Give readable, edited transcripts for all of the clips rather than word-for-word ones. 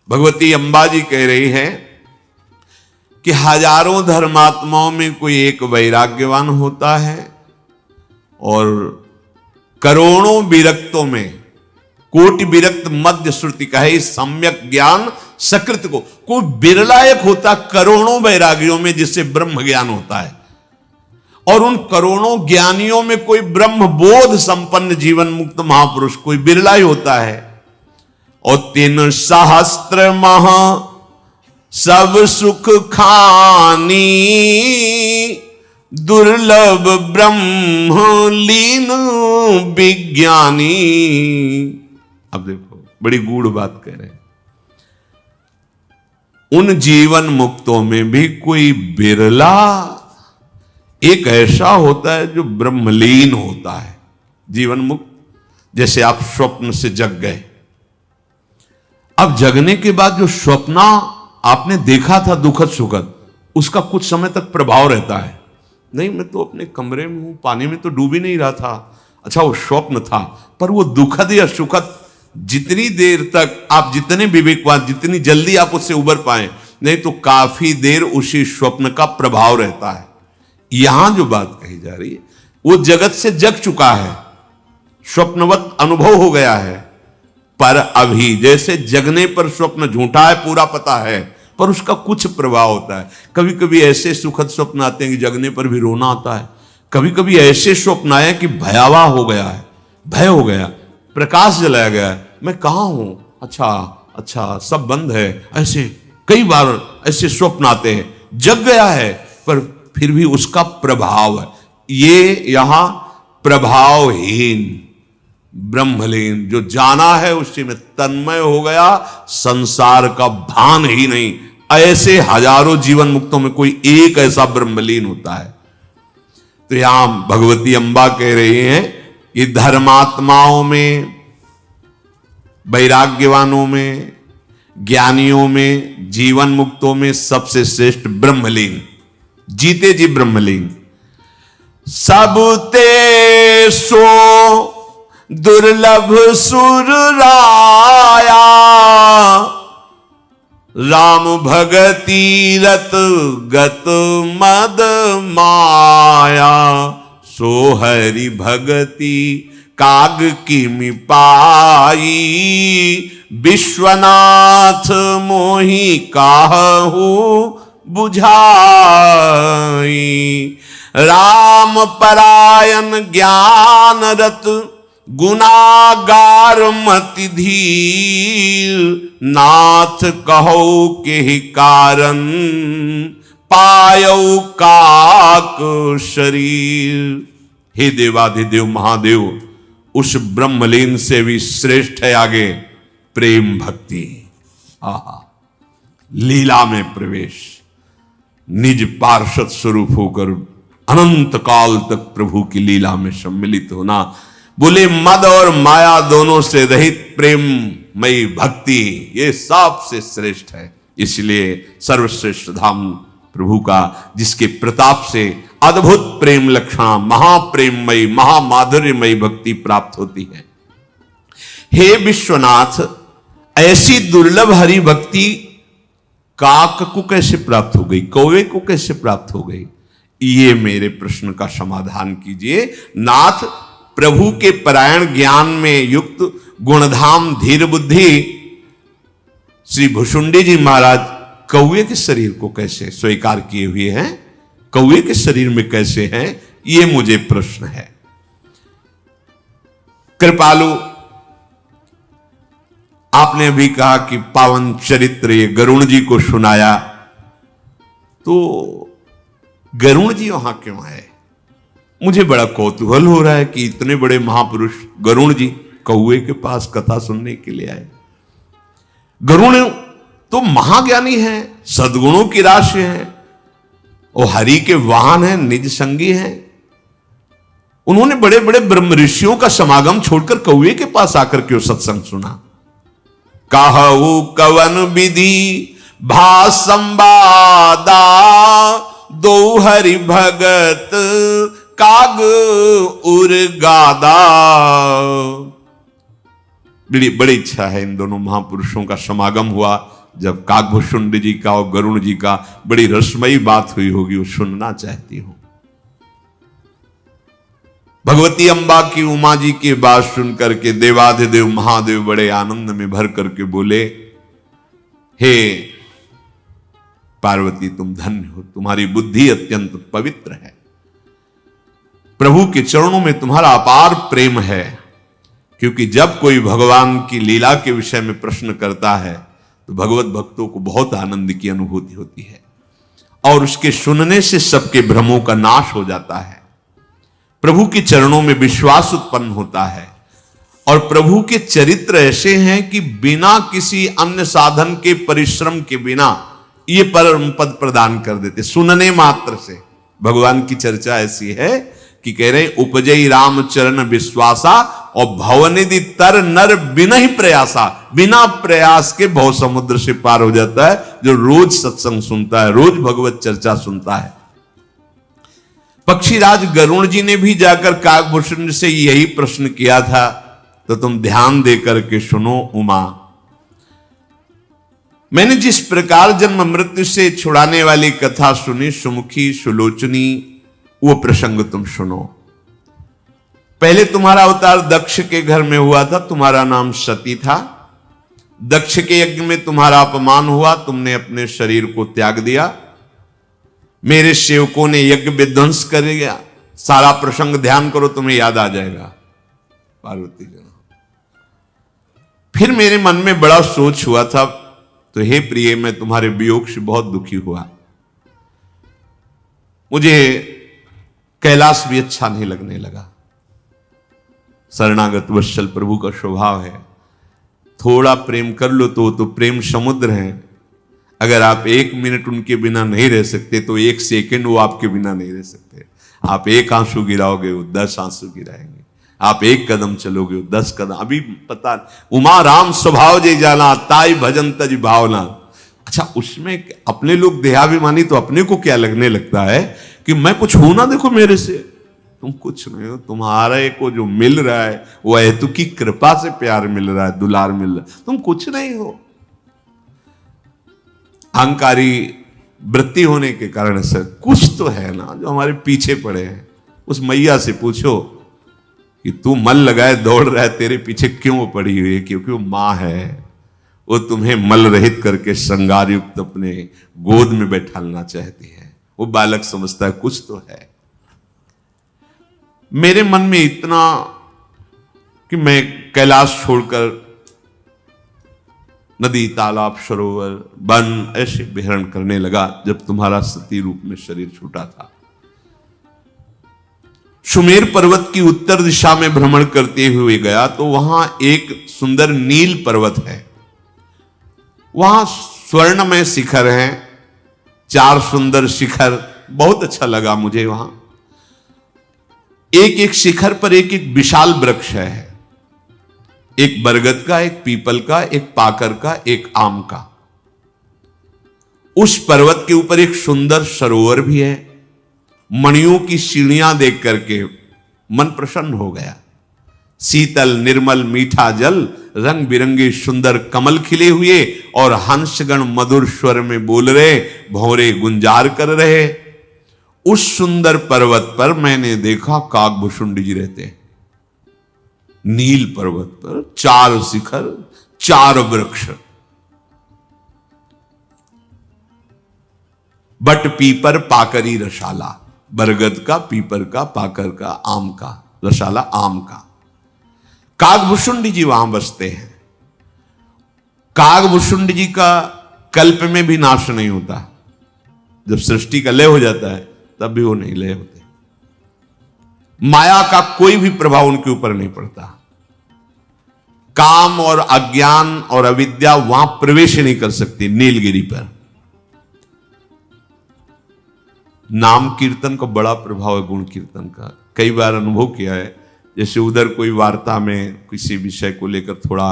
भगवती अंबा जी कह रही है कि हजारों धर्मात्माओं में कोई एक वैराग्यवान होता है और करोड़ों विरक्तों में कोटि विरक्त मध्य श्रुति कहे सम्यक ज्ञान सकृत को कोई बिरला एक होता करोड़ों वैरागियों में जिससे ब्रह्म ज्ञान होता है, और उन करोड़ों ज्ञानियों में कोई ब्रह्म बोध संपन्न जीवन मुक्त महापुरुष कोई बिरला ही होता है। और 3 सहस्त्र महा सब सुख खानी दुर्लभ ब्रह्म लीन विज्ञानी। अब देखो बड़ी गूढ़ बात कह रहे हैं, उन जीवन मुक्तों में भी कोई बिरला एक ऐसा होता है जो ब्रह्मलीन होता है, जीवन मुक्त। जैसे आप स्वप्न से जग गए, अब जगने के बाद जो स्वप्न आपने देखा था दुखद सुखद, उसका कुछ समय तक प्रभाव रहता है। नहीं मैं तो अपने कमरे में हूं, पानी में तो डूब ही नहीं रहा था, अच्छा वो स्वप्न था, पर वो दुखद या सुखद जितनी देर तक आप जितने विवेकवान जितनी जल्दी आप उससे उबर पाए, नहीं तो काफी देर उसी स्वप्न का प्रभाव रहता है। यहां जो बात कही जा रही है वो जगत से जग चुका है, स्वप्नवत अनुभव हो गया है, पर अभी जैसे जगने पर स्वप्न झूठा है पूरा पता है, पर उसका कुछ प्रभाव होता है। कभी कभी ऐसे सुखद स्वप्न आते हैं कि जगने पर भी रोना आता है, कभी कभी ऐसे स्वप्न आए कि भयावह हो गया है, भय हो गया, प्रकाश जलाया गया है, मैं कहां हूं, अच्छा अच्छा सब बंद है, ऐसे कई बार ऐसे स्वप्न आते हैं। जग गया है पर फिर भी उसका प्रभाव है। ये यहां प्रभावहीन ब्रह्मलीन जो जाना है उसी में तन्मय हो गया, संसार का भान ही नहीं। ऐसे हजारों जीवन मुक्तों में कोई एक ऐसा ब्रह्मलीन होता है। तो यहां भगवती अंबा कह रही हैं कि धर्मात्माओं में, वैराग्यवानों में, ज्ञानियों में, जीवन मुक्तों में सबसे श्रेष्ठ ब्रह्मलीन, जीते जी ब्रह्मलीन। सब ते सो दुर्लभ सुर राया, राम भगति रत गत मद माया, सो हरि भगति काग किमि पाई, विश्वनाथ मोहि काहू बुझाई। राम परायण ज्ञान रत गुनागार मति धीर, नाथ कहो के कारण पायो काक शरीर। हे देवाधिदेव महादेव, उस ब्रह्मलीन से भी श्रेष्ठ है आगे प्रेम भक्ति। आहा, लीला में प्रवेश, निज पार्षद स्वरूप होकर अनंत काल तक प्रभु की लीला में सम्मिलित होना। बोले मद और माया दोनों से रहित प्रेममयी भक्ति, ये सबसे श्रेष्ठ है। इसलिए सर्वश्रेष्ठ धाम प्रभु का, जिसके प्रताप से अद्भुत प्रेम लक्षणा, महाप्रेममयी महामाधुर्यमयी भक्ति प्राप्त होती है। हे विश्वनाथ, ऐसी दुर्लभ हरि भक्ति काक को कैसे प्राप्त हो गई, कौवे को कैसे प्राप्त हो गई, ये मेरे प्रश्न का समाधान कीजिए। नाथ, प्रभु के परायण ज्ञान में युक्त गुणधाम धीर बुद्धि श्री भुषुंडी जी महाराज कौवे के शरीर को कैसे स्वीकार किए हुए हैं, कौवे के शरीर में कैसे हैं, ये मुझे प्रश्न है। कृपालु, आपने भी कहा कि पावन चरित्र ये गरुण जी को सुनाया, तो गरुण जी वहां क्यों आए? मुझे बड़ा कौतूहल हो रहा है कि इतने बड़े महापुरुष गरुण जी कौवे के पास कथा सुनने के लिए आए। गरुण तो महाज्ञानी हैं, सद्गुणों की राशि हैं, वो हरि के वाहन हैं, निज संगी हैं। उन्होंने बड़े बड़े ब्रह्म ऋषियों का समागम छोड़कर कौवे के पास आकर क्यों सत्संग सुना? कहु कवन विधि भा संवादा, दो हरि भगत काग उर गादा। बड़ी इच्छा है इन दोनों महापुरुषों का समागम हुआ, जब काकभूषुंड जी का और गरुण जी का बड़ी रसमयी बात हुई होगी, वो सुनना चाहती हूं। भगवती अम्बा की, उमा जी की बात सुन करके देवाधिदेव महादेव बड़े आनंद में भर करके बोले, हे पार्वती तुम धन्य हो, तुम्हारी बुद्धि अत्यंत पवित्र है, प्रभु के चरणों में तुम्हारा अपार प्रेम है। क्योंकि जब कोई भगवान की लीला के विषय में प्रश्न करता है तो भगवत भक्तों को बहुत आनंद की अनुभूति होती है और उसके सुनने से सबके भ्रमों का नाश हो जाता है। प्रभु के चरणों में विश्वास उत्पन्न होता है और प्रभु के चरित्र ऐसे हैं कि बिना किसी अन्य साधन के, परिश्रम के बिना ये परम पद प्रदान कर देते। सुनने मात्र से भगवान की चर्चा ऐसी है कि कह रहे उपजई राम चरण विश्वासा और भवनिधि तर नर बिना ही प्रयासा, बिना प्रयास के भव समुद्र से पार हो जाता है जो रोज सत्संग सुनता है, रोज भगवत चर्चा सुनता है। पक्षीराज गरुण जी ने भी जाकर काकभूषण से यही प्रश्न किया था, तो तुम ध्यान देकर के सुनो उमा, मैंने जिस प्रकार जन्म मृत्यु से छुड़ाने वाली कथा सुनी, सुमुखी सुलोचनी, वो प्रसंग तुम सुनो। पहले तुम्हारा अवतार दक्ष के घर में हुआ था, तुम्हारा नाम सती था। दक्ष के यज्ञ में तुम्हारा अपमान हुआ, तुमने अपने शरीर को त्याग दिया, मेरे सेवकों ने यज्ञ विध्वंस कर दिया। सारा प्रसंग ध्यान करो, तुम्हें याद आ जाएगा पार्वती जी। फिर मेरे मन में बड़ा सोच हुआ था, तो हे प्रिय मैं तुम्हारे वियोग से बहुत दुखी हुआ। मुझे कैलाश भी अच्छा नहीं लगने लगा। शरणागत वत्सल प्रभु का स्वभाव है, थोड़ा प्रेम कर लो तो प्रेम समुद्र है। अगर आप 1 मिनट उनके बिना नहीं रह सकते तो 1 सेकंड वो आपके बिना नहीं रह सकते। आप 1 आंसू गिराओगे वो 10 आंसू गिराएंगे, आप 1 कदम चलोगे वो 10 कदम। अभी पता, उमा राम स्वभाव जय जाना, ताई भजन तज भावना। अच्छा, उसमें अपने लोग देहाभिमानी, तो अपने को क्या लगने लगता है कि मैं कुछ हूं ना, देखो मेरे से तुम कुछ नहीं हो, तुम्हारे को जो मिल रहा है वो हेतु की कृपा से प्यार मिल रहा है, दुलार मिल रहा है, तुम कुछ नहीं हो। अहंकारी वृत्ति होने के कारण से कुछ तो है ना जो हमारे पीछे पड़े हैं। उस मैया से पूछो कि तू मन लगाए दौड़ रहा है, तेरे पीछे क्यों पड़ी हुई है? क्योंकि वो मां है, वो तुम्हें मल रहित करके श्रृंगार युक्त अपने गोद में बैठालना चाहती है। वो बालक समझता है कुछ तो है। मेरे मन में इतना कि मैं कैलाश छोड़कर नदी, तालाब, सरोवर, वन ऐसे विहरण करने लगा जब तुम्हारा सती रूप में शरीर छूटा था। सुमेर पर्वत की उत्तर दिशा में भ्रमण करते हुए गया तो वहां एक सुंदर नील पर्वत है, वहां स्वर्णमय शिखर हैं, 4 सुंदर शिखर, बहुत अच्छा लगा मुझे। वहां एक एक शिखर पर एक एक विशाल वृक्ष है, एक बरगद का, एक पीपल का, एक पाकर का, एक आम का। उस पर्वत के ऊपर एक सुंदर सरोवर भी है। मणियों की सीढ़ियां देख करके मन प्रसन्न हो गया। शीतल निर्मल मीठा जल, रंग बिरंगे सुंदर कमल खिले हुए और हंसगण मधुर स्वर में बोल रहे, भौरे गुंजार कर रहे। उस सुंदर पर्वत पर मैंने देखा काकभूषुंड जी रहते हैं। नील पर्वत पर 4 शिखर, 4 वृक्ष, बट पीपर पाकरी रसाला, बरगद का, पीपर का, पाकर का, आम का, रसाला आम का। काकभूषुंड जी वहां बसते हैं। काकभूषुंड जी का कल्प में भी नाश नहीं होता। जब सृष्टि का लय हो जाता है तब भी वो नहीं लय होते। माया का कोई भी प्रभाव उनके ऊपर नहीं पड़ता। काम और अज्ञान और अविद्या वहां प्रवेश नहीं कर सकती। नीलगिरी पर नाम कीर्तन का बड़ा प्रभाव है, गुण कीर्तन का। कई बार अनुभव किया है, जैसे उधर कोई वार्ता में किसी विषय को लेकर थोड़ा,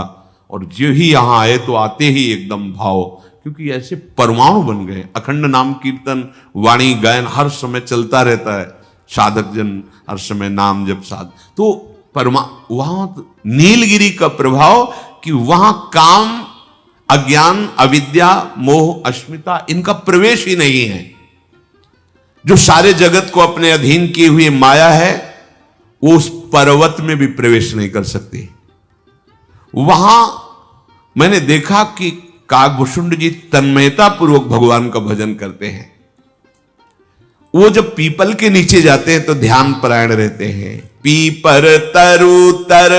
और जो ही यहां आए तो आते ही एकदम भाव, क्योंकि ऐसे परमाणु बन गए। अखंड नाम कीर्तन, वाणी गायन हर समय चलता रहता है, साधक जन हर समय नाम जप साध, तो वहां नीलगिरी का प्रभाव कि वहां काम, अज्ञान, अविद्या, मोह, अस्मिता इनका प्रवेश ही नहीं है। जो सारे जगत को अपने अधीन किए हुए माया है, वो उस पर्वत में भी प्रवेश नहीं कर सकती। वहां मैंने देखा कि काकभूषुंड जी तन्मयता पूर्वक भगवान का भजन करते हैं। वो जब पीपल के नीचे जाते हैं तो ध्यान परायण रहते हैं। पीपर तरु तर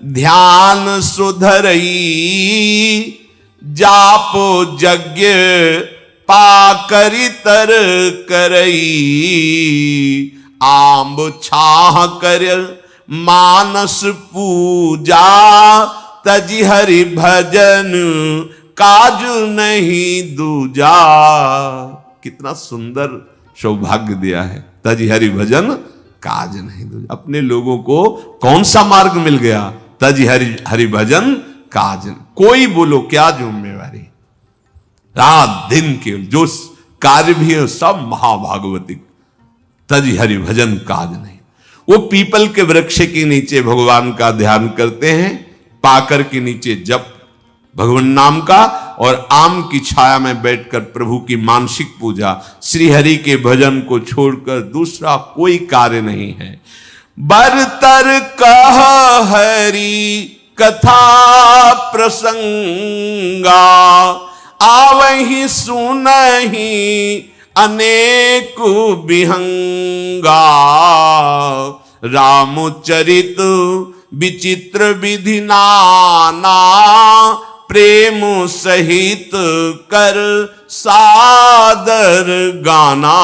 ध्यान सुधरई, जापो यज्ञ पाकरि तर करई, आंब छाह कर मानस पूजा, तजी हरि भजन काज नहीं दूजा। कितना सुंदर सौभाग्य दिया है, तजी हरि भजन काज नहीं दूजा। अपने लोगों को कौन सा मार्ग मिल गया? तजी हरि भजन काज। कोई बोलो क्या जिम्मेवारी, रात दिन के जो कार्य भी है सब महाभागवतिक। तजी हरि भजन काज नहीं। वो पीपल के वृक्ष के नीचे भगवान का ध्यान करते हैं, पाकर के नीचे जप भगवान नाम का, और आम की छाया में बैठकर प्रभु की मानसिक पूजा। श्री हरि के भजन को छोड़कर दूसरा कोई कार्य नहीं है। बरतर कह हरि कथा प्रसंगा, आवहि सुनहि अनेक विहंगा। रामचरित विचित्र विधि नाना, प्रेम सहित कर सादर गाना।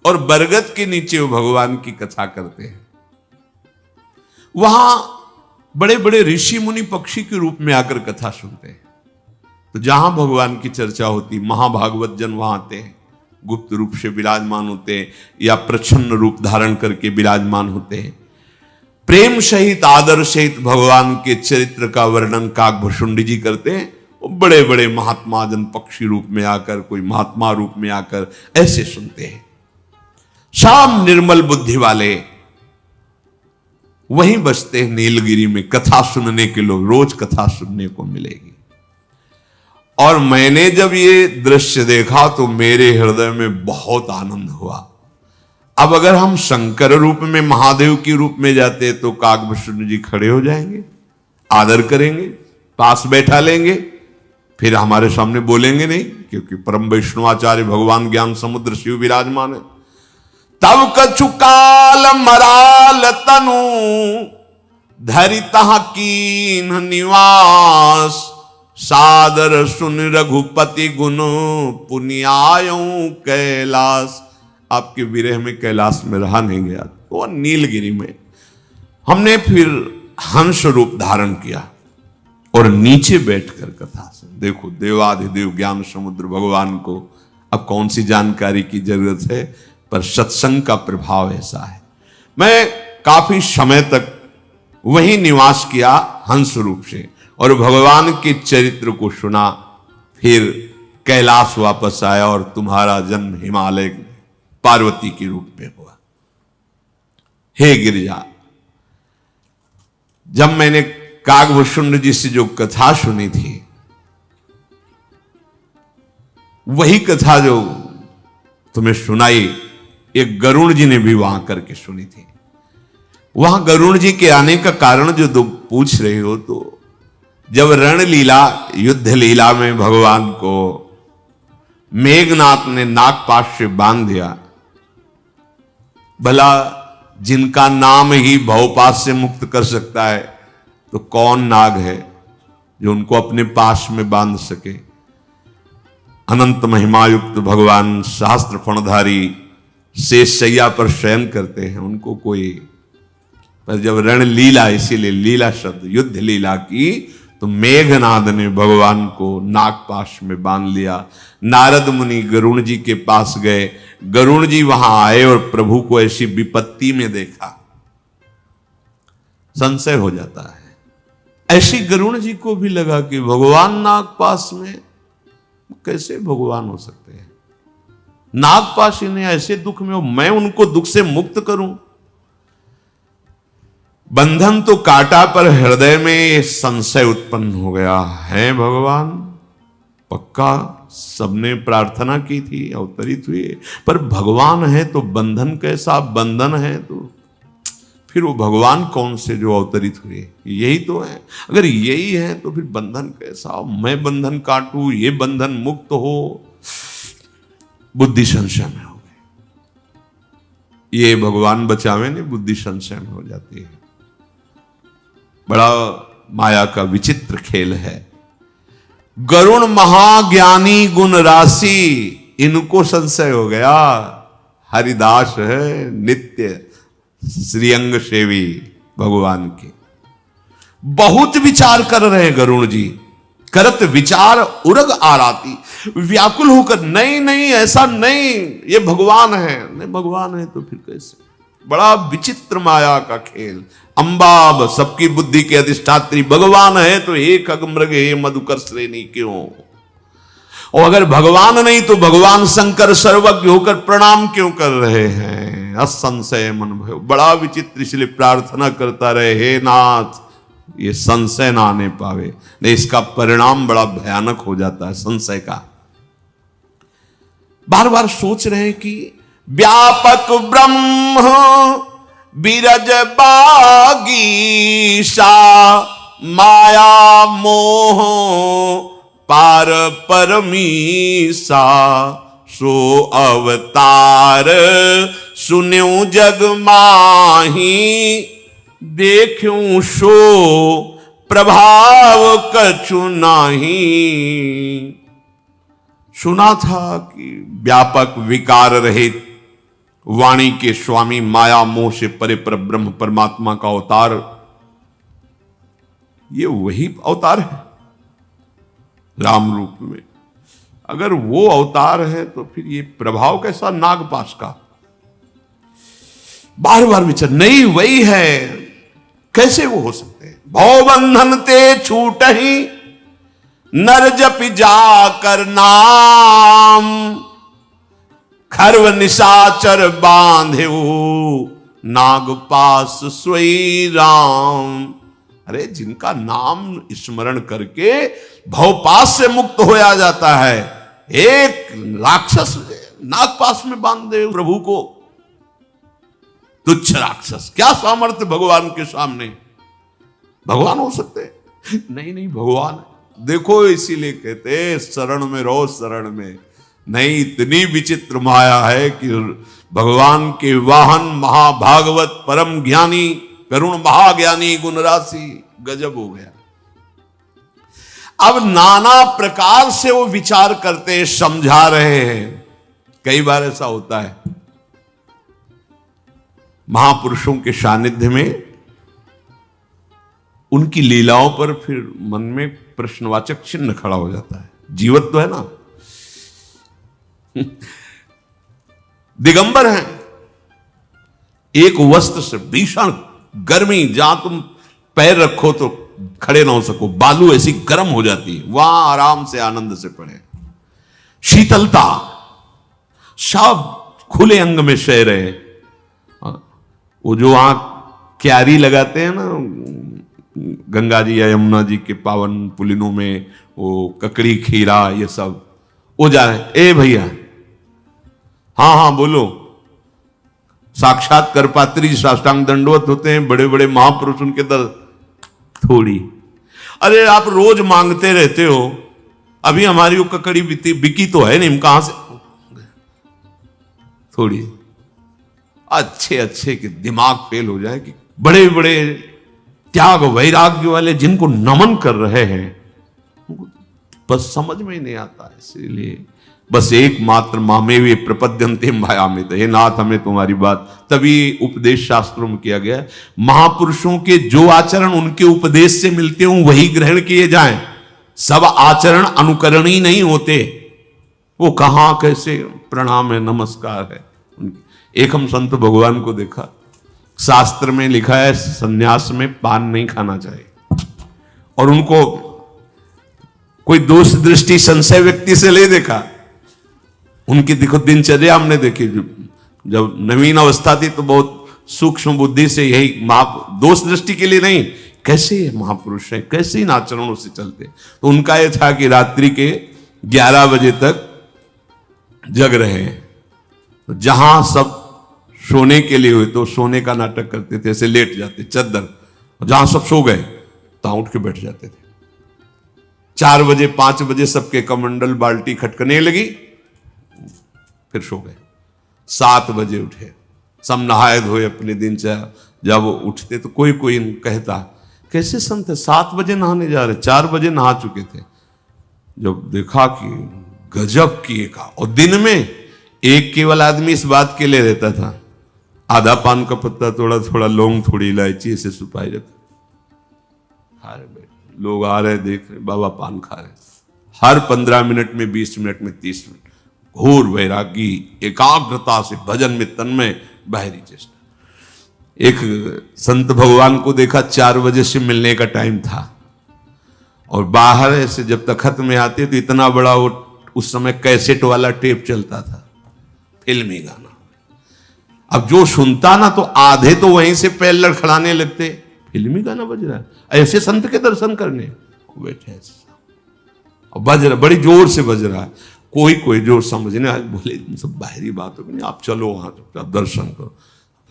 और बरगद के नीचे वो भगवान की कथा करते हैं। वहां बड़े बड़े ऋषि मुनि पक्षी के रूप में आकर कथा सुनते हैं। तो जहां भगवान की चर्चा होती, महाभागवत जन वहां आते हैं, गुप्त रूप से विराजमान होते हैं या प्रच्छन्न रूप धारण करके विराजमान होते हैं। प्रेम सहित आदर सहित भगवान के चरित्र का वर्णन काकभूषुंड जी करते हैं। वो बड़े बड़े महात्मा जन पक्षी रूप में आकर, कोई महात्मा रूप में आकर ऐसे सुनते हैं। शाम निर्मल बुद्धि वाले वहीं बसते हैं नीलगिरी में। कथा सुनने के लोग रोज कथा सुनने को मिलेगी। और मैंने जब ये दृश्य देखा तो मेरे हृदय में बहुत आनंद हुआ। अब अगर हम शंकर रूप में, महादेव के रूप में जाते तो काकभूषुंड जी खड़े हो जाएंगे, आदर करेंगे, पास बैठा लेंगे, फिर हमारे सामने बोलेंगे नहीं, क्योंकि परम वैष्णवाचार्य भगवान ज्ञान समुद्र शिव विराजमान है। तब कछु काल मराल तनु, धरिता कीन निवास। सादर सुन रघुपति गुण, पुनियायों कैलास। आपके विरह में कैलाश में रहा नहीं गया, तो नीलगिरी में हमने फिर हंस रूप धारण किया और नीचे बैठकर कथा सुन। देखो देवाधिदेव ज्ञान समुद्र भगवान को अब कौन सी जानकारी की जरूरत है, पर सत्संग का प्रभाव ऐसा है। मैं काफी समय तक वहीं निवास किया हंस रूप से, और भगवान के चरित्र को सुना। फिर कैलाश वापस आया और तुम्हारा जन्म हिमालय पार्वती के रूप में हुआ। हे गिरिजा, जब मैंने काकभूषुंड जी से जो कथा सुनी थी, वही कथा जो तुम्हें सुनाई, एक गरुण जी ने भी वहां करके सुनी थी। वहां गरुण जी के आने का कारण जो तुम पूछ रहे हो, तो जब रणलीला युद्ध लीला में भगवान को मेघनाथ ने नागपाश से बांध दिया, भला जिनका नाम ही भवपाश से मुक्त कर सकता है, तो कौन नाग है जो उनको अपने पास में बांध सके। अनंत महिमायुक्त भगवान सहस्त्र फणधारी शेष शैया पर शयन करते हैं, उनको कोई, पर जब रणलीला, इसीलिए लीला शब्द युद्ध लीला की, तो मेघनाद ने भगवान को नागपाश में बांध लिया। नारद मुनि गरुण जी के पास गए, गरुण जी वहां आए और प्रभु को ऐसी विपत्ति में देखा, संशय हो जाता है। ऐसी गरुण जी को भी लगा कि भगवान नागपाश में, कैसे भगवान हो सकते हैं? नागपाश इन्हें ऐसे दुख में हो, मैं उनको दुख से मुक्त करूं? बंधन तो काटा, पर हृदय में संशय उत्पन्न हो गया है। भगवान पक्का सबने प्रार्थना की थी, अवतरित हुए, पर भगवान है तो बंधन कैसा? बंधन है तो फिर वो भगवान कौन से जो अवतरित हुए? यही तो है। अगर यही है तो फिर बंधन कैसा? मैं बंधन काटूं, ये बंधन मुक्त हो। बुद्धि संशय में हो गई। ये भगवान बचावे नहीं, बुद्धि संशय में हो जाती है। बड़ा माया का विचित्र खेल है। गरुण महाज्ञानी गुण राशि, इनको संशय हो गया। हरिदास है नित्य श्रीअंग सेवी भगवान के। बहुत विचार कर रहे हैं गरुण जी, करत विचार उरग आराती, व्याकुल होकर नहीं नहीं ऐसा नहीं, ये भगवान है। नहीं भगवान है तो फिर कैसे? बड़ा विचित्र माया का खेल। अंबाब सबकी बुद्धि के अधिष्ठात्री भगवान है तो एक अगमृग हे मधुकर श्रेणी क्यों? और अगर भगवान नहीं तो भगवान शंकर सर्वज्ञ होकर प्रणाम क्यों कर रहे हैं? असंशय मन भयो। बड़ा विचित्र, इसलिए प्रार्थना करता रहे, हे नाथ ये संशय ना आने पावे, नहीं इसका परिणाम बड़ा भयानक हो जाता है संशय का। बार बार सोच रहे हैं कि व्यापक ब्रह्म बिरज बागीशा, माया मोह पार परमीसा, सो अवतार सुन्यू जग माही, देखूं सो प्रभाव कछु नाही। सुना था कि व्यापक विकार रहित वाणी के स्वामी, माया मोह से परे पर ब्रह्म परमात्मा का अवतार, ये वही अवतार है राम रूप में। अगर वो अवतार है तो फिर ये प्रभाव कैसा नागपाश का? बार बार विचार, नहीं वही है, कैसे वो हो सकते हैं? भव बंधन ते छूट ही नर जप जाकर नाम, खर्व निशाचर बांधे नागपास सोई राम। अरे जिनका नाम स्मरण करके भवपास से मुक्त होया जाता है, एक राक्षस नागपास में बांध दे प्रभु को, तुच्छ राक्षस, क्या सामर्थ्य भगवान के सामने? भगवान हो सकते? नहीं नहीं भगवान। देखो इसीलिए कहते शरण में रहो, शरण में। नहीं, इतनी विचित्र माया है कि भगवान के वाहन महाभागवत परम ज्ञानी करुण महाज्ञानी गुण राशि, गजब हो गया। अब नाना प्रकार से वो विचार करते, समझा रहे हैं। कई बार ऐसा होता है महापुरुषों के सानिध्य में, उनकी लीलाओं पर फिर मन में प्रश्नवाचक चिन्ह खड़ा हो जाता है। जीवत्व है ना, दिगंबर हैं, एक वस्त्र से भीषण गर्मी, जहां तुम पैर रखो तो खड़े ना हो सको, बालू ऐसी गर्म हो जाती है, वहां आराम से आनंद से पड़े। शीतलता, सब खुले अंग में सह रहे। वो जो वहां क्यारी लगाते हैं ना गंगा जी या यमुना जी के पावन पुलिनों में, वो ककड़ी खीरा ये सब, वो जा रहे, ए भैया, हाँ हाँ बोलो। साक्षात करपात्री साष्टांग दंडवत होते हैं बड़े बड़े महापुरुष, उनके दर थोड़ी, अरे आप रोज मांगते रहते हो, अभी हमारी वो ककड़ी बिकी तो है नहीं, कहां से थोड़ी। अच्छे अच्छे के दिमाग फेल हो जाए कि बड़े बड़े त्याग वैराग्य वाले जिनको नमन कर रहे हैं, बस समझ में ही नहीं आता। इसीलिए बस एकमात्र मामे वे प्रपद्यन्ते मायामित, हे नाथ हमें तुम्हारी बात, तभी उपदेश शास्त्रों में किया गया महापुरुषों के जो आचरण उनके उपदेश से मिलते हों वही ग्रहण किए जाएं। सब आचरण अनुकरणीय नहीं होते, वो कहां कैसे प्रणाम है नमस्कार है। एक हम संत भगवान को देखा, शास्त्र में लिखा है सन्यास में पान नहीं खाना चाहिए, और उनको कोई दोष दृष्टि संशय व्यक्ति से ले देखा। उनकी देखो दिनचर्या हमने देखी, जब नवीन अवस्था थी तो बहुत सूक्ष्म बुद्धि से यही दोष दृष्टि के लिए नहीं, कैसे महापुरुष हैं, कैसे इन आचरणों से चलते। तो उनका यह था कि रात्रि के 11 बजे तक जग रहे हैं। तो जहां सब सोने के लिए हुए तो सोने का नाटक करते थे, ऐसे लेट जाते चद्दर, जहां सब सो गए तहां उठ के बैठ जाते थे। 4 बजे 5 बजे सबके कमंडल बाल्टी खटकने लगी, फिर सो गए। 7 बजे उठे, सब नहाए धोए अपने दिनचर्या। जब वो उठते तो कोई कोई कहता कैसे संत है, 7 बजे नहाने जा रहे, 4 बजे नहा चुके थे। जब देखा कि गजब किए का, और दिन में एक केवल आदमी इस बात के लिए रहता था, आधा पान का पत्ता, थोड़ा थोड़ा लौंग, थोड़ी इलायची, ऐसे सुपारी रखा, खा रहे बैठे। लोग आ रहे, देख रहे, बाबा पान खा रहे। हर 15 मिनट में, 20 मिनट में, 30 मिनट घोर वैरागी, एकाग्रता से भजन में तन्मय, बाहरी चेष्टा। एक संत भगवान को देखा, 4 बजे से मिलने का टाइम था, और बाहर ऐसे जब तखत में आते तो इतना बड़ा वो उस समय कैसेट वाला टेप चलता था, फिल्मी गाना। अब जो सुनता ना तो आधे तो वहीं से पैर लड़खड़ाने लगते, फिल्मी गाना बज रहा है, ऐसे संत के दर्शन करने बैठे और बज रहा, बड़ी जोर से बज रहा है। कोई कोई जोर समझने आज बोले सब बाहरी बात हो नहीं, आप चलो वहां चुपचाप दर्शन करो।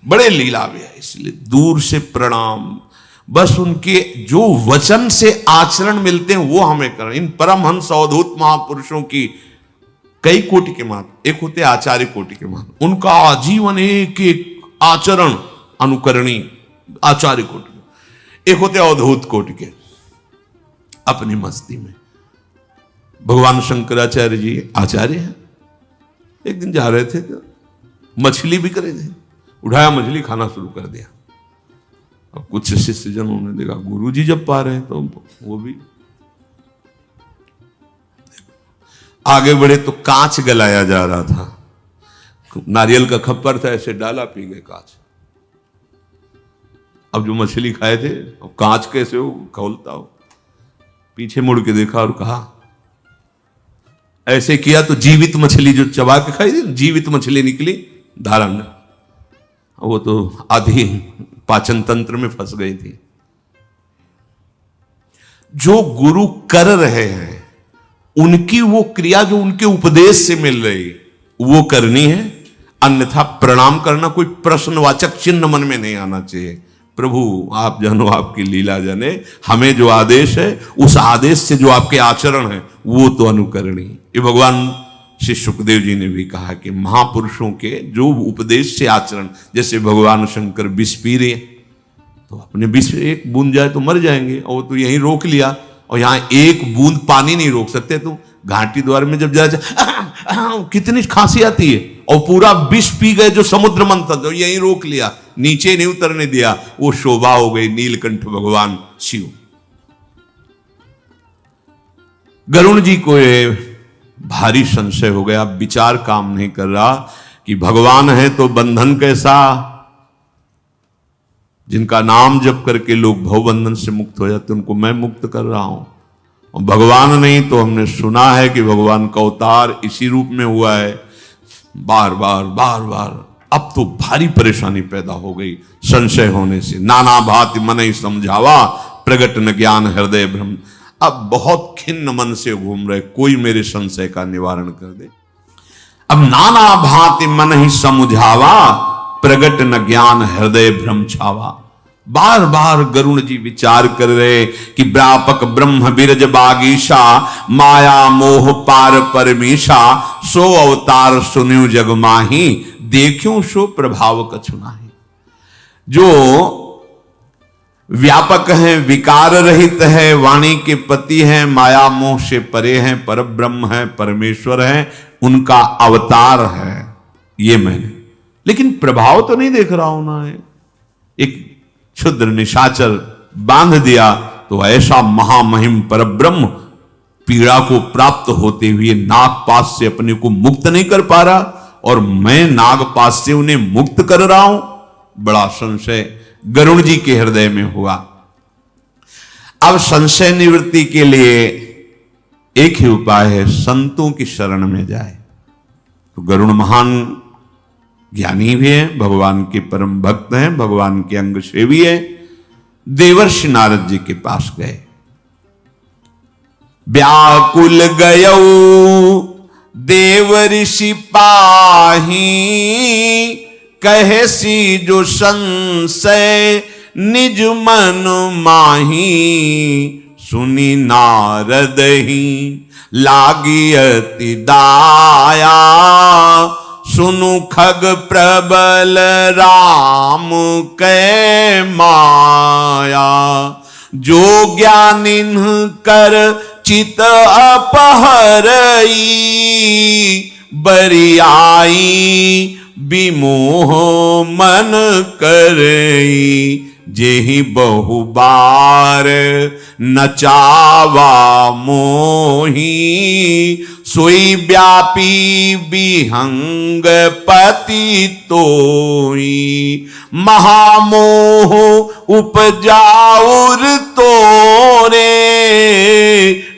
बड़े लीला भी है, इसलिए दूर से प्रणाम। बस उनके जो वचन से आचरण मिलते हैं वो हमें करें। इन परमहंस अवधूत महापुरुषों की कई कोटि के महान, एक होते आचार्य कोटि के महान, उनका आजीवन एक एक आचरण अनुकरणीय आचार्य कोटि। एक होते अवधूत कोटि के, अपनी मस्ती में। भगवान शंकराचार्य जी आचार्य हैं। एक दिन जा रहे थे तो मछली बिक रहे थे, उठाया मछली, खाना शुरू कर दिया। अब कुछ शिष्य जनों ने देखा गुरु जी जब पा रहे हैं तो वो भी आगे बढ़े। तो कांच गलाया जा रहा था, नारियल का खप्पर था, ऐसे डाला, पी गए कांच। अब जो मछली खाए थे, अब कांच कैसे हो खोलता हो, पीछे मुड़ के देखा और कहा, ऐसे किया तो जीवित मछली जो चबा के खाई थी, जीवित मछली निकली धारण में, वो तो आधी पाचन तंत्र में फंस गई थी। जो गुरु कर रहे हैं उनकी वो क्रिया जो उनके उपदेश से मिल रही वो करनी है, अन्यथा प्रणाम करना कोई प्रश्नवाचक चिन्ह मन में नहीं आना चाहिए। प्रभु आप जानो, आपकी लीला जाने, हमें जो आदेश है उस आदेश से जो आपके आचरण है वो तो अनुकरणीय। ये भगवान श्री सुखदेव जी ने भी कहा कि महापुरुषों के जो उपदेश से आचरण, जैसे भगवान शंकर विष पी रहे तो अपने विष एक बूंद जाए तो मर जाएंगे, और तो यहीं रोक लिया, और यहां एक बूंद पानी नहीं रोक सकते। तुम घाटी द्वार में जब जाए कितनी खांसी आती है, और पूरा विष पी गए जो समुद्र मंथन, तो यहीं रोक लिया, नीचे नहीं उतरने दिया, वो शोभा हो गई नीलकंठ भगवान शिव। गरुण जी को भारी संशय हो गया, विचार काम नहीं कर रहा कि भगवान है तो बंधन कैसा, जिनका नाम जप करके लोग भवबंधन से मुक्त हो जाते उनको मैं मुक्त कर रहा हूं, और भगवान नहीं तो हमने सुना है कि भगवान का अवतार इसी रूप में हुआ है, बार बार बार बार। अब तो भारी परेशानी पैदा हो गई संशय होने से। नाना भांति मन ही समझावा, प्रगट न ज्ञान हृदय भ्रम। अब बहुत खिन्न मन से घूम रहे, कोई मेरे संशय का निवारण कर दे। अब नाना भांति मन ही समझावा, प्रगट न ज्ञान हृदय भ्रम छावा। बार बार गरुण जी विचार कर रहे कि व्यापक ब्रह्म बिरज बागीशा, माया मोह पार परमेशा, सो अवतार सुन्यु जग माही, देखूं सो प्रभाव कछु नाही। जो व्यापक है, विकार रहित है, वाणी के पति हैं, माया मोह से परे हैं, पर ब्रह्म है, परमेश्वर है, उनका अवतार है ये मैंने, लेकिन प्रभाव तो नहीं देख रहा हूं ना। है एक क्षुद्र निशाचर बांध दिया तो ऐसा महामहिम परब्रह्म पीड़ा को प्राप्त होते हुए नागपाश से अपने को मुक्त नहीं कर पा रहा, और मैं नागपाश से उन्हें मुक्त कर रहा हूं। बड़ा संशय गरुण जी के हृदय में हुआ। अब संशय निवृत्ति के लिए एक ही उपाय है, संतों की शरण में जाए। तो गरुण महान ज्ञानी भी है, भगवान के परम भक्त हैं, भगवान के अंग सेवी है। देवर्षि नारद जी के पास गए। व्याकुल गयऊ देव ऋषि पाही, कहे सी जो संशय निज मन माही। सुनी नारद ही लागी अति दाया, सुनु खग प्रबल राम कै माया। जो ज्ञानिन कर चित अपहरई, बरियाई विमोह मन करई। जेहि बहु बार नचावा मोही, सोई व्यापी विहंग पति तोई। महामोह उपजाउर तोरे,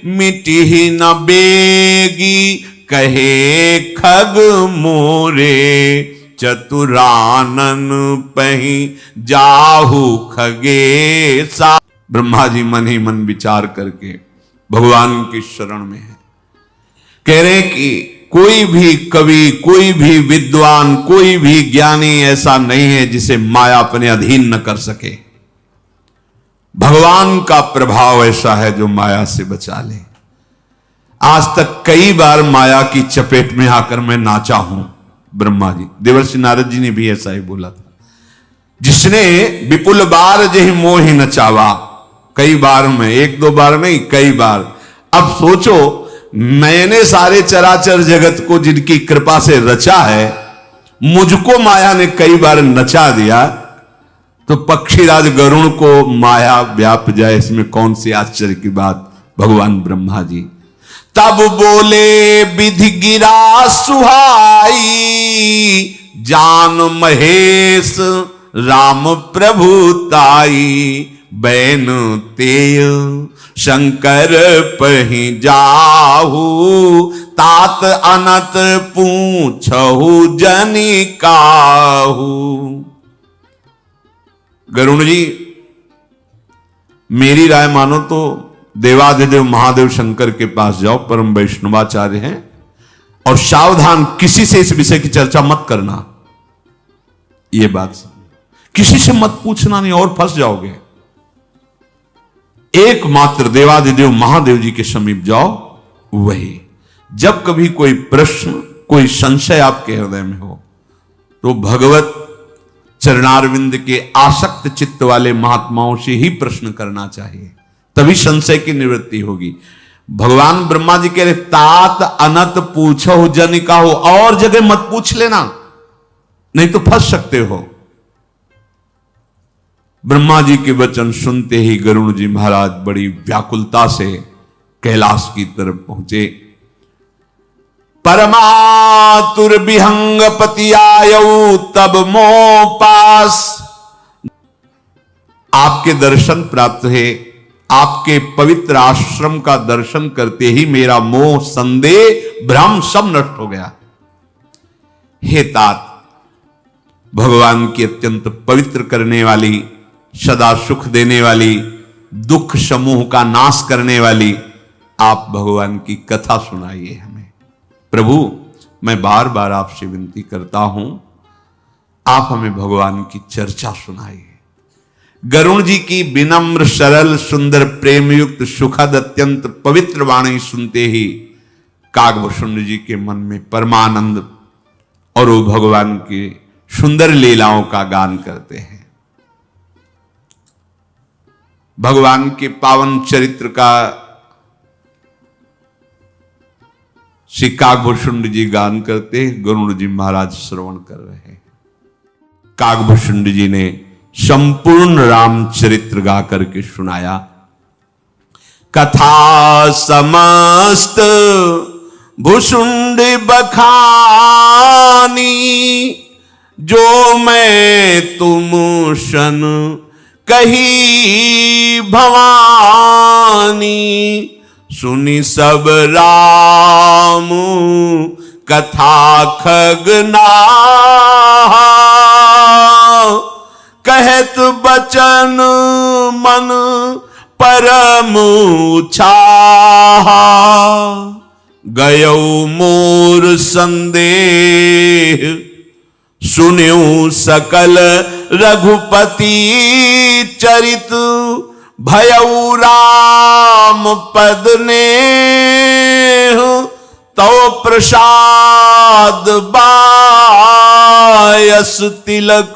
मिटहि न बेगी कहे खग मोरे। चतुरानन पही जाहु खगेसा। ब्रह्मा जी मन ही मन विचार करके भगवान की शरण में है। कह रहे कि कोई भी कवि, कोई भी विद्वान, कोई भी ज्ञानी ऐसा नहीं है जिसे माया अपने अधीन न कर सके। भगवान का प्रभाव ऐसा है जो माया से बचा ले। आज तक कई बार माया की चपेट में आकर मैं नाचा हूं। ब्रह्मा जी, देवर्षि नारद जी ने भी ऐसा ही बोला था। जिसने विपुल बार जही मोहि नचावा, कई बार में, एक दो बार नहीं, कई बार। अब सोचो, मैंने सारे चराचर जगत को जिनकी कृपा से रचा है, मुझको माया ने कई बार नचा दिया, तो पक्षीराज गरुण को माया व्याप जाए, इसमें कौन सी आश्चर्य की बात। भगवान ब्रह्मा जी तब बोले विधि गिरा सुहाई, जान महेश राम प्रभुताई। बैन तेय शंकर पहि जाहू, तात अनत पूछहु जनि काहू। गरुण जी, मेरी राय मानो तो देवाधिदेव महादेव शंकर के पास जाओ, परम वैष्णवाचार्य हैं, और सावधान, किसी से इस विषय की चर्चा मत करना। यह बात किसी से मत पूछना, नहीं और फंस जाओगे। एकमात्र देवाधिदेव महादेव जी के समीप जाओ। वही जब कभी कोई प्रश्न, कोई संशय आपके हृदय में हो, तो भगवत चरणारविंद के आसक्त चित्त वाले महात्माओं से ही प्रश्न करना चाहिए, तभी संशय की निवृत्ति होगी। भगवान ब्रह्मा जी कह रहे तात अनत पूछो जन का हो, और जगह मत पूछ लेना, नहीं तो फंस सकते हो। ब्रह्मा जी के वचन सुनते ही गरुड़ जी महाराज बड़ी व्याकुलता से कैलाश की तरफ पहुंचे। परमातुर विहंग पति आयौ तब मोह पास। आपके दर्शन प्राप्त है, आपके पवित्र आश्रम का दर्शन करते ही मेरा मोह, संदेह, भ्रम सब नष्ट हो गया। हे तात, भगवान की अत्यंत पवित्र करने वाली, सदा सुख देने वाली, दुख समूह का नाश करने वाली आप भगवान की कथा सुनाइए हमें। प्रभु, मैं बार बार आपसे विनती करता हूं, आप हमें भगवान की चर्चा सुनाइए। गरुण जी की विनम्र, सरल, सुंदर, प्रेमयुक्त, सुखद, अत्यंत पवित्र वाणी सुनते ही कागभूषण जी के मन में परमानंद, और वो भगवान की सुंदर लीलाओं का गान करते हैं। भगवान के पावन चरित्र का श्री कागभूषण जी गान करते, गरुड़ जी महाराज श्रवण कर रहे हैं। कागभूषण जी ने संपूर्ण रामचरित्र गा करके सुनाया। कथा समस्त भुषुंड बखानी, जो मैं तुम शन कही भवानी। सुनी सब राम कथा खगनाथ, बचन मन परम छाहा, गयो मोर संदेह सुन्यो सकल रघुपति चरित, भयउ राम पद नेह तो प्रसाद बायस तिलक।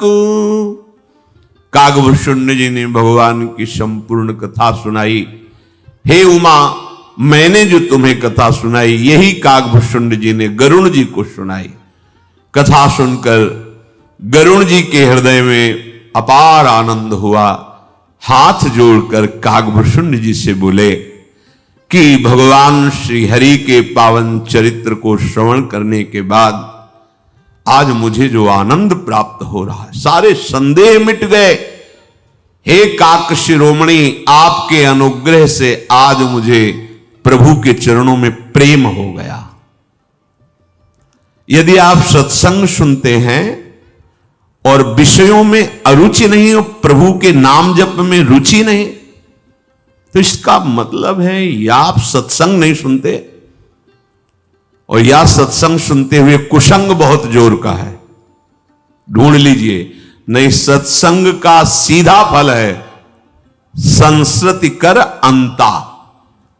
कागभूषुंड जी ने भगवान की संपूर्ण कथा सुनाई। हे उमा, मैंने जो तुम्हें कथा सुनाई यही कागभूषुंड जी ने गरुण जी को सुनाई। कथा सुनकर गरुण जी के हृदय में अपार आनंद हुआ। हाथ जोड़कर कागभूषुंड जी से बोले कि भगवान श्री हरि के पावन चरित्र को श्रवण करने के बाद आज मुझे जो आनंद प्राप्त हो रहा है, सारे संदेह मिट गए। हे काक शिरोमणि, आपके अनुग्रह से आज मुझे प्रभु के चरणों में प्रेम हो गया। यदि आप सत्संग सुनते हैं और विषयों में अरुचि नहीं हो, प्रभु के नाम जप में रुचि नहीं, तो इसका मतलब है या आप सत्संग नहीं सुनते और या सत्संग सुनते हुए कुसंग बहुत जोर का है। ढूंढ लीजिए, नहीं सत्संग का सीधा फल है संस्कृति कर अंता,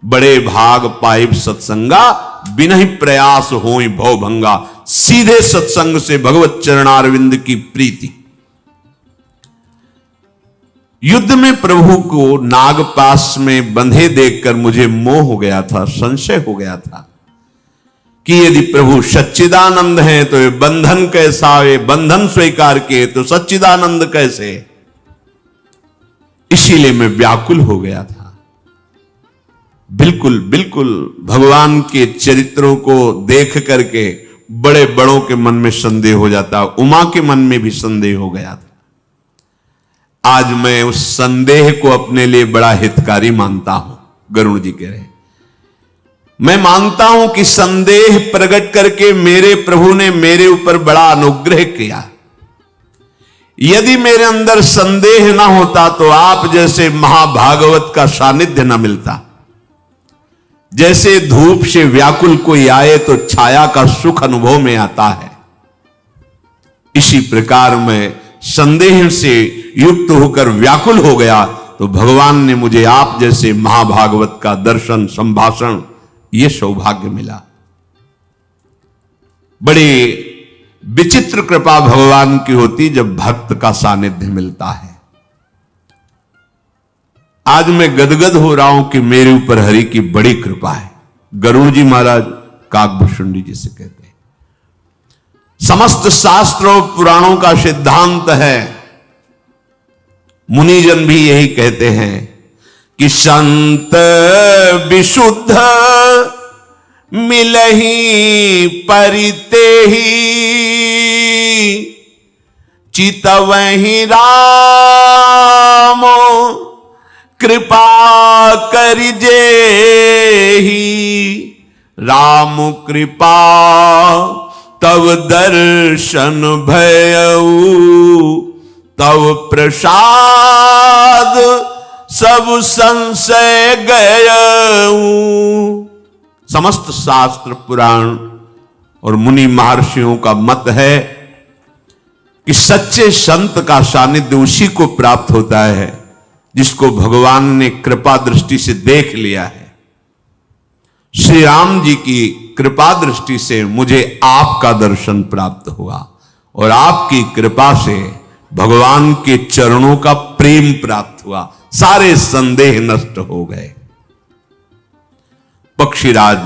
बड़े भाग पाइब सत्संगा बिना प्रयास होई भव भंगा। सीधे सत्संग से भगवत चरणारविंद की प्रीति। युद्ध में प्रभु को नागपाश में बंधे देखकर मुझे मोह हो गया था, संशय हो गया था कि यदि प्रभु सच्चिदानंद हैं तो ये बंधन कैसा, ये बंधन स्वीकार किए तो सच्चिदानंद कैसे। इसीलिए मैं व्याकुल हो गया था। बिल्कुल बिल्कुल भगवान के चरित्रों को देख करके बड़े बड़ों के मन में संदेह हो जाता, उमा के मन में भी संदेह हो गया था। आज मैं उस संदेह को अपने लिए बड़ा हितकारी मानता हूं। गरुण जी कह रहे, मैं मानता हूं कि संदेह प्रकट करके मेरे प्रभु ने मेरे ऊपर बड़ा अनुग्रह किया। यदि मेरे अंदर संदेह ना होता तो आप जैसे महाभागवत का सानिध्य न मिलता। जैसे धूप से व्याकुल कोई आए तो छाया का सुख अनुभव में आता है, इसी प्रकार मैं संदेह से युक्त होकर व्याकुल हो गया तो भगवान ने मुझे आप जैसे महाभागवत का दर्शन संभाषण ये सौभाग्य मिला। बड़ी विचित्र कृपा भगवान की होती जब भक्त का सानिध्य मिलता है। आज मैं गदगद हो रहा हूं कि मेरे ऊपर हरि की बड़ी कृपा है। गरुण जी महाराज काकभूषुंडी जी से कहते हैं, समस्त शास्त्रों पुराणों का सिद्धांत है, मुनिजन भी यही कहते हैं कि संत विशुद्ध मिलहि परितेहि, चितवहि रामो कृपा करिजेहि। राम कृपा तव दर्शन भयऊ, तव प्रसाद सब संशय गयऊ। समस्त शास्त्र पुराण और मुनि महर्षियों का मत है कि सच्चे संत का सानिध्य उसी को प्राप्त होता है जिसको भगवान ने कृपा दृष्टि से देख लिया है। श्री राम जी की कृपा दृष्टि से मुझे आपका दर्शन प्राप्त हुआ और आपकी कृपा से भगवान के चरणों का प्रेम प्राप्त हुआ। सारे संदेह नष्ट हो गए। पक्षीराज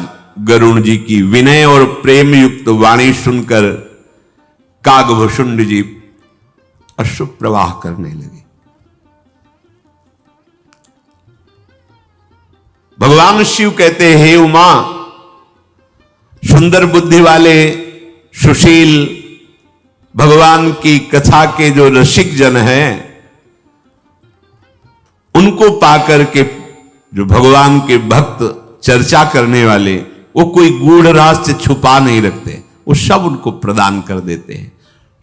गरुण जी की विनय और प्रेम युक्त वाणी सुनकर काकभूषुंड जी अश्रु प्रवाह करने लगे। भगवान शिव कहते हैं, हे उमा, सुंदर बुद्धि वाले सुशील भगवान की कथा के जो रसिक जन हैं उनको पाकर के जो भगवान के भक्त चर्चा करने वाले वो कोई गूढ़ राज से छुपा नहीं रखते, वो सब उनको प्रदान कर देते हैं।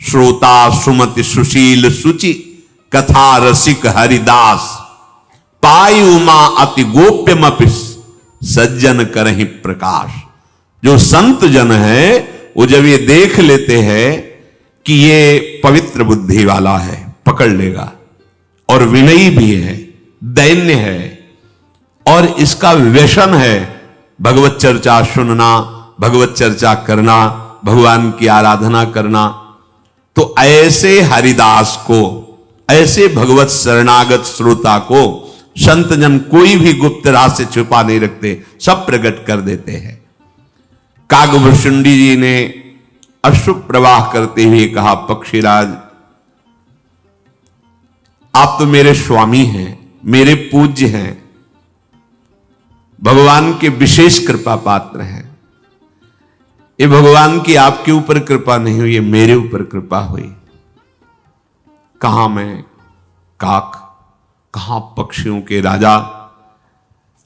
श्रोता सुमति सुशील सुचि कथा रसिक हरिदास, पाई उमा अति गोप्यमपिस, सज्जन करहि प्रकाश। जो संत जन है वो जब ये देख लेते हैं कि ये पवित्र बुद्धि वाला है, पकड़ लेगा, और विनयी भी है, दैन्य है, और इसका व्यसन है भगवत चर्चा सुनना, भगवत चर्चा करना, भगवान की आराधना करना, तो ऐसे हरिदास को, ऐसे भगवत शरणागत श्रोता को संत जन कोई भी गुप्त राज से छुपा नहीं रखते, सब प्रकट कर देते हैं। कागभूषुंडी जी ने अश्रु प्रवाह करते हुए कहा, पक्षीराज आप तो मेरे स्वामी हैं, मेरे पूज्य हैं, भगवान के विशेष कृपा पात्र हैं। ये भगवान की आपके ऊपर कृपा नहीं हुई, ये मेरे ऊपर कृपा हुई। कहां मैं काक, कहां पक्षियों के राजा,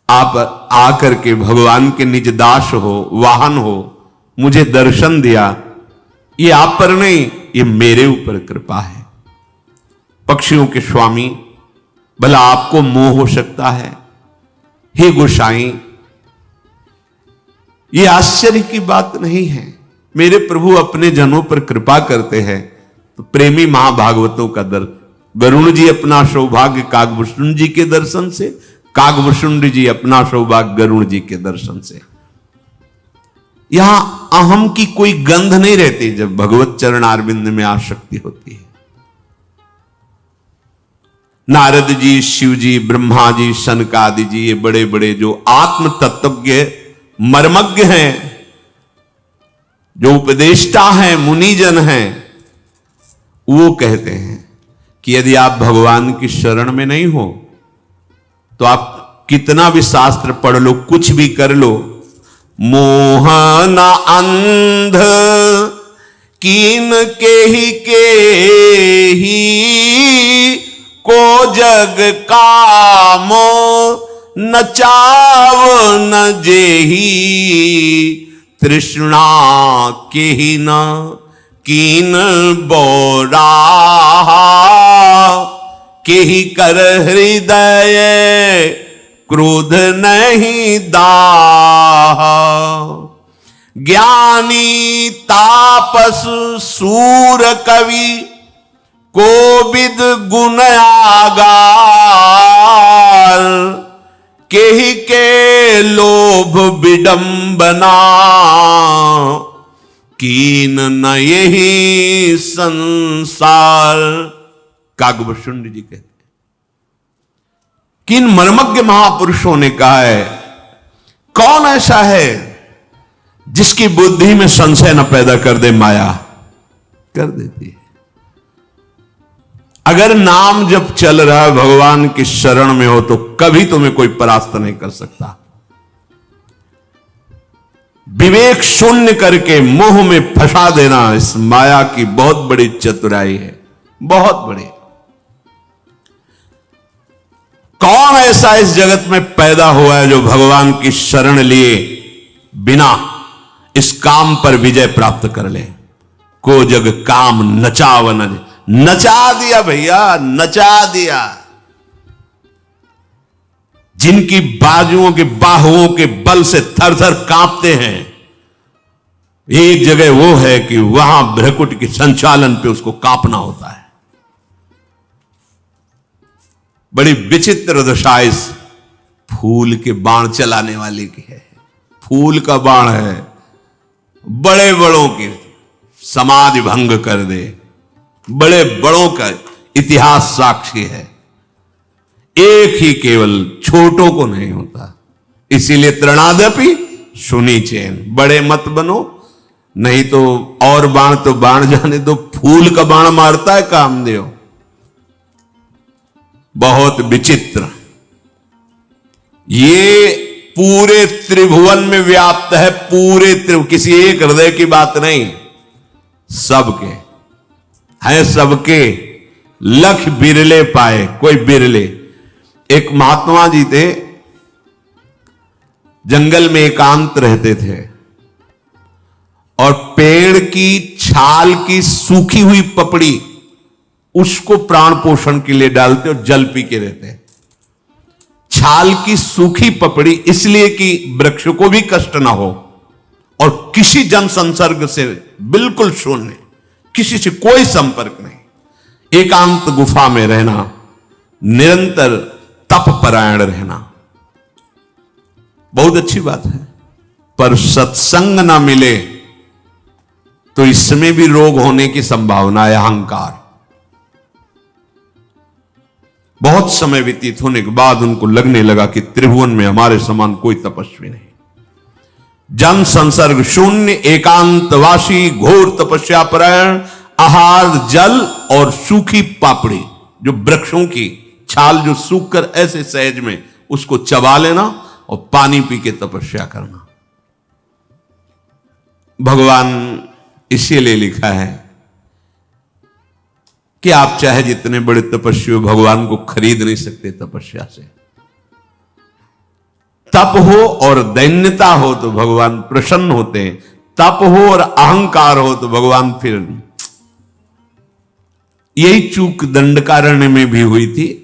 आप आकर के भगवान के निज दास हो, वाहन हो, मुझे दर्शन दिया। ये आप पर नहीं, ये मेरे ऊपर कृपा है। पक्षियों के स्वामी, भला आपको मोह हो सकता है? हे गोसाई, ये आश्चर्य की बात नहीं है। मेरे प्रभु अपने जनों पर कृपा करते हैं तो प्रेमी महाभागवतों का दर्शन, गरुण जी अपना सौभाग्य कागभूषुंड जी के दर्शन से, कागभूषुंड जी अपना सौभाग्य गरुण जी के दर्शन से। यहां अहम की कोई गंध नहीं रहती जब भगवत चरण अरविंद में आसक्ति होती है। नारद जी, शिव जी, ब्रह्मा जी, सनकादि जी, ये बड़े बड़े जो आत्म तत्वज्ञ मर्मज्ञ हैं, जो उपदेष्टा हैं, मुनिजन हैं, वो कहते हैं कि यदि आप भगवान की शरण में नहीं हो तो आप कितना भी शास्त्र पढ़ लो, कुछ भी कर लो, मोहन अंध कीन के ही को जग कामो, नचाव न जेही तृष्णा के ही न कीन बोरा, के ही कर हृदय क्रोध नहीं दाह। ज्ञानी तापस सूर कवि कोविद गुण आगार, केहि के लोभ विडंबना, कीन न यही संसार। कागभूषुंड जी कहते हैं, किन मर्मज्ञ महापुरुषों ने कहा है, कौन ऐसा है जिसकी बुद्धि में संशय न पैदा कर दे माया? कर देती है। अगर नाम जब चल रहा है, भगवान की शरण में हो, तो कभी तुम्हें कोई परास्त नहीं कर सकता। विवेक शून्य करके मोह में फंसा देना इस माया की बहुत बड़ी चतुराई है, बहुत बड़ी। कौन ऐसा इस जगत में पैदा हुआ है जो भगवान की शरण लिए बिना इस काम पर विजय प्राप्त कर ले? को जग काम नचावन, नचा दिया भैया, नचा दिया। जिनकी बाजुओं के बाहुओं के बल से थर थर कांपते हैं, एक जगह वो है कि वहां भ्रकुट के संचालन पे उसको कांपना होता है। बड़ी विचित्र दशा इस फूल के बाण चलाने वाले की है। फूल का बाण है, बड़े बड़ों की समाधि भंग कर दे, बड़े बड़ों का इतिहास साक्षी है। एक ही केवल छोटों को नहीं होता। इसीलिए तृणादपि सुनी चैन, बड़े मत बनो, नहीं तो और बाण तो बाण जाने दो, फूल का बाण मारता है कामदेव। बहुत विचित्र। ये पूरे त्रिभुवन में व्याप्त है, पूरे त्रिभुवन, किसी एक हृदय की बात नहीं, सबके हैं, सबके। लख बिरले पाए, कोई बिरले। एक महात्मा जी थे, जंगल में एकांत रहते थे और पेड़ की छाल की सूखी हुई पपड़ी उसको प्राण पोषण के लिए डालते और जल पी के रहते हैं। छाल की सूखी पपड़ी इसलिए कि वृक्ष को भी कष्ट ना हो और किसी जन संसर्ग से बिल्कुल शून्य, किसी से कोई संपर्क नहीं, एकांत गुफा में रहना, निरंतर तप परायण रहना, बहुत अच्छी बात है। पर सत्संग ना मिले तो इसमें भी रोग होने की संभावना है, अहंकार। बहुत समय व्यतीत होने के बाद उनको लगने लगा कि त्रिभुवन में हमारे समान कोई तपस्वी नहीं। जन संसर्ग शून्य, एकांतवासी, घोर तपस्या परायण, आहार जल और सूखी पापड़ी, जो वृक्षों की छाल जो सूख कर ऐसे सहज में उसको चबा लेना और पानी पी के तपस्या करना। भगवान इसीलिए लिखा है कि आप चाहे जितने बड़े तपस्वी हो, भगवान को खरीद नहीं सकते तपस्या से। तप हो और दैन्यता हो तो भगवान प्रसन्न होते हैं, तप हो और अहंकार हो तो भगवान फिर। यही चूक दंडकारण्य में भी हुई थी।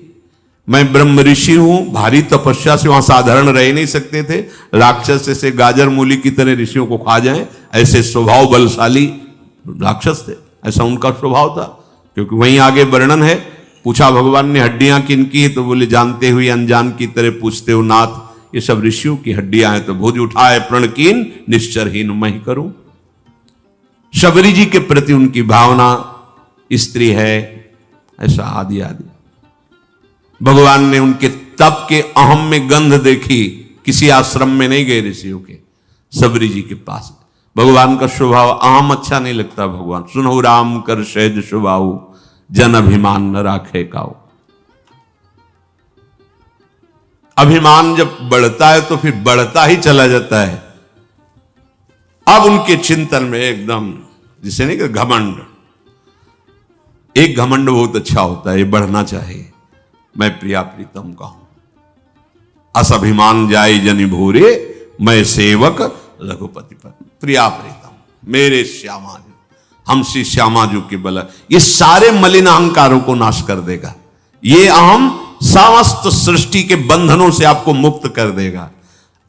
मैं ब्रह्म ऋषि हूं, भारी तपस्या से वहां साधारण रह नहीं सकते थे, राक्षस से गाजर मूली की तरह ऋषियों को खा जाएं, ऐसे स्वभाव बलशाली राक्षस थे, ऐसा उनका स्वभाव था। क्योंकि वहीं आगे वर्णन है, पूछा भगवान ने हड्डियां किन की है, तो बोले जानते हुए अनजान की तरह पूछते हो नाथ, ये सब ऋषियों की हड्डियां हैं। तो भुज उठाए प्रणकीन, निश्चरहीन मैं ही करूं। शबरी जी के प्रति उनकी भावना, स्त्री है, ऐसा आदि आदि। भगवान ने उनके तप के अहम में गंध देखी, किसी आश्रम में नहीं गए ऋषियों के, सबरी जी के पास। भगवान का स्वभाव अहम अच्छा नहीं लगता। भगवान सुनो राम कर सहज स्वभाव, जन अभिमान न राखे काऊ। अभिमान जब बढ़ता है तो फिर बढ़ता ही चला जाता है। अब उनके चिंतन में एकदम, जिसे नहीं कि घमंड, एक घमंड बहुत अच्छा होता है, ये बढ़ना चाहिए। मैं प्रिया प्रीतम का हूं, अस अभिमान जाए जनि भूरे, मैं सेवक रघुपति पर। प्रिया प्रीतम, मेरे श्यामा जी, हम श्री श्यामा जी के बल, ये सारे मलिन अहंकारों को नाश कर देगा। ये अहम समस्त सृष्टि के बंधनों से आपको मुक्त कर देगा।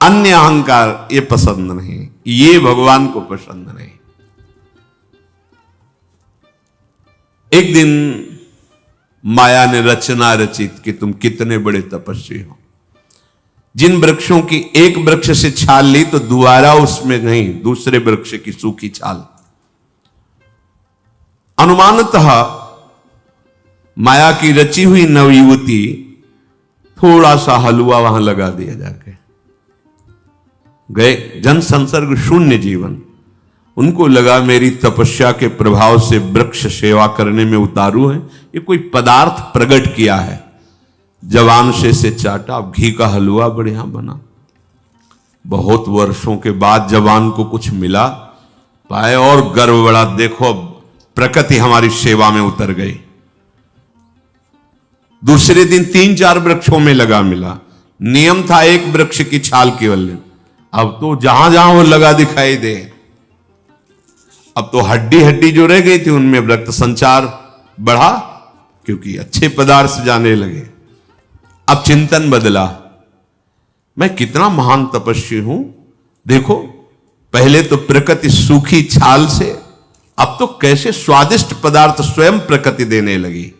अन्य अहंकार ये पसंद नहीं, ये भगवान को पसंद नहीं। एक दिन माया ने रचना रचित कि तुम कितने बड़े तपस्वी हो। जिन वृक्षों की एक वृक्ष से छाल ली तो दोबारा उसमें नहीं, दूसरे वृक्ष की सूखी छाल। अनुमानतः माया की रची हुई नवयुवती थोड़ा सा हलवा वहां लगा दिया जाके गए। जन संसर्ग शून्य जीवन, उनको लगा मेरी तपस्या के प्रभाव से वृक्ष सेवा करने में उतारू है, ये कोई पदार्थ प्रकट किया है। जवान से चाटा, अब घी का हलवा बढ़िया बना। बहुत वर्षों के बाद जवान को कुछ मिला पाए और गर्व बड़ा, देखो प्रकृति हमारी सेवा में उतर गई। दूसरे दिन 3-4 वृक्षों में लगा मिला। नियम था एक वृक्ष की छाल केवल, अब तो जहां जहां वो लगा दिखाई दे। अब तो हड्डी हड्डी जो रह गई थी उनमें रक्त संचार बढ़ा, क्योंकि अच्छे पदार्थ जाने लगे। अब चिंतन बदला, मैं कितना महान तपस्वी हूं। देखो पहले तो प्रकृति सूखी छाल से, अब तो कैसे स्वादिष्ट पदार्थ स्वयं प्रकृति देने लगी।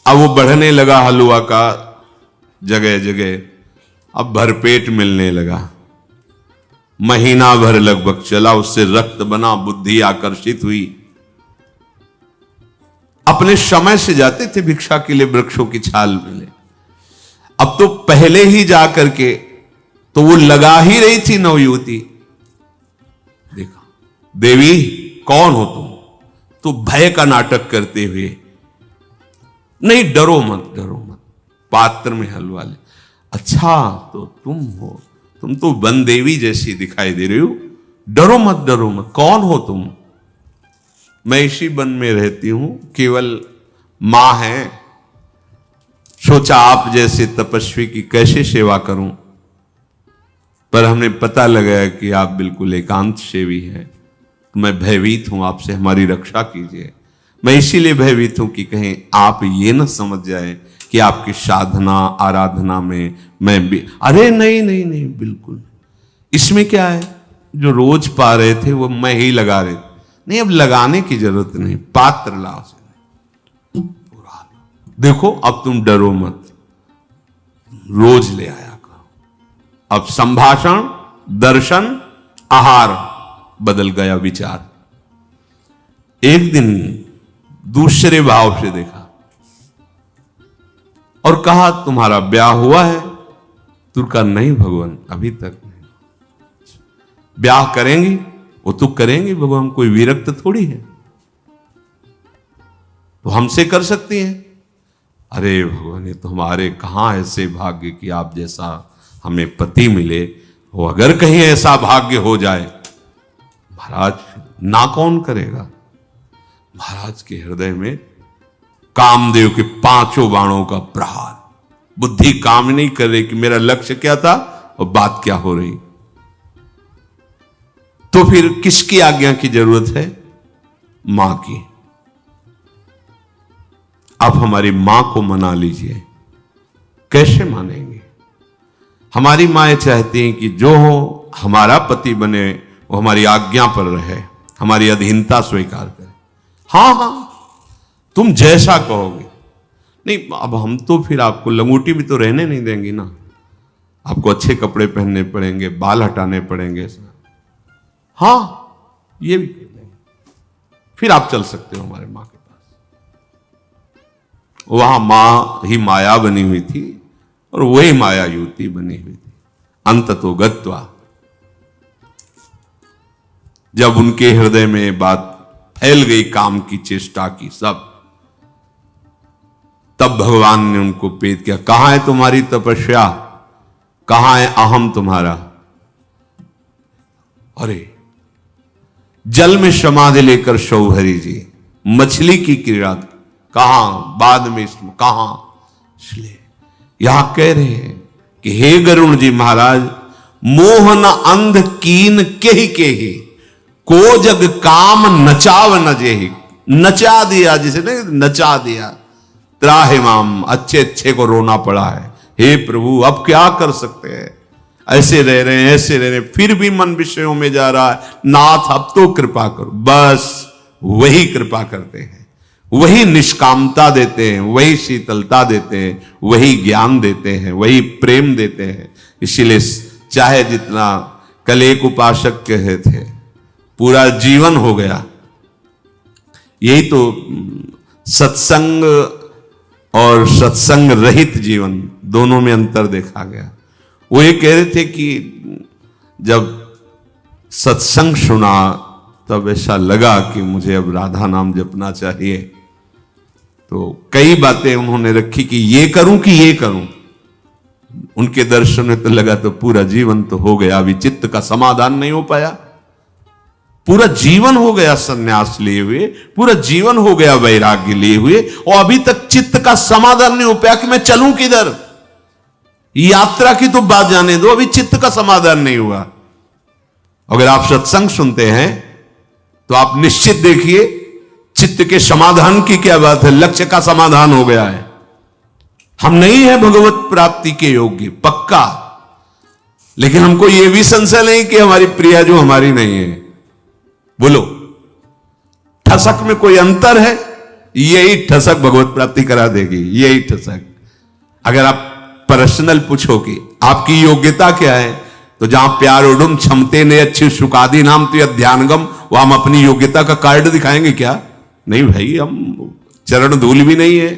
अब वो बढ़ने लगा हलवा का जगह जगह, अब भरपेट मिलने लगा। महीना भर लगभग चला, उससे रक्त बना, बुद्धि आकर्षित हुई। अपने समय से जाते थे भिक्षा के लिए वृक्षों की छाल मिले, अब तो पहले ही जाकर के तो वो लगा ही रही थी नवयुवती। देखा, देवी कौन हो तुम? तो भय का नाटक करते हुए, नहीं डरो मत डरो मत, पात्र में हलवा ले। अच्छा तो तुम हो, तुम तो वन देवी जैसी दिखाई दे रही हो, डरो मत, कौन हो तुम? मैं इसी वन में रहती हूं, केवल मां है। सोचा आप जैसे तपस्वी की कैसे सेवा करूं, पर हमने पता लगाया कि आप बिल्कुल एकांत सेवी हैं। मैं भयभीत हूं आपसे, हमारी रक्षा कीजिए। मैं इसीलिए भयभीत हूं कि कहीं आप ये ना समझ जाए कि आपकी साधना आराधना में मैं भी, अरे नहीं नहीं नहीं, बिल्कुल इसमें क्या है, जो रोज पा रहे थे वो मैं ही लगा रहे थे, नहीं अब लगाने की जरूरत नहीं, पात्र लाओ से पूरा देखो, अब तुम डरो मत, रोज ले आया करो। अब संभाषण, दर्शन, आहार बदल गया विचार। एक दिन दूसरे भाव से देखा और कहा तुम्हारा ब्याह हुआ है? तू कहा नहीं भगवान अभी तक नहीं। ब्याह करेंगी? वो तो करेंगी भगवान, कोई विरक्त थोड़ी है, तो हमसे कर सकती हैं। अरे भगवान ये तो हमारे कहां ऐसे भाग्य कि आप जैसा हमें पति मिले, वो अगर कहीं ऐसा भाग्य हो जाए महाराज ना कौन करेगा। महाराज के हृदय में कामदेव के 5 बाणों का प्रहार, बुद्धि काम नहीं कर रही कि मेरा लक्ष्य क्या था और बात क्या हो रही। तो फिर किसकी आज्ञा की जरूरत है? मां की। आप हमारी मां को मना लीजिए। कैसे मानेंगे? हमारी माएं चाहती हैं कि जो हो हमारा पति बने वो हमारी आज्ञा पर रहे, हमारी अधीनता स्वीकार करे। हाँ हाँ तुम जैसा कहोगे। नहीं अब हम तो फिर आपको लंगोटी भी तो रहने नहीं देंगी ना, आपको अच्छे कपड़े पहनने पड़ेंगे, बाल हटाने पड़ेंगे। हाँ ये भी फिर आप चल सकते हो हमारे मां के पास। वहां मां ही माया बनी हुई थी और वही माया युवती बनी हुई थी। अंततो गत्वा जब उनके हृदय में बात फैल गई काम की चेष्टा की सब, तब भगवान ने उनको पेद किया। कहां है तुम्हारी तपस्या, कहां है अहम तुम्हारा? अरे जल में समाधि लेकर शौहरी जी मछली की क्रीड़ा कहां, बाद में इसमें कहां। इसलिए यहां कह रहे हैं कि हे गरुण जी महाराज, मोहन अंध कीन के को जग काम नचाव न जेहि। नचा दिया, जिसे नहीं नचा दिया। त्राहिमाम, अच्छे अच्छे को रोना पड़ा है। हे प्रभु अब क्या कर सकते हैं, ऐसे रह रहे हैं ऐसे रह रहे हैं, फिर भी मन विषयों में जा रहा है। नाथ अब तो कृपा करो। बस वही कृपा करते हैं, वही निष्कामता देते हैं, वही शीतलता देते हैं, वही ज्ञान देते हैं, वही प्रेम देते हैं। इसीलिए चाहे जितना, कल एक उपासक कहे थे पूरा जीवन हो गया, यही तो सत्संग और सत्संग रहित जीवन दोनों में अंतर देखा गया। वो ये कह रहे थे कि जब सत्संग सुना तब ऐसा लगा कि मुझे अब राधा नाम जपना चाहिए। तो कई बातें उन्होंने रखी कि ये करूं कि ये करूं। उनके दर्शन में तो लगा तो पूरा जीवन तो हो गया, अभी चित्त का समाधान नहीं हो पाया। पूरा जीवन हो गया सन्यास लिए हुए, पूरा जीवन हो गया वैराग्य लिए हुए, और अभी तक चित्त का समाधान नहीं हो पाया कि मैं चलूं किधर। यात्रा की तो बात जाने दो, अभी चित्त का समाधान नहीं हुआ। अगर आप सत्संग सुनते हैं तो आप निश्चित देखिए चित्त के समाधान की क्या बात है, लक्ष्य का समाधान हो गया है। हम नहीं है भगवत प्राप्ति के योग्य पक्का, लेकिन हमको यह भी संशय नहीं कि हमारी प्रिया जो हमारी नहीं है। बोलो ठसक में कोई अंतर है? यही ठसक भगवत प्राप्ति करा देगी, यही ठसक। अगर आप पर्सनल पूछो कि आपकी योग्यता क्या है, तो जहां प्यार उडुम क्षमते ने अच्छी सुकादि नाम तो ध्यानगम, वो हम अपनी योग्यता का कार्ड दिखाएंगे क्या? नहीं भाई, हम चरण धूल भी नहीं है,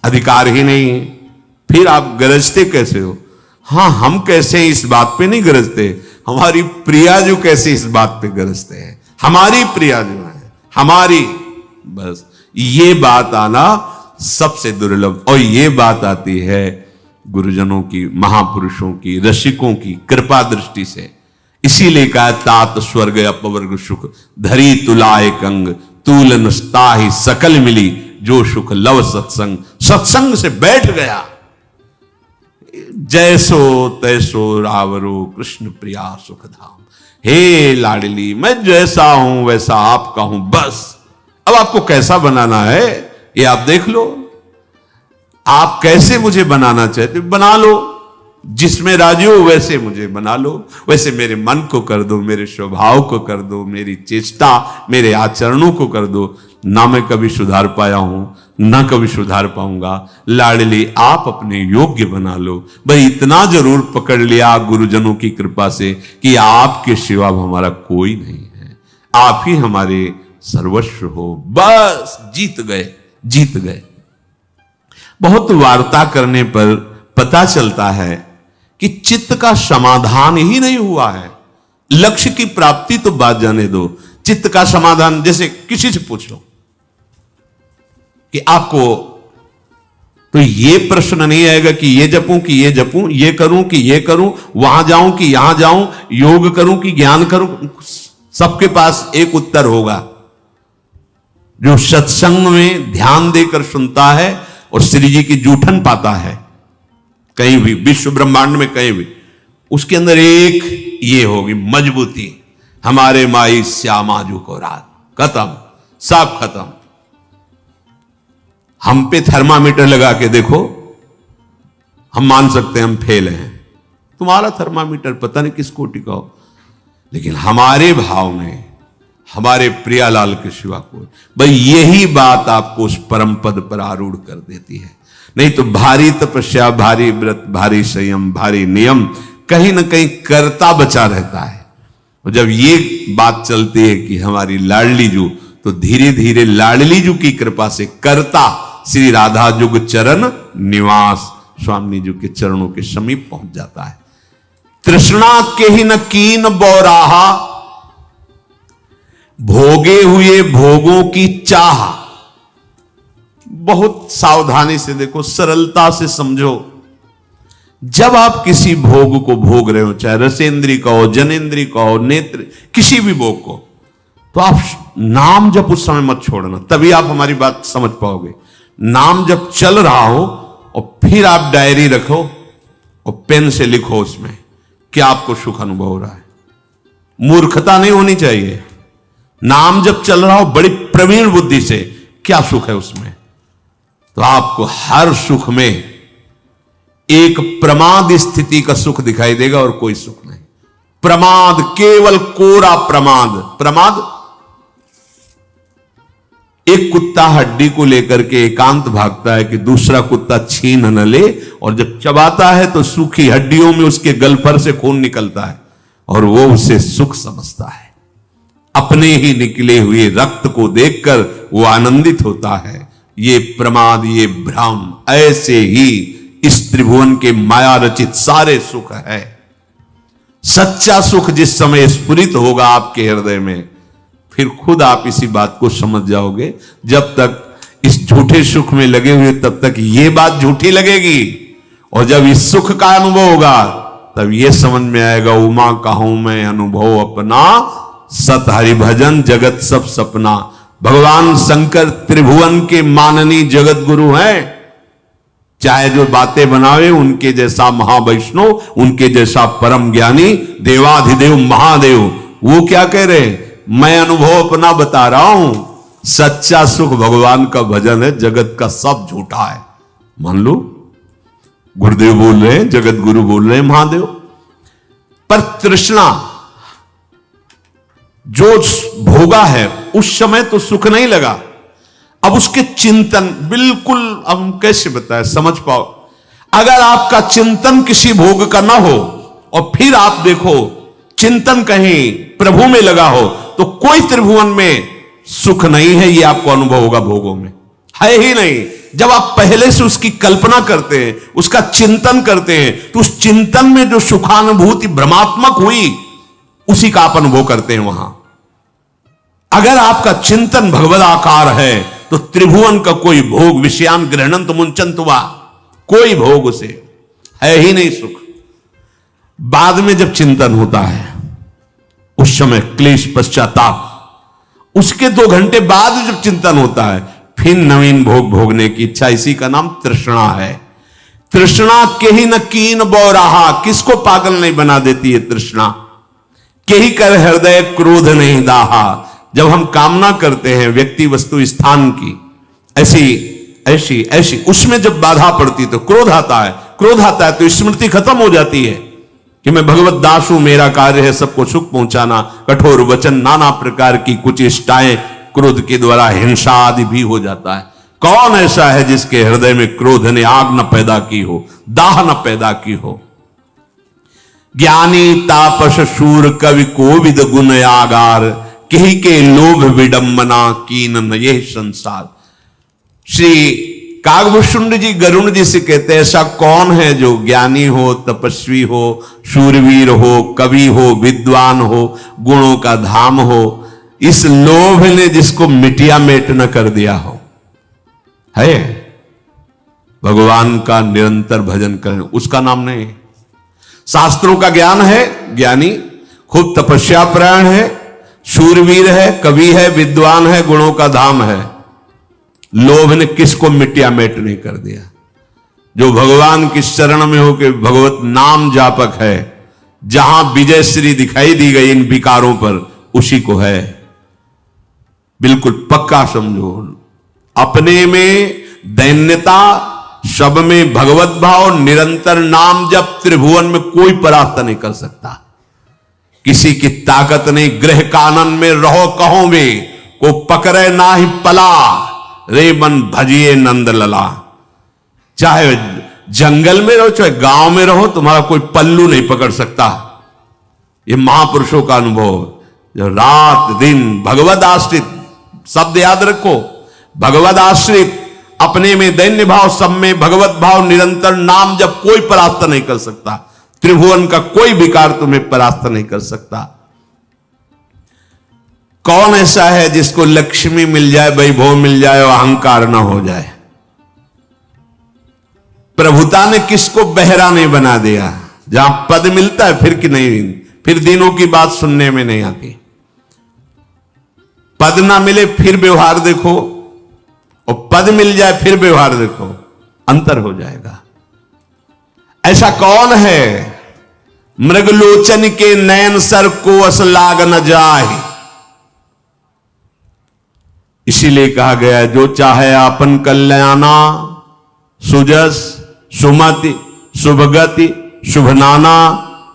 अधिकार ही नहीं है। फिर आप गरजते कैसे हो? हाँ हम कैसे इस बात पे नहीं गरजते, हमारी प्रिया जो कैसे इस बात पे गरजते हैं, हमारी प्रिया जो है हमारी, बस ये बात आना सबसे दुर्लभ। और ये बात आती है गुरुजनों की, महापुरुषों की, रसिकों की कृपा दृष्टि से। इसीलिए कहा तात स्वर्ग अपवर्ग सुख धरी तुलाए कंग तूलन ताहि सकल मिली जो सुख लव सत्संग। सत्संग से बैठ गया, जैसो तैसो रावरो कृष्ण प्रिया सुखधाम। हे लाडली मैं जैसा हूं वैसा आपका हूं, बस अब आपको कैसा बनाना है ये आप देख लो। आप कैसे मुझे बनाना चाहते बना लो, जिसमें राजी हो वैसे मुझे बना लो, वैसे मेरे मन को कर दो, मेरे स्वभाव को कर दो, मेरी चेष्टा मेरे आचरणों को कर दो। ना मैं कभी सुधार पाया हूं, ना कभी सुधार पाऊंगा। लाडली आप अपने योग्य बना लो। भाई इतना जरूर पकड़ लिया गुरुजनों की कृपा से कि आपके सिवा हमारा कोई नहीं है, आप ही हमारे सर्वस्व हो। बस जीत गए, जीत गए। बहुत वार्ता करने पर पता चलता है कि चित्त का समाधान ही नहीं हुआ है। लक्ष्य की प्राप्ति तो बात जाने दो, चित्त का समाधान जैसे किसी से पूछ लो कि आपको तो ये प्रश्न नहीं आएगा कि ये जपूं कि ये जपूं, ये करूं कि ये करूं, वहां जाऊं कि यहां जाऊं, योग करूं कि ज्ञान करूं। सबके पास एक उत्तर होगा। जो सत्संग में ध्यान देकर सुनता है और श्री जी की जूठन पाता है कहीं भी, विश्व ब्रह्मांड में कहीं भी, उसके अंदर एक ये होगी मजबूती, हमारे माई श्यामा जू को रात, खत्म, सब खत्म। हम पे थर्मामीटर लगा के देखो, हम मान सकते हैं हम फेल हैं। तुम्हारा थर्मामीटर पता नहीं किस कोटि का हो, लेकिन हमारे भाव में हमारे प्रियालाल के सिवा कोई, भाई यही बात आपको उस परम पद पर आरूढ़ कर देती है। नहीं तो भारी तपस्या, भारी व्रत, भारी संयम, भारी नियम, कहीं ना कहीं कर्ता बचा रहता है। और जब ये बात चलती है कि हमारी लाडली जू, तो धीरे धीरे लाडली जू की कृपा से कर्ता श्री राधा जुग चरण निवास स्वामी जी के चरणों के समीप पहुंच जाता है। तृष्णा के ही न कीन बौराहा, भोगे हुए भोगों की चाह। बहुत सावधानी से देखो, सरलता से समझो। जब आप किसी भोग को भोग रहे हो, चाहे रसेंद्री का हो, जनेन्द्री का हो, नेत्र, किसी भी भोग को, तो आप नाम जब उस समय मत छोड़ना, तभी आप हमारी बात समझ पाओगे। नाम जब चल रहा हो और फिर आप डायरी रखो और पेन से लिखो उसमें क्या आपको सुख अनुभव हो रहा है। मूर्खता नहीं होनी चाहिए। नाम जब चल रहा हो बड़ी प्रवीण बुद्धि से क्या सुख है उसमें, तो आपको हर सुख में एक प्रमाद स्थिति का सुख दिखाई देगा और कोई सुख नहीं। प्रमाद, केवल कोरा प्रमाद। प्रमाद, एक कुत्ता हड्डी को लेकर के एकांत भागता है कि दूसरा कुत्ता छीन न ले, और जब चबाता है तो सूखी हड्डियों में उसके गलफर से खून निकलता है और वो उसे सुख समझता है। अपने ही निकले हुए रक्त को देखकर वो आनंदित होता है। ये प्रमाद, ये भ्रम, ऐसे ही इस त्रिभुवन के माया रचित सारे सुख है। सच्चा सुख जिस समय स्फुरित होगा आपके हृदय में, फिर खुद आप इसी बात को समझ जाओगे। जब तक इस झूठे सुख में लगे हुए तब तक ये बात झूठी लगेगी, और जब इस सुख का अनुभव होगा तब ये समझ में आएगा, उमा कहूं मैं अनुभव अपना, सत हरि भजन जगत सब सपना। भगवान शंकर त्रिभुवन के माननीय जगत गुरु हैं। चाहे जो बातें बनावे, उनके जैसा महावैष्णव, उनके जैसा परम ज्ञानी, देवाधिदेव महादेव, वो क्या कह रहे, मैं अनुभव अपना बता रहा हूं। सच्चा सुख भगवान का भजन है, जगत का सब झूठा है। मान लो गुरुदेव बोल रहे हैं, जगत गुरु बोल रहे हैं, महादेव। पर तृष्णा जो भोगा है उस समय तो सुख नहीं लगा। अब उसके चिंतन, बिल्कुल अब हम कैसे बताएं, समझ पाओ। अगर आपका चिंतन किसी भोग का ना हो और फिर आप देखो चिंतन कहीं प्रभु में लगा हो, तो कोई त्रिभुवन में सुख नहीं है, ये आपको अनुभव होगा भोगों में, है ही नहीं। जब आप पहले से उसकी कल्पना करते हैं, उसका चिंतन करते हैं, तो उस चिंतन में जो सुखानुभूति भ्रमात्मक हुई, उसी का आप अनुभव करते हैं वहां। अगर आपका चिंतन भगवदाकार है तो त्रिभुवन का कोई भोग, विषयान ग्रहणंत मुंचंत हुआ, कोई भोग उसे है ही नहीं सुख। बाद में जब चिंतन होता है उस समय क्लेश, पश्चाताप, उसके 2 घंटे बाद जब चिंतन होता है फिर नवीन भोग भोगने की इच्छा। इसी का नाम तृष्णा है। तृष्णा के ही न कीन बौराहा, किसको पागल नहीं बना देती है तृष्णा। के ही कर हृदय क्रोध नहीं दाहा। जब हम कामना करते हैं व्यक्ति वस्तु स्थान की, ऐसी ऐसी ऐसी, उसमें जब बाधा पड़ती तो क्रोध आता है, क्रोध आता है तो स्मृति खत्म हो जाती है कि मैं भगवत दास हूं, मेरा कार्य है सबको सुख पहुंचाना। कठोर वचन, नाना प्रकार की कुचेष्टाएं, क्रोध के द्वारा हिंसा आदि भी हो जाता है। कौन ऐसा है जिसके हृदय में क्रोध ने आग न पैदा की हो, दाह न पैदा की हो। ज्ञानी तापस शूर कवि कोविद गुण आगार, कही के लोभ विडंबना कीन न ये संसार। श्री कागभूषुंड जी गरुण जी से कहते हैं, ऐसा कौन है जो ज्ञानी हो, तपस्वी हो, शूरवीर हो, कवि हो, विद्वान हो, गुणों का धाम हो, इस लोभ ने जिसको मिटिया मेट न कर दिया हो। है भगवान का निरंतर भजन करें, उसका नाम नहीं। शास्त्रों का ज्ञान है, ज्ञानी खूब तपस्या प्राण है, शूरवीर है, कवि है, विद्वान है, गुणों का धाम है। लोभ ने किसको मिट्टिया मेट नहीं कर दिया। जो भगवान की शरण में हो के भगवत नाम जापक है, जहां विजय श्री दिखाई दी गई इन विकारों पर, उसी को है। बिल्कुल पक्का समझो। अपने में दैन्यता, सब में भगवत भाव, निरंतर नाम जप, त्रिभुवन में कोई परास्त नहीं कर सकता। किसी की ताकत नहीं। गृह कानन में रहो कहो वे, को पकड़े ना ही पला, रे मन भजिए नंद लला। चाहे जंगल में रहो, चाहे गांव में रहो, तुम्हारा कोई पल्लू नहीं पकड़ सकता। ये महापुरुषों का अनुभव। जो रात दिन भगवत आश्रित, शब्द याद रखो, भगवत आश्रित, अपने में दैन्य भाव, सब में भगवत भाव, निरंतर नाम जब कोई परास्त नहीं कर सकता। त्रिभुवन का कोई विकार तुम्हें परास्त नहीं कर सकता। कौन ऐसा है जिसको लक्ष्मी मिल जाए, वैभव मिल जाए और अहंकार ना हो जाए। प्रभुता ने किसको बहरा नहीं बना दिया। जहां पद मिलता है फिर कि नहीं, फिर दिनों की बात सुनने में नहीं आती। पद ना मिले फिर व्यवहार देखो, और पद मिल जाए फिर व्यवहार देखो, अंतर हो जाएगा। ऐसा कौन है मृगलोचन के नयन सर को अस लाग न जाए। इसीलिए कहा गया, जो चाहे आपन कल्याणा, सुजस सुमति शुभगति शुभनाना,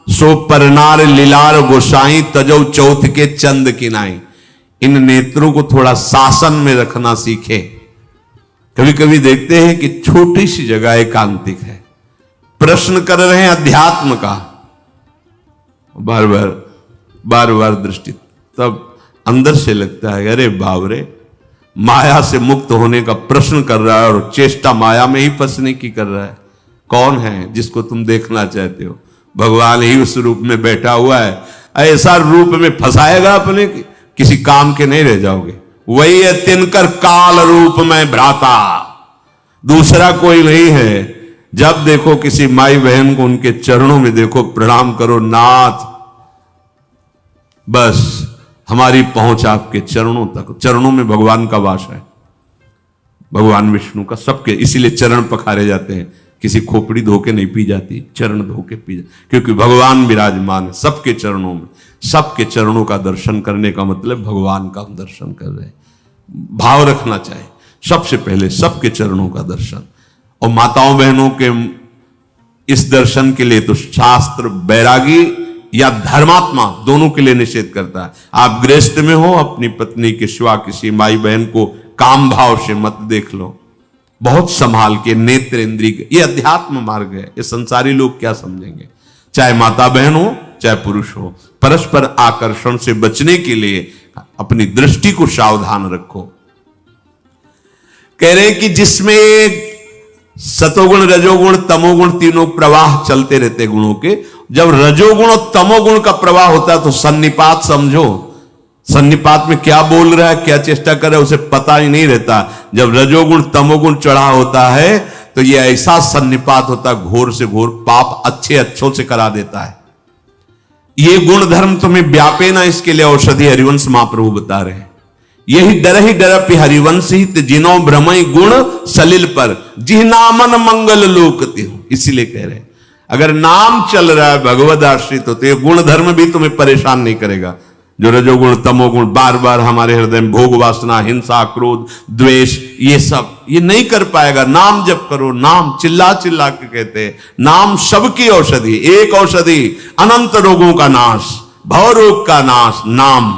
सो परनार लीलार गोसाई, तजौ चौथ के चंद किनाई। इन नेत्रों को थोड़ा शासन में रखना सीखे। कभी कभी देखते हैं कि छोटी सी जगह एकांतिक है, प्रश्न कर रहे हैं अध्यात्म का, बार बार दृष्टि, तब अंदर से लगता है अरे बाबरे, माया से मुक्त होने का प्रश्न कर रहा है और चेष्टा माया में ही फंसने की कर रहा है। कौन है जिसको तुम देखना चाहते हो? भगवान ही उस रूप में बैठा हुआ है। ऐसा रूप में फंसाएगा अपने, किसी काम के नहीं रह जाओगे। वही है तिनकर काल रूप में भ्राता, दूसरा कोई नहीं है। जब देखो किसी माई बहन को उनके चरणों में देखो, प्रणाम करो, नाथ बस हमारी पहुंच आपके चरणों तक। चरणों में भगवान का वास है, भगवान विष्णु का, सबके। इसीलिए चरण पखारे जाते हैं। किसी खोपड़ी धो के नहीं पी जाती, चरण धो के पी जाती, क्योंकि भगवान विराजमान है सबके चरणों में। सबके चरणों का दर्शन करने का मतलब भगवान का हम दर्शन कर रहे हैं। भाव रखना चाहिए सबसे पहले सबके चरणों का दर्शन। और माताओं बहनों के इस दर्शन के लिए तो शास्त्र बैरागी या धर्मात्मा दोनों के लिए निषेध करता है। आप गृहस्थ में हो, अपनी पत्नी के सिवा किसी माई बहन को काम भाव से मत देख लो, बहुत संभाल के। नेत्र इंद्रिय, ये अध्यात्म मार्ग है। ये संसारी लोग क्या समझेंगे? चाहे माता बहन हो चाहे पुरुष हो, परस्पर आकर्षण से बचने के लिए अपनी दृष्टि को सावधान रखो। कह रहे कि जिसमें सतोगुण, रजोगुण, तमोगुण तीनों प्रवाह चलते रहते गुणों के, जब रजोगुण और तमोगुण का प्रवाह होता है तो सन्निपात समझो। सन्निपात में क्या बोल रहा है, क्या चेष्टा कर रहा है, उसे पता ही नहीं रहता। जब रजोगुण तमोगुण चढ़ा होता है तो यह ऐसा सन्निपात होता है, घोर से घोर पाप अच्छे अच्छों से करा देता है। ये गुण धर्म तुम्हें व्यापे ना, इसके लिए औषधि हरिवंश महाप्रभु बता रहे हैं। यही डर ही हरिवंश ही जिनो भ्रमई गुण सलिल पर, जिह नामन मंगल लोकते हो। इसीलिए कह रहे हैं अगर नाम चल रहा है भगवद आश्रित हो तो ये गुण धर्म भी तुम्हें परेशान नहीं करेगा। जो रजोगुण तमोगुण बार बार हमारे हृदय में भोग वासना, हिंसा, क्रोध, द्वेष, ये सब ये नहीं कर पाएगा। नाम जप करो, नाम चिल्ला चिल्ला के कहते हैं, नाम सबकी औषधि, एक औषधि अनंत रोगों का नाश, भव रोग का नाश, नाम।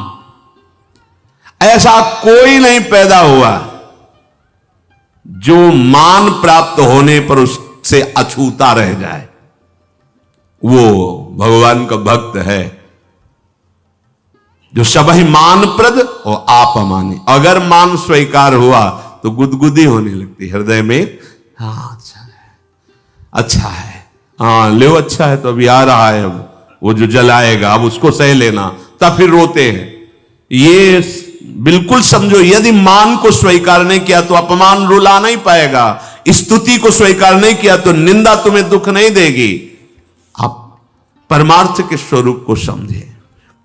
ऐसा कोई नहीं पैदा हुआ जो मान प्राप्त होने पर उससे अछूता रह जाए, वो भगवान का भक्त है। जो सबहि मान प्रद और आप अमानी, अगर मान स्वीकार हुआ तो गुदगुदी होने लगती हृदय में। हाँ अच्छा है, अच्छा है, हाँ ले अच्छा है, तो अभी आ रहा है, अब वो जो जलाएगा अब उसको सह लेना, तब फिर रोते हैं। ये बिल्कुल समझो, यदि मान को स्वीकार नहीं किया तो अपमान रुला नहीं पाएगा, स्तुति को स्वीकार नहीं किया तो निंदा तुम्हें दुख नहीं देगी। आप परमार्थ के स्वरूप को समझे।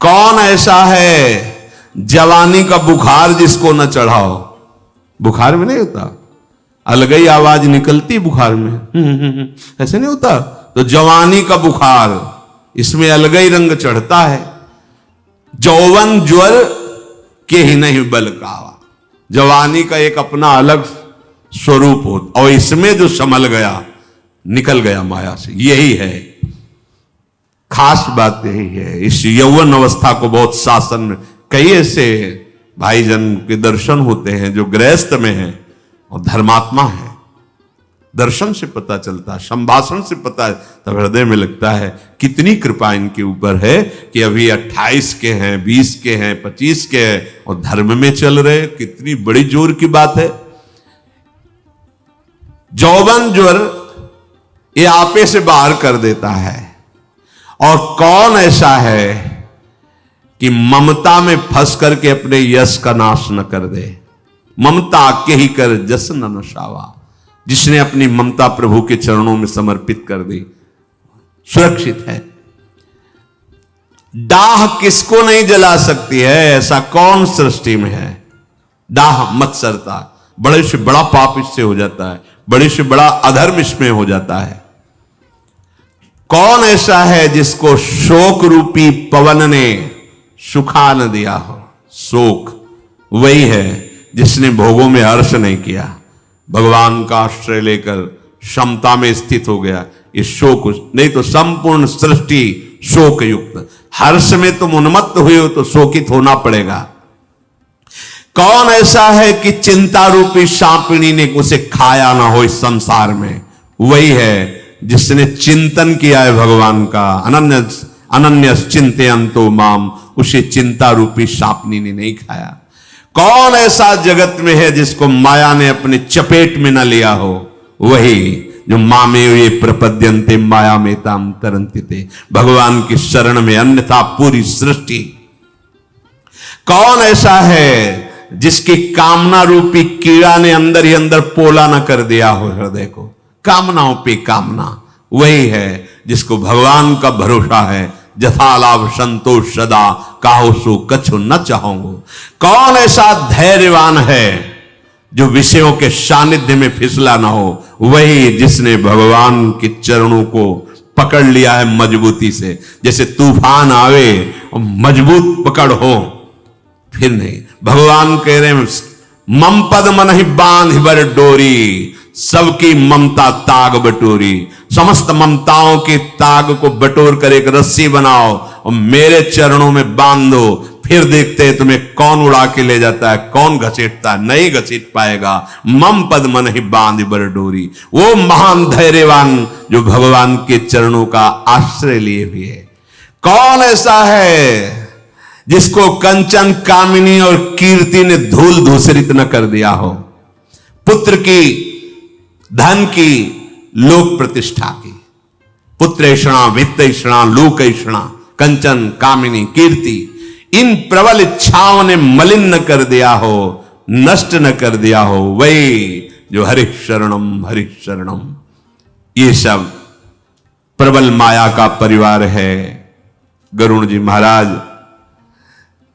कौन ऐसा है जवानी का बुखार जिसको न चढ़ाओ? बुखार में नहीं होता, अलग ही आवाज निकलती बुखार में, ऐसे नहीं होता। तो जवानी का बुखार, इसमें अलग ही रंग चढ़ता है। जौवन ज्वर के ही नहीं बल कावा, जवानी का एक अपना अलग स्वरूप हो, और इसमें जो संभल गया निकल गया माया से, यही है खास बात, यही है। इस यौवन अवस्था को बहुत शासन में, कई ऐसे भाईजन के दर्शन होते हैं जो गृहस्थ में हैं और धर्मात्मा है, दर्शन से पता चलता है, संभाषण से पता है, तब हृदय में लगता है कितनी कृपा इनके ऊपर है कि अभी 28 के हैं, 20 के हैं, 25 के हैं और धर्म में चल रहे, कितनी बड़ी जोर की बात है। जौवन ज्वर ये आपे से बाहर कर देता है। और कौन ऐसा है कि ममता में फंस करके अपने यश का नाश न कर दे? ममता के ही कर जस न नशावा, जिसने अपनी ममता प्रभु के चरणों में समर्पित कर दी, सुरक्षित है। डाह किसको नहीं जला सकती है? ऐसा कौन सृष्टि में है? डाह मत्सरता, बड़े से बड़ा पाप इससे हो जाता है, बड़े से बड़ा अधर्म इसमें हो जाता है। कौन ऐसा है जिसको शोक रूपी पवन ने सुखा न दिया हो? शोक वही है जिसने भोगों में हर्ष नहीं किया, भगवान का आश्रय लेकर क्षमता में स्थित हो गया। इस शोक, नहीं तो संपूर्ण सृष्टि शोक युक्त। हर्ष में तुम उन्मत्त हुए हो तो शोकित होना पड़ेगा। कौन ऐसा है कि चिंता रूपी सांपिनी ने उसे खाया ना हो इस संसार में? वही है जिसने चिंतन किया है भगवान का। अनन्य चिंतयन्तो माम, उसे चिंता रूपी सांपिनी ने नहीं खाया। कौन ऐसा जगत में है जिसको माया ने अपने चपेट में न लिया हो? वही जो मामे ये प्रपद्यन्ते माया में ताम तरन्ति, भगवान की शरण में, अन्यथा पूरी सृष्टि। कौन ऐसा है जिसकी कामना रूपी कीड़ा ने अंदर ही अंदर पोला न कर दिया हो हृदय को? कामनाओं पे कामना, वही है जिसको भगवान का भरोसा है। जथा लाभ संतोष सदा, काहो सो कछु न चाहूंगो। कौन ऐसा धैर्यवान है जो विषयों के सानिध्य में फिसला ना हो? वही जिसने भगवान के चरणों को पकड़ लिया है मजबूती से। जैसे तूफान आवे और मजबूत पकड़ हो, फिर नहीं। भगवान कह रहे हैं मम पद मन ही बांध बर डोरी, सबकी ममता ताग बटोरी। समस्त ममताओं के ताग को बटोर कर एक रस्सी बनाओ और मेरे चरणों में बांधो, फिर देखते हैं तुम्हें कौन उड़ा के ले जाता है, कौन घसीटता है। नहीं घसीट पाएगा। मम पद मन ही बांध बर डोरी, वो महान धैर्यवान जो भगवान के चरणों का आश्रय लिए हुए है। कौन ऐसा है जिसको कंचन कामिनी और कीर्ति ने धूल धूसरित न कर दिया हो? पुत्र की, धन की, लोक प्रतिष्ठा की, पुत्रेषणा, वित्तेषणा, लोकेषणा, कंचन कामिनी, कीर्ति, इन प्रबल इच्छाओं ने मलिन न कर दिया हो, नष्ट न कर दिया हो। वही जो हरि शरणम, ये सब प्रबल माया का परिवार है। गरुण जी महाराज,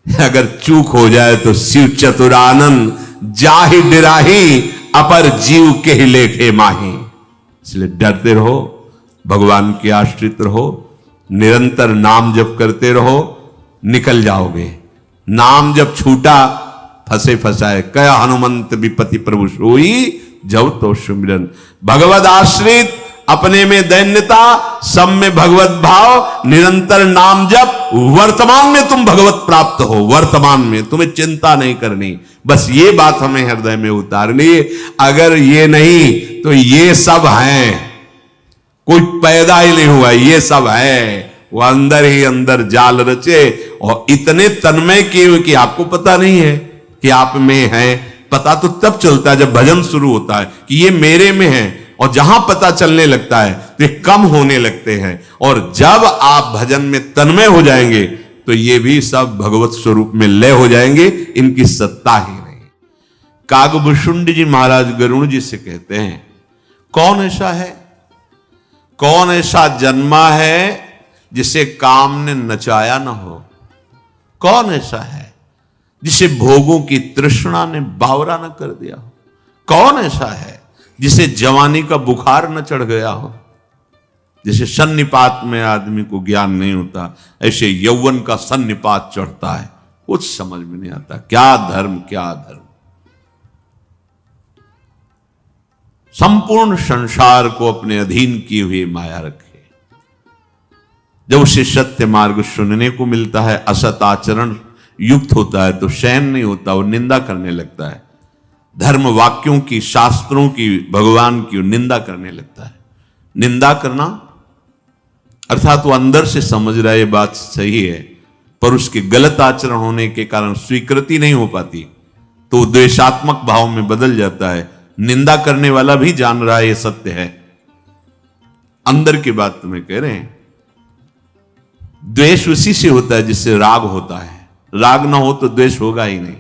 अगर चूक हो जाए तो शिव चतुरानंद जाहि डिराही, अपर जीव के ही लेखे माही। इसलिए डरते रहो, भगवान के आश्रित रहो, निरंतर नाम जप करते रहो, निकल जाओगे। नाम जब छूटा फंसे फंसाए, कया हनुमंत विपति प्रभु सोई, जब तो सुमिरन। भगवद आश्रित, अपने में दैन्यता, सब में भगवत भाव, निरंतर नाम जप, वर्तमान में तुम भगवत प्राप्त हो, वर्तमान में तुम्हें चिंता नहीं करनी। बस ये बात हमें हृदय में उतारनी। अगर ये नहीं तो ये सब है, कोई पैदा ही नहीं हुआ, ये सब है, वो अंदर ही अंदर जाल रचे और इतने तन्मय किए हुए कि आपको पता नहीं है कि आप में है। पता तो तब चलता है जब भजन शुरू होता है कि ये मेरे में है, और जहां पता चलने लगता है तो ये कम होने लगते हैं। और जब आप भजन में तन्मय हो जाएंगे तो ये भी सब भगवत स्वरूप में लय हो जाएंगे, इनकी सत्ता ही नहीं। कागभूषुंड जी महाराज गरुड़ जी से कहते हैं, कौन ऐसा है, कौन ऐसा जन्मा है जिसे काम ने नचाया ना हो? कौन ऐसा है जिसे भोगों की तृष्णा ने बावरा न कर दिया हो? कौन ऐसा है जिसे जवानी का बुखार न चढ़ गया हो? जैसे सन्निपात में आदमी को ज्ञान नहीं होता, ऐसे यौवन का सन्निपात चढ़ता है, कुछ समझ में नहीं आता, क्या धर्म क्या धर्म। संपूर्ण संसार को अपने अधीन किए हुए माया रखे। जब उसे सत्य मार्ग सुनने को मिलता है, असत आचरण युक्त होता है तो सहन नहीं होता, वो निंदा करने लगता है। धर्म वाक्यों की, शास्त्रों की, भगवान की निंदा करने लगता है। निंदा करना अर्थात वो अंदर से समझ रहा है ये बात सही है, पर उसके गलत आचरण होने के कारण स्वीकृति नहीं हो पाती, तो द्वेषात्मक भाव में बदल जाता है। निंदा करने वाला भी जान रहा है ये सत्य है, अंदर की बात तुम्हें कह रहे हैं। द्वेष उसी से होता है जिससे राग होता है, राग ना हो तो द्वेष होगा ही नहीं।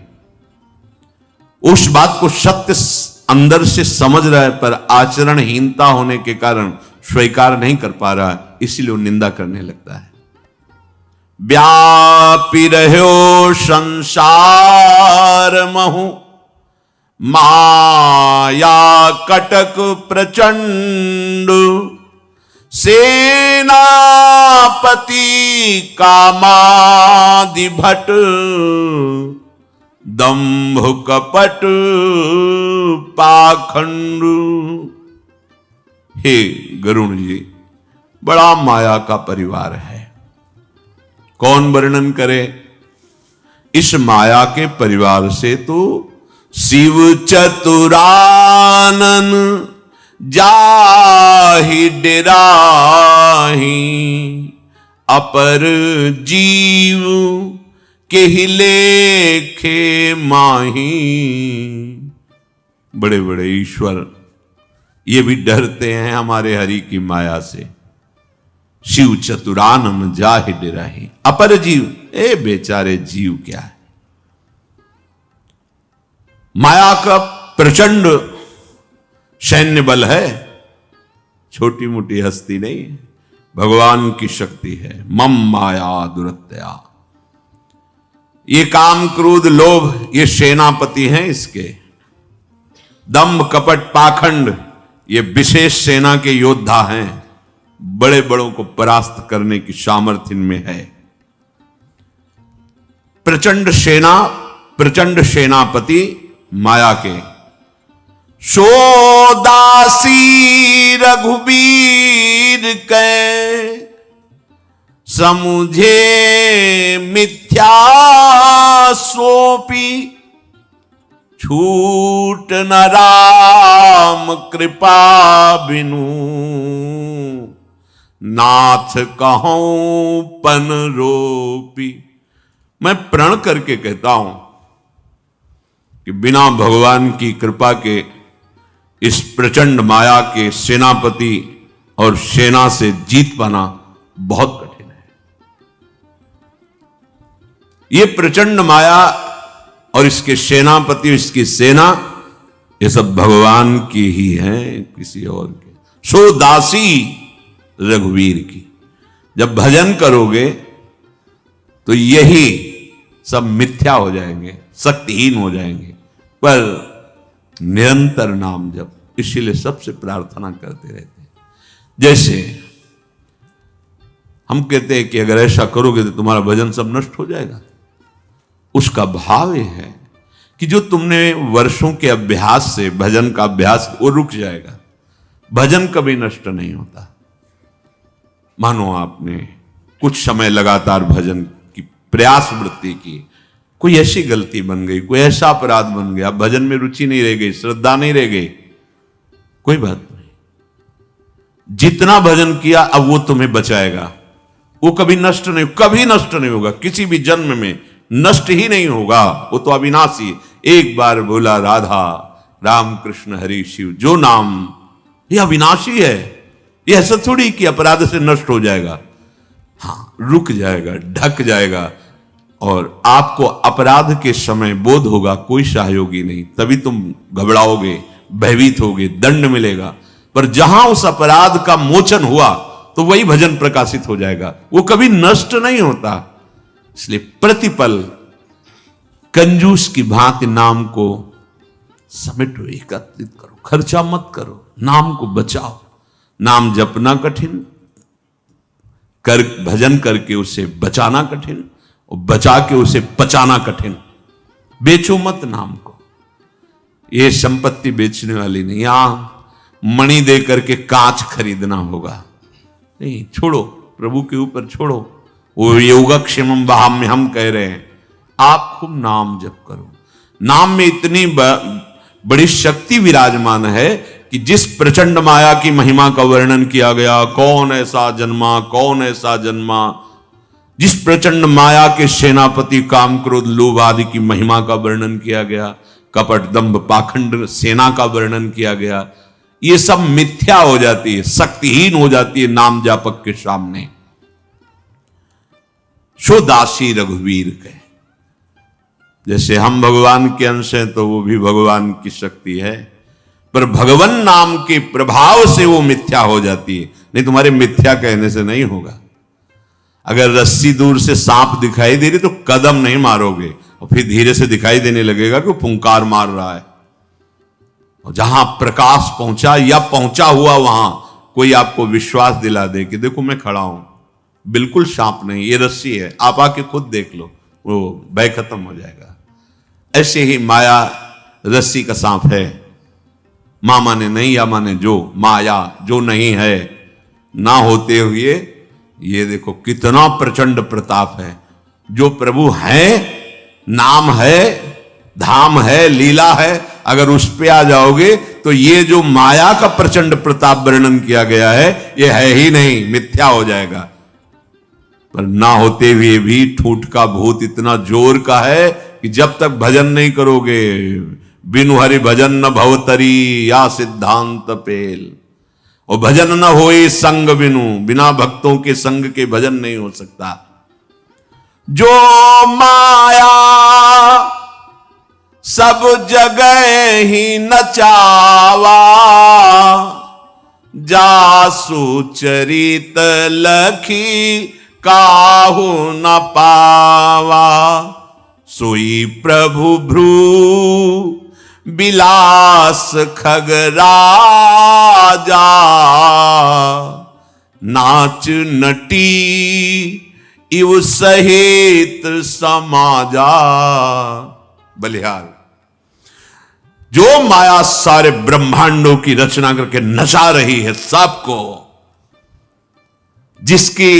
उस बात को सत्य अंदर से समझ रहा है, पर आचरणहीनता होने के कारण स्वीकार नहीं कर पा रहा है, इसीलिए वो निंदा करने लगता है। व्यापी रहो संसार महु, माया कटक प्रचंड, सेनापति कामादि भट, दंभ कपट पाखंड। हे गरुड़ जी, बड़ा माया का परिवार है, कौन वर्णन करे। इस माया के परिवार से तो शिव चतुरानन जाहि डेराही, अपर जीव के ही लेखे माही। बड़े बड़े ईश्वर ये भी डरते हैं हमारे हरि की माया से। शिव चतुरानन जाहि डेराही, अपर जीव, ए बेचारे जीव क्या है। माया का प्रचंड सैन्य बल है, छोटी मोटी हस्ती नहीं है, भगवान की शक्ति है। मम माया दुरत्या, ये काम क्रोध लोभ ये सेनापति हैं इसके। दंभ कपट पाखंड ये विशेष सेना के योद्धा हैं, बड़े बड़ों को परास्त करने की सामर्थ्य इनमें है। प्रचंड सेना, प्रचंड सेनापति माया के। सोदासी रघुबीर के, समुझे मिथ्या सोपी, छूट न राम कृपा बिनु, नाथ कहूं पन रोपी। मैं प्रण करके कहता हूं कि बिना भगवान की कृपा के इस प्रचंड माया के सेनापति और सेना से जीत पाना बहुत कठिन है। ये प्रचंड माया और इसके सेनापति, इसकी सेना, ये सब भगवान की ही है, किसी और के। सो दासी रघुवीर की। जब भजन करोगे तो यही सब मिथ्या हो जाएंगे, शक्तिहीन हो जाएंगे, पर निरंतर नाम जप, इसीलिए सबसे प्रार्थना करते रहते हैं। जैसे हम कहते हैं कि अगर ऐसा करोगे तो तुम्हारा भजन सब नष्ट हो जाएगा, उसका भाव यह है कि जो तुमने वर्षों के अभ्यास से भजन का अभ्यास वो रुक जाएगा। भजन कभी नष्ट नहीं होता। मानो आपने कुछ समय लगातार भजन की प्रयास वृत्ति की, कोई ऐसी गलती बन गई, कोई ऐसा अपराध बन गया, भजन में रुचि नहीं रह गई, श्रद्धा नहीं रह गई, कोई बात नहीं। जितना भजन किया अब वो तुम्हें बचाएगा, वो कभी नष्ट नहीं, कभी नष्ट नहीं होगा, किसी भी जन्म में नष्ट ही नहीं होगा। वो तो अविनाशी। एक बार बोला राधा राम कृष्ण हरि शिव, जो नाम ये अविनाशी है, ये ऐसा थोड़ी कि अपराध से नष्ट हो जाएगा। हाँ, रुक जाएगा, ढक जाएगा, और आपको अपराध के समय बोध होगा कोई सहयोगी नहीं, तभी तुम घबराओगे, भयभीत होगे, दंड मिलेगा। पर जहां उस अपराध का मोचन हुआ तो वही भजन प्रकाशित हो जाएगा, वो कभी नष्ट नहीं होता। इसलिए प्रतिपल कंजूस की भांति नाम को समेटो, एकत्रित करो, खर्चा मत करो, नाम को बचाओ। नाम जपना कठिन, कर भजन करके उसे बचाना कठिन, और बचा के उसे पचाना कठिन। बेचो मत नाम को, ये संपत्ति बेचने वाली नहीं। यहां मणि दे करके कांच खरीदना होगा, नहीं, छोड़ो, प्रभु के ऊपर छोड़ो। वो योगक्षेमम वहां हम कह रहे हैं, आप खूब नाम जप करो। नाम में इतनी बड़ी शक्ति विराजमान है कि जिस प्रचंड माया की महिमा का वर्णन किया गया, कौन ऐसा जन्मा, कौन ऐसा जन्मा, जिस प्रचंड माया के सेनापति काम क्रोध लोभ आदि की महिमा का वर्णन किया गया, कपट दंभ पाखंड सेना का वर्णन किया गया, ये सब मिथ्या हो जाती है, शक्तिहीन हो जाती है नाम जापक के सामने। सो दासी रघुवीर के, जैसे हम भगवान के अंश हैं तो वो भी भगवान की शक्ति है, पर भगवान नाम के प्रभाव से वो मिथ्या हो जाती है। नहीं, तुम्हारे मिथ्या कहने से नहीं होगा। अगर रस्सी दूर से सांप दिखाई दे रही तो कदम नहीं मारोगे, और फिर धीरे से दिखाई देने लगेगा कि वो फुंकार मार रहा है। और जहां प्रकाश पहुंचा या पहुंचा हुआ, वहां कोई आपको विश्वास दिला दे कि देखो मैं खड़ा हूं, बिल्कुल सांप नहीं, ये रस्सी है, आप आके खुद देख लो, वो भय खत्म हो जाएगा। ऐसे ही माया रस्सी का सांप है। मां माने नहीं, या माने जो, माया जो नहीं है, ना होते हुए ये देखो कितना प्रचंड प्रताप है। जो प्रभु है, नाम है, धाम है, लीला है, अगर उस पे आ जाओगे तो ये जो माया का प्रचंड प्रताप वर्णन किया गया है ये है ही नहीं, मिथ्या हो जाएगा। पर ना होते हुए भी ठूठ का भूत इतना जोर का है कि जब तक भजन नहीं करोगे, बिनु हरि भजन न भवतरी या सिद्धांत पेल, और भजन न होए संग बिनु, बिना भक्तों के संग के भजन नहीं हो सकता। जो माया सब जगह ही नचावा, जासु चरित लखी काहू न पावा, सोई प्रभु भ्रू बिलास खगराजा, नाच नटी इव सहित समाजा। बलिहार जो माया सारे ब्रह्मांडों की रचना करके नचा रही है सबको, जिसकी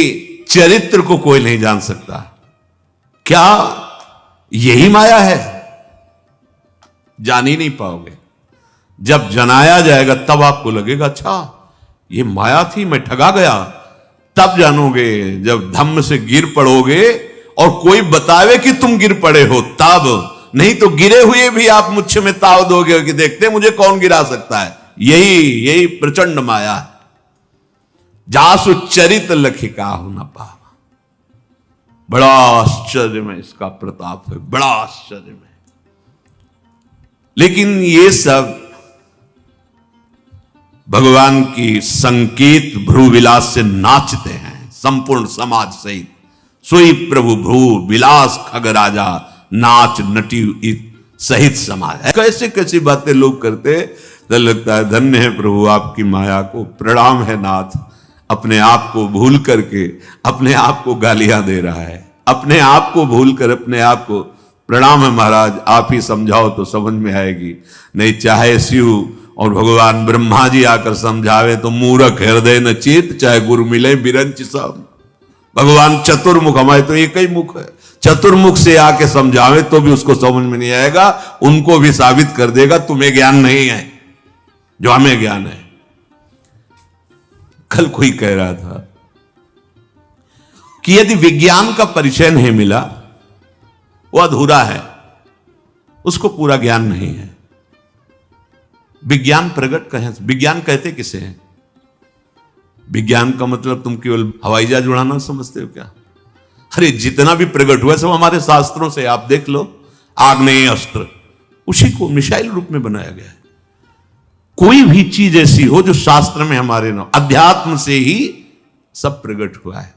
चरित्र को कोई नहीं जान सकता, क्या यही माया है? जान ही नहीं पाओगे। जब जनाया जाएगा तब आपको लगेगा अच्छा ये माया थी, मैं ठगा गया। तब जानोगे जब धम्म से गिर पड़ोगे और कोई बतावे कि तुम गिर पड़े हो, तब। नहीं तो गिरे हुए भी आप मुझ में ताव दोगे कि देखते मुझे कौन गिरा सकता है। यही प्रचंड माया है। जासु चरित लखिका हो न पावा। बड़ा आश्चर्य में इसका प्रताप है, बड़ा आश्चर्य में। लेकिन ये सब भगवान की संकेत भ्रू विलास से नाचते हैं संपूर्ण समाज सहित। सोई प्रभु भ्रू विलास खगराजा, नाच नटी सहित समाज है। कैसे कैसी बातें लोग करते, तो लगता है धन्य है प्रभु आपकी माया को, प्रणाम है नाथ। अपने आप को भूल करके अपने आप को गालियां दे रहा है, अपने आप को भूल कर अपने आप को प्रणाम है महाराज, आप ही समझाओ तो समझ में आएगी, नहीं चाहे शिव और भगवान ब्रह्मा जी आकर समझावे तो मूर्ख हृदय न चेत, चाहे गुरु मिले बिरंच सब। भगवान चतुर्मुख, हमारे तो एक ही मुख है, चतुर्मुख से आके समझावे तो भी उसको समझ में नहीं आएगा, उनको भी साबित कर देगा तुम्हें ज्ञान नहीं है जो हमें ज्ञान है। कल कोई कह रहा था कि यदि विज्ञान का परिचय नहीं मिला वो अधूरा है, उसको पूरा ज्ञान नहीं है। विज्ञान प्रकट कहें, विज्ञान कहते किसे हैं? विज्ञान का मतलब तुम केवल हवाई जहाज उड़ाना समझते हो क्या? अरे जितना भी प्रकट हुआ सब हमारे शास्त्रों से, आप देख लो, आग्नेय अस्त्र उसी को मिसाइल रूप में बनाया गया है। कोई भी चीज ऐसी हो जो शास्त्र में हमारे ना, अध्यात्म से ही सब प्रकट हुआ है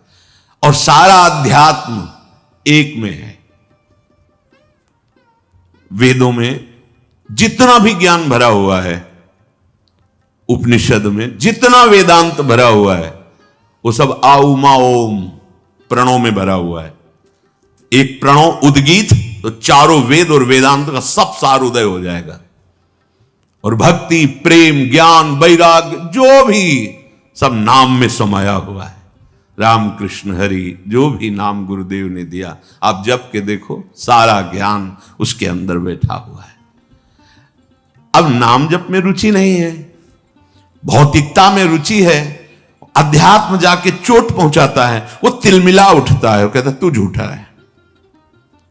और सारा अध्यात्म एक में है। वेदों में जितना भी ज्ञान भरा हुआ है, उपनिषद में जितना वेदांत भरा हुआ है, वो सब आउमा ओम प्रणों में भरा हुआ है। एक प्रणव उद्गीत तो चारों वेद और वेदांत का सब सार उदय हो जाएगा। और भक्ति, प्रेम, ज्ञान, वैराग्य जो भी सब नाम में समाया हुआ है। राम कृष्ण हरि जो भी नाम गुरुदेव ने दिया, आप जप के देखो, सारा ज्ञान उसके अंदर बैठा हुआ है। अब नाम जप में रुचि नहीं है, भौतिकता में रुचि है, अध्यात्म जाके चोट पहुंचाता है, वो तिलमिला उठता है, वो कहता है तू झूठा है,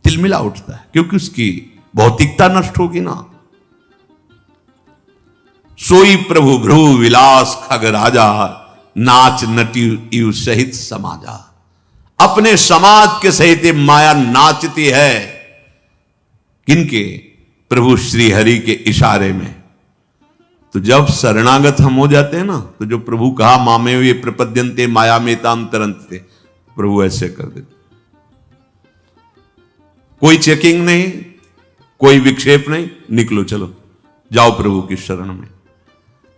तिलमिला उठता है, क्योंकि उसकी भौतिकता नष्ट होगी ना। सोई प्रभु भ्रू विलास खग राजा, नाच नटी यू सहित समाजा। अपने समाज के सहित माया नाचती है, किनके? प्रभु श्री हरि के इशारे में। तो जब शरणागत हम हो जाते हैं ना, तो जो प्रभु कहा मामे ये प्रपद्यंते माया में ताम तरंते, प्रभु ऐसे कर देते, कोई चेकिंग नहीं, कोई विक्षेप नहीं, निकलो चलो जाओ प्रभु की शरण में।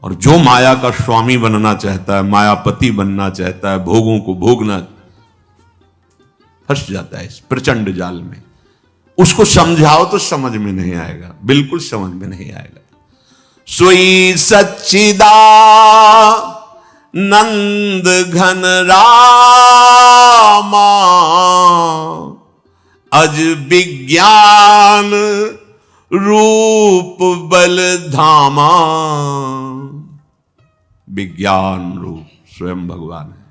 और जो माया का स्वामी बनना चाहता है, मायापति बनना चाहता है, भोगों को भोगना, फंस जाता है इस प्रचंड जाल में। उसको समझाओ तो समझ में नहीं आएगा, बिल्कुल समझ में नहीं आएगा। सोई सच्चिदा नंद घन रामा, अज विज्ञान रूप बल धामा। विज्ञान रूप स्वयं भगवान है,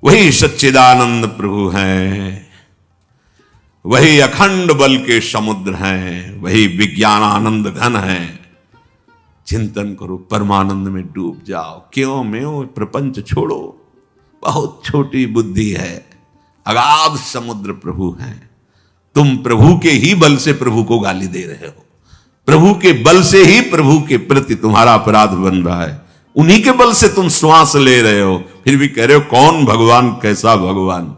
वही सच्चिदानंद प्रभु हैं, वही अखंड बल के समुद्र हैं, वही विज्ञानानंद घन है। चिंतन करो, परमानंद में डूब जाओ। क्यों में प्रपंच छोड़ो, बहुत छोटी बुद्धि है, अगाध समुद्र प्रभु हैं। तुम प्रभु के ही बल से प्रभु को गाली दे रहे हो, प्रभु के बल से ही प्रभु के प्रति तुम्हारा अपराध बन रहा है, उन्हीं के बल से तुम श्वास ले रहे हो, फिर भी कह रहे हो कौन भगवान, कैसा भगवान।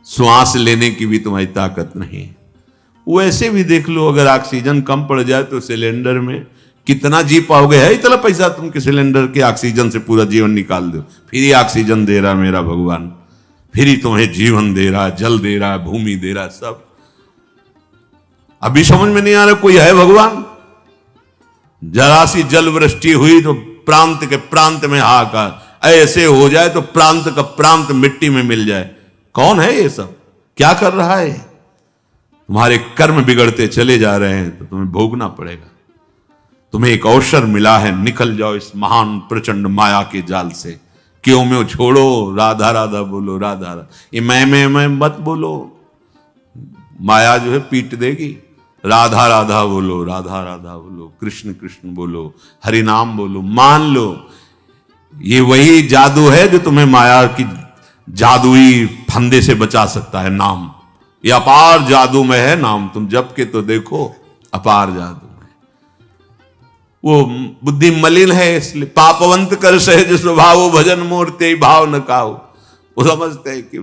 श्वास लेने की भी तुम्हारी ताकत नहीं। वो ऐसे भी देख लो, अगर ऑक्सीजन कम पड़ जाए तो सिलेंडर में कितना जी पाओगे? है इतना पैसा तुम के सिलेंडर के ऑक्सीजन से पूरा जीवन निकाल दो। फिर ही ऑक्सीजन दे रहा मेरा भगवान, फिर ही तुम्हें जीवन दे रहा, जल दे रहा, भूमि दे रहा, सब। अभी समझ में नहीं आ रहा कोई है भगवान? जरा सी जल वृष्टि हुई तो प्रांत के प्रांत में हाहाकार, ऐसे हो जाए तो प्रांत का प्रांत मिट्टी में मिल जाए। कौन है ये सब? क्या कर रहा है? तुम्हारे कर्म बिगड़ते चले जा रहे हैं तो तुम्हें भोगना पड़ेगा। तुम्हें एक अवसर मिला है, निकल जाओ इस महान प्रचंड माया के जाल से। क्यों में छोड़ो, राधा राधा बोलो, राधा राधा, ये मैं मत बोलो, माया जो है पीट देगी। राधा राधा बोलो, राधा राधा बोलो, कृष्ण कृष्ण बोलो, हरि नाम बोलो, मान लो ये वही जादू है जो तुम्हें माया की जादुई फंदे से बचा सकता है। नाम ये अपार जादू में है, नाम तुम जप के तो देखो, अपार जादू में। वो बुद्धि मलिन है, इसलिए पापवंत कर सहज स्वभाव, भजन मूर्ति भाव न काओ। वो समझते हैं कि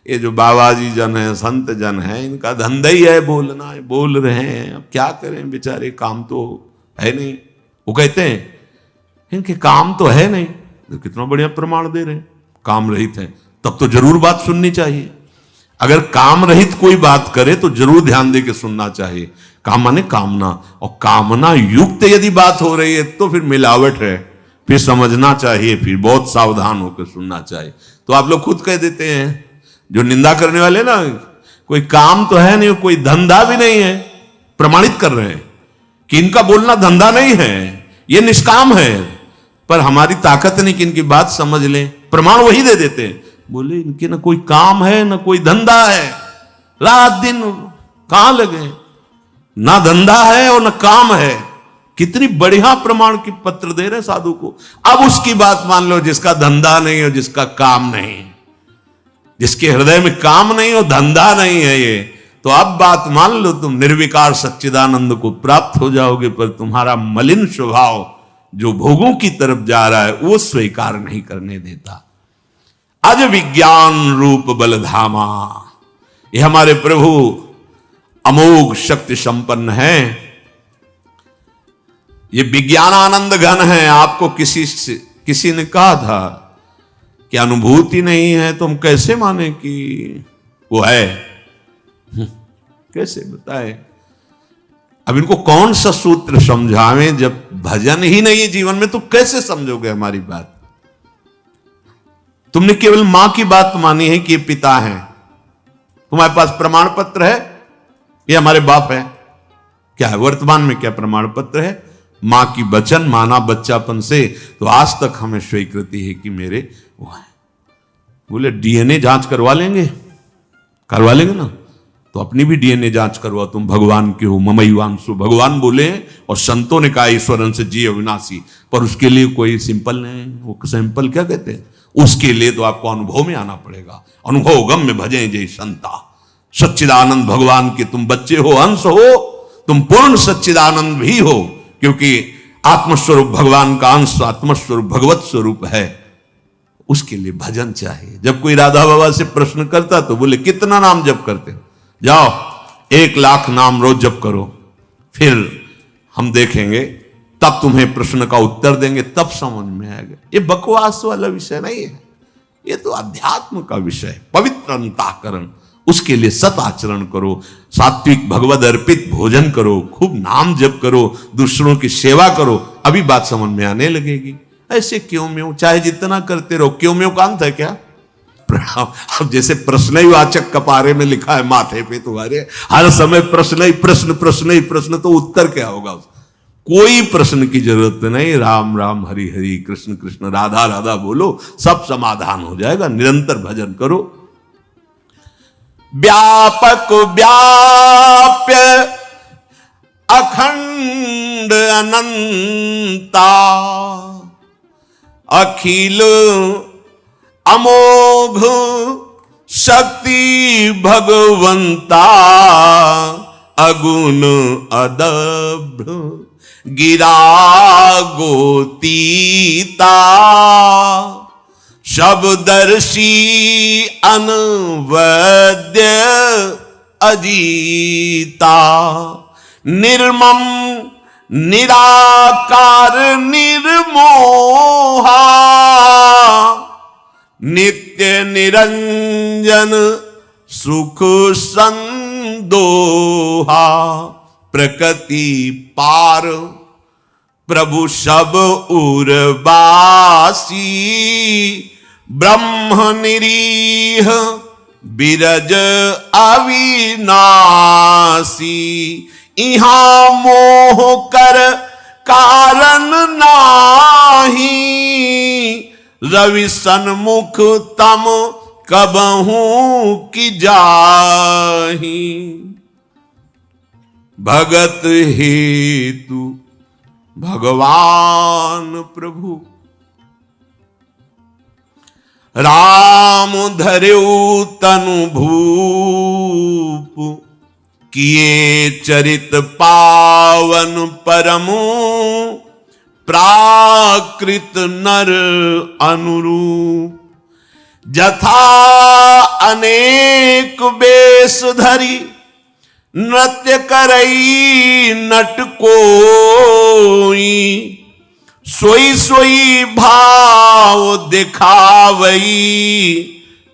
ये जो बाबा जी जन है, संत जन है, इनका धंधा ही है बोलना है, बोल रहे हैं, अब क्या करें बेचारे, काम तो है नहीं। वो कहते हैं इनके काम तो है नहीं, तो कितना बढ़िया प्रमाण दे रहे हैं, काम रहित है, तब तो जरूर बात सुननी चाहिए। अगर काम रहित कोई बात करे तो जरूर ध्यान दे के सुनना चाहिए। काम माने कामना, और कामना युक्त यदि बात हो रही है तो फिर मिलावट है, फिर समझना चाहिए, फिर बहुत सावधान होकर सुनना चाहिए। तो आप लोग खुद कह देते हैं, जो निंदा करने वाले ना, कोई काम तो है नहीं, कोई धंधा भी नहीं है, प्रमाणित कर रहे हैं कि इनका बोलना धंधा नहीं है, ये निष्काम है, पर हमारी ताकत नहीं कि इनकी बात समझ लें, प्रमाण वही दे देते हैं। बोले इनके ना कोई काम है ना कोई धंधा है, रात दिन कहां लगे, ना धंधा है और ना काम है। कितनी बढ़िया प्रमाण की पत्र दे रहे साधु को। अब उसकी बात मान लो, जिसका धंधा नहीं और जिसका काम नहीं, जिसके हृदय में काम नहीं और धंधा नहीं है ये, तो अब बात मान लो तुम निर्विकार सच्चिदानंद को प्राप्त हो जाओगे, पर तुम्हारा मलिन स्वभाव जो भोगों की तरफ जा रहा है वो स्वीकार नहीं करने देता। अज विज्ञान रूप बलधामा, ये हमारे प्रभु अमोघ शक्ति संपन्न है, ये विज्ञानानंद घन है। आपको किसी ने कहा था कि अनुभूति नहीं है, तो हम कैसे माने कि वो है? कैसे बताए? अब इनको कौन सा सूत्र समझावें, जब भजन ही नहीं है जीवन में, तो कैसे समझोगे हमारी बात? तुमने केवल मां की बात मानी है कि ये पिता हैं, तुम्हारे पास प्रमाण पत्र है ये हमारे बाप है? क्या है वर्तमान में? क्या प्रमाण पत्र है? मां की वचन माना बच्चापन से, तो आज तक हमें स्वीकृति है कि मेरे वो है। बोले डीएनए जांच करवा लेंगे ना, तो अपनी भी डीएनए जांच करवा, तुम भगवान के हो, ममैवांशु भगवान बोले, और संतों ने कहा ईश्वरन से जी अविनाशी, पर उसके लिए कोई सिंपल नहीं, वो सैंपल क्या कहते हैं, उसके लिए तो आपको अनुभव में आना पड़ेगा। अनुभव गम में भजे जय संता, सच्चिदानंद भगवान के तुम बच्चे हो, अंश हो, तुम पूर्ण सच्चिदानंद भी हो, क्योंकि आत्मस्वरूप भगवान का अंश, आत्मस्वरूप भगवत स्वरूप है। उसके लिए भजन चाहिए। जब कोई राधा बाबा से प्रश्न करता तो बोले कितना नाम जप करते हो? जाओ 1,00,000 नाम रोज जप करो, फिर हम देखेंगे, तब तुम्हें प्रश्न का उत्तर देंगे, तब समझ में आएगा। ये बकवास वाला विषय नहीं है, ये तो अध्यात्म का विषय है। पवित्र अंतःकरण, उसके लिए सत आचरण करो, सात्विक भगवद अर्पित भोजन करो, खूब नाम जप करो, दूसरों की सेवा करो, अभी बात समझ में आने लगेगी। ऐसे क्यों म्यों चाहे जितना करते रहो, क्यों म्यों का अंत है क्या? अब जैसे प्रश्न ही वाचक कपारे में लिखा है माथे पे तुम्हारे, हर समय प्रश्न ही प्रश्न, प्रश्न ही प्रश्न, तो उत्तर क्या होगा? कोई प्रश्न की जरूरत नहीं। राम राम हरि हरि, कृष्ण कृष्ण राधा राधा बोलो, सब समाधान हो जाएगा। निरंतर भजन करो। व्यापक व्याप्य अखंड अनंता, अखिल अमोघ शक्ति भगवंता, अगुण अदभ्र गिरा गोतीता, शब्दर्षि अनवद्य अजीता, निर्मम निराकार निर्मोहा, नित्य निरंजन सुख संदोहा, प्रकृति पार प्रभु सब उर्वासी, ब्रह्म निरीह बिरज अविनाशी, इहां मोह कर कारण नाही, रवि सन्मुख तम कबहू की जाही, भगत हेतु भगवान प्रभु, राम धर्यु तनु भूप, किए चरित पावन परमु, प्राकृत नर अनुरूप, जथा अनेक वेश धरी, नृत्य करई नट कोई, सोई सोई भाव दिखावई,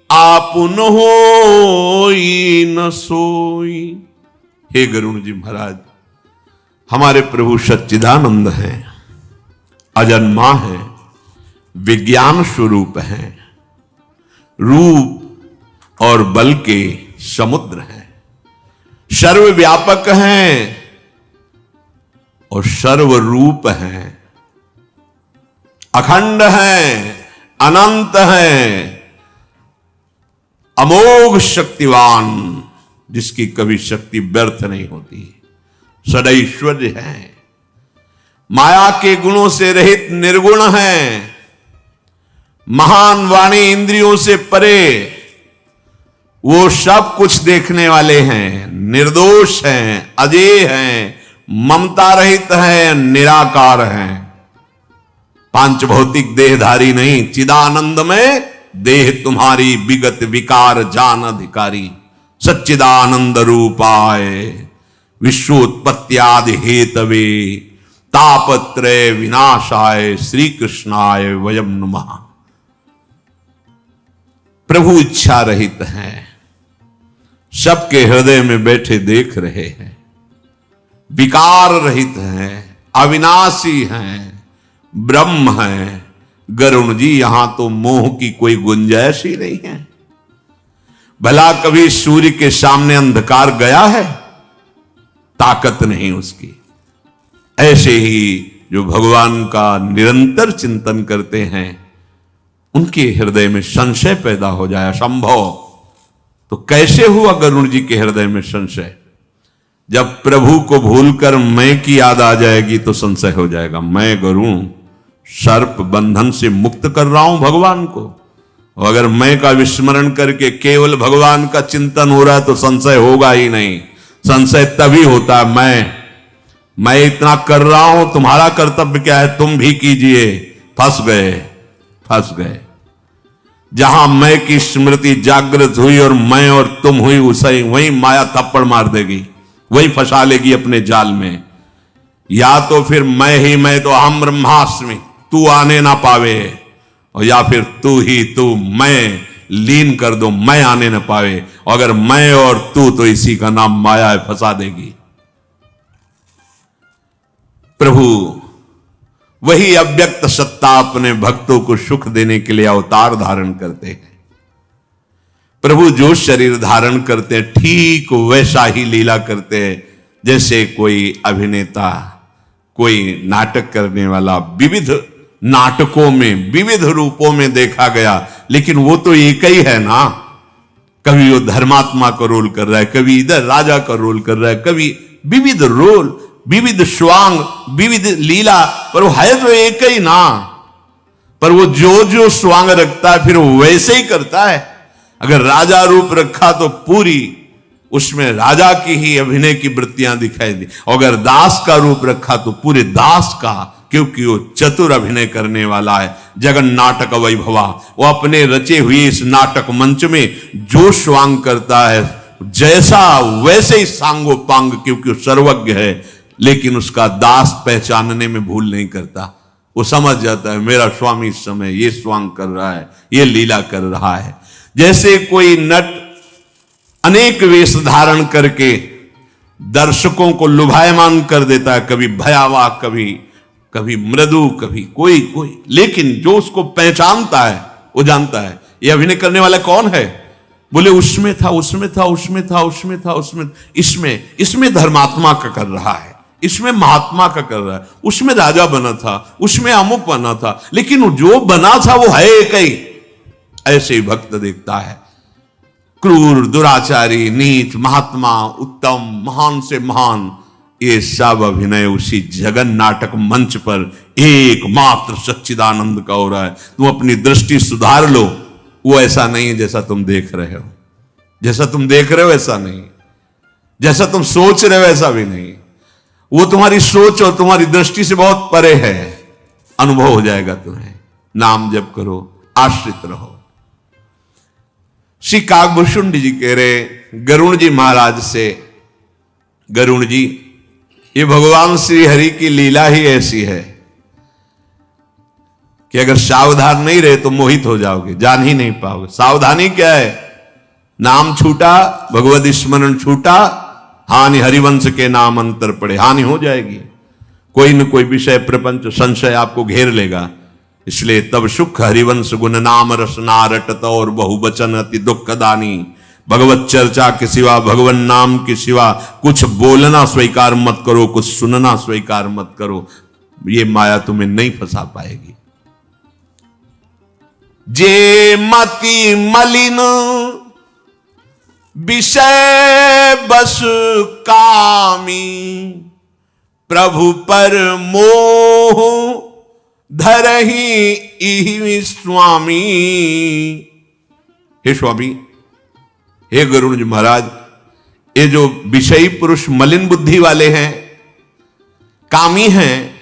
आपुन होई न सोई। हे गरुण जी महाराज, हमारे प्रभु सच्चिदानंद हैं, अजन्मा है, विज्ञान स्वरूप हैं, रूप और बल के समुद्र हैं, सर्वव्यापक हैं और सर्वरूप हैं, अखंड हैं, अनंत हैं, अमोघ शक्तिवान, जिसकी कभी शक्ति व्यर्थ नहीं होती, सदैश्वर्य है, माया के गुणों से रहित निर्गुण हैं, महान वाणी इंद्रियों से परे, वो सब कुछ देखने वाले हैं, निर्दोष हैं, अजेय हैं, ममता रहित हैं, निराकार हैं, पांच भौतिक देहधारी नहीं, चिदानंद में देह तुम्हारी विगत विकार जान अधिकारी, सच्चिदानंद रूपाय विश्वोत्पत्त्यादि हेतवे तापत्रय विनाशाय श्री कृष्णाय वयम नमः। प्रभु इच्छा रहित हैं, सबके हृदय में बैठे देख रहे हैं, विकार रहित हैं, अविनाशी हैं, ब्रह्म हैं। गरुण जी, यहां तो मोह की कोई गुंजाइश ही नहीं है। भला कभी सूर्य के सामने अंधकार गया है? ताकत नहीं उसकी। ऐसे ही जो भगवान का निरंतर चिंतन करते हैं, उनके हृदय में संशय पैदा हो जाए असंभव। तो कैसे हुआ गरुण जी के हृदय में संशय? जब प्रभु को भूलकर मैं की याद आ जाएगी तो संशय हो जाएगा। मैं गरुण सर्प बंधन से मुक्त कर रहा हूं भगवान को, और अगर मैं का विस्मरण करके केवल भगवान का चिंतन हो रहा है तो संशय होगा ही नहीं। संशय तभी होता है मैं इतना कर रहा हूं, तुम्हारा कर्तव्य क्या है, तुम भी कीजिए। फंस गए। जहां मैं की स्मृति जागृत हुई और मैं और तुम हुई, उसे वही माया थप्पड़ मार देगी, वही फंसा लेगी अपने जाल में। या तो फिर मैं तो अहम ब्रह्मास्मि, तू आने ना पावे, और या फिर तू ही तू मैं लीन कर दो, मैं आने ना पावे। और अगर मैं और तू, तो इसी का नाम माया है, फंसा देगी। प्रभु वही अव्यक्त सत्ता अपने भक्तों को सुख देने के लिए अवतार धारण करते हैं। प्रभु जो शरीर धारण करते हैं, ठीक वैसा ही लीला करते हैं जैसे कोई अभिनेता, कोई नाटक करने वाला। विविध नाटकों में विविध रूपों में देखा गया, लेकिन वो तो एक ही है ना। कभी वो धर्मात्मा का रोल कर रहा है, कभी इधर राजा का रोल कर रहा है, कभी विविध रोल, विविध स्वांग, विविध लीला, पर वो है तो एक ही ना। पर वो जो स्वांग रखता है फिर वो वैसे ही करता है। अगर राजा रूप रखा तो पूरी उसमें राजा की ही अभिनय की वृत्तियां दिखाई दी, और अगर दास का रूप रखा तो पूरे दास का, क्योंकि वो चतुर अभिनय करने वाला है। जगन नाटक वैभवा, वो अपने रचे हुए इस नाटक मंच में जो स्वांग करता है, जैसा वैसे ही सांगोपांग, क्योंकि वो सर्वज्ञ है। लेकिन उसका दास पहचानने में भूल नहीं करता। वो समझ जाता है मेरा स्वामी इस समय ये स्वांग कर रहा है, ये लीला कर रहा है। जैसे कोई नट अनेक वेश धारण करके दर्शकों को लुभायमान कर देता है, कभी भयावह, कभी मृदु, कभी कोई, लेकिन जो उसको पहचानता है वो जानता है ये अभिनय करने वाला कौन है। बोले उसमें था, इसमें धर्मात्मा का कर रहा है, इसमें महात्मा का कर रहा है, उसमें राजा बना था, उसमें अमुक बना था, लेकिन जो बना था वो है एक ही। ऐसे ही भक्त देखता है क्रूर, दुराचारी, नीच, महात्मा, उत्तम, महान से महान, ये सब अभिनय उसी जगन नाटक मंच पर एकमात्र सच्चिदानंद का हो रहा है। तुम अपनी दृष्टि सुधार लो। वो ऐसा नहीं है जैसा तुम देख रहे हो, जैसा तुम देख रहे हो ऐसा नहीं, जैसा तुम सोच रहे हो ऐसा भी नहीं। वो तुम्हारी सोच और तुम्हारी दृष्टि से बहुत परे है। अनुभव हो जाएगा तुम्हें। नाम जप करो, आश्रित रहो। श्री काकभूषुंड जी कह रहे गरुण जी महाराज से, गरुण जी ये भगवान श्री हरि की लीला ही ऐसी है। कि अगर सावधान नहीं रहे तो मोहित हो जाओगे, जान ही नहीं पाओगे। सावधानी क्या है? नाम छूटा, भगवत स्मरण छूटा, हानि हरिवंश के नाम अंतर पड़े, हानि हो जाएगी। कोई न कोई विषय प्रपंच संशय आपको घेर लेगा। इसलिए तब सुख हरिवंश गुण नाम रसना रटत और बहुवचन अति दुखदानी। भगवत चर्चा के सिवा, भगवान नाम के सिवा कुछ बोलना स्वीकार मत करो, कुछ सुनना स्वीकार मत करो। ये माया तुम्हें नहीं फंसा पाएगी। जे मति मलिन विषय बस कामी, प्रभु पर मोह धरहि इहि स्वामी। हे स्वामी, हे गरुड़ जी महाराज, ये जो विषयी पुरुष मलिन बुद्धि वाले हैं, कामी हैं,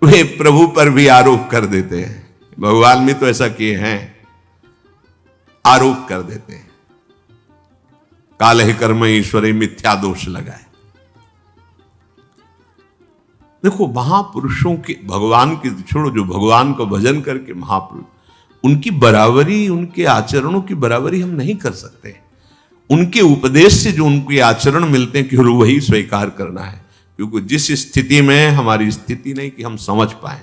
वे प्रभु पर भी आरोप कर देते हैं। भगवान भी तो ऐसा किए हैं, आरोप कर देते हैं। काल ही कर्म ईश्वरी मिथ्या दोष लगाए। देखो, महापुरुषों के, भगवान के छोड़ो, जो भगवान को भजन करके महापुरुष, उनकी बराबरी, उनके आचरणों की बराबरी हम नहीं कर सकते। उनके उपदेश से जो उनके आचरण मिलते हैं, केवल वही स्वीकार करना है, क्योंकि जिस स्थिति में हमारी स्थिति नहीं कि हम समझ पाए।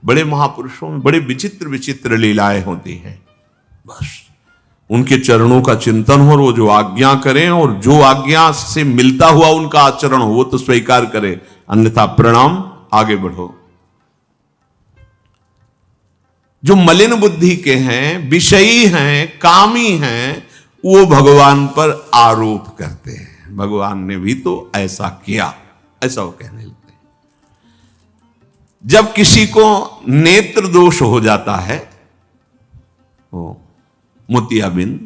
बड़े महापुरुषों में बड़े विचित्र विचित्र लीलाएं होती हैं। बस उनके चरणों का चिंतन हो, और वो जो आज्ञा करें और जो आज्ञा से मिलता हुआ उनका आचरण हो, वो तो स्वीकार करें, अन्यथा प्रणाम, आगे बढ़ो। जो मलिन बुद्धि के हैं, विषयी हैं, कामी हैं, वो भगवान पर आरोप करते हैं। भगवान ने भी तो ऐसा किया, ऐसा वो कहने लगते हैं। जब किसी को नेत्र दोष हो जाता है, मोतियाबिंद,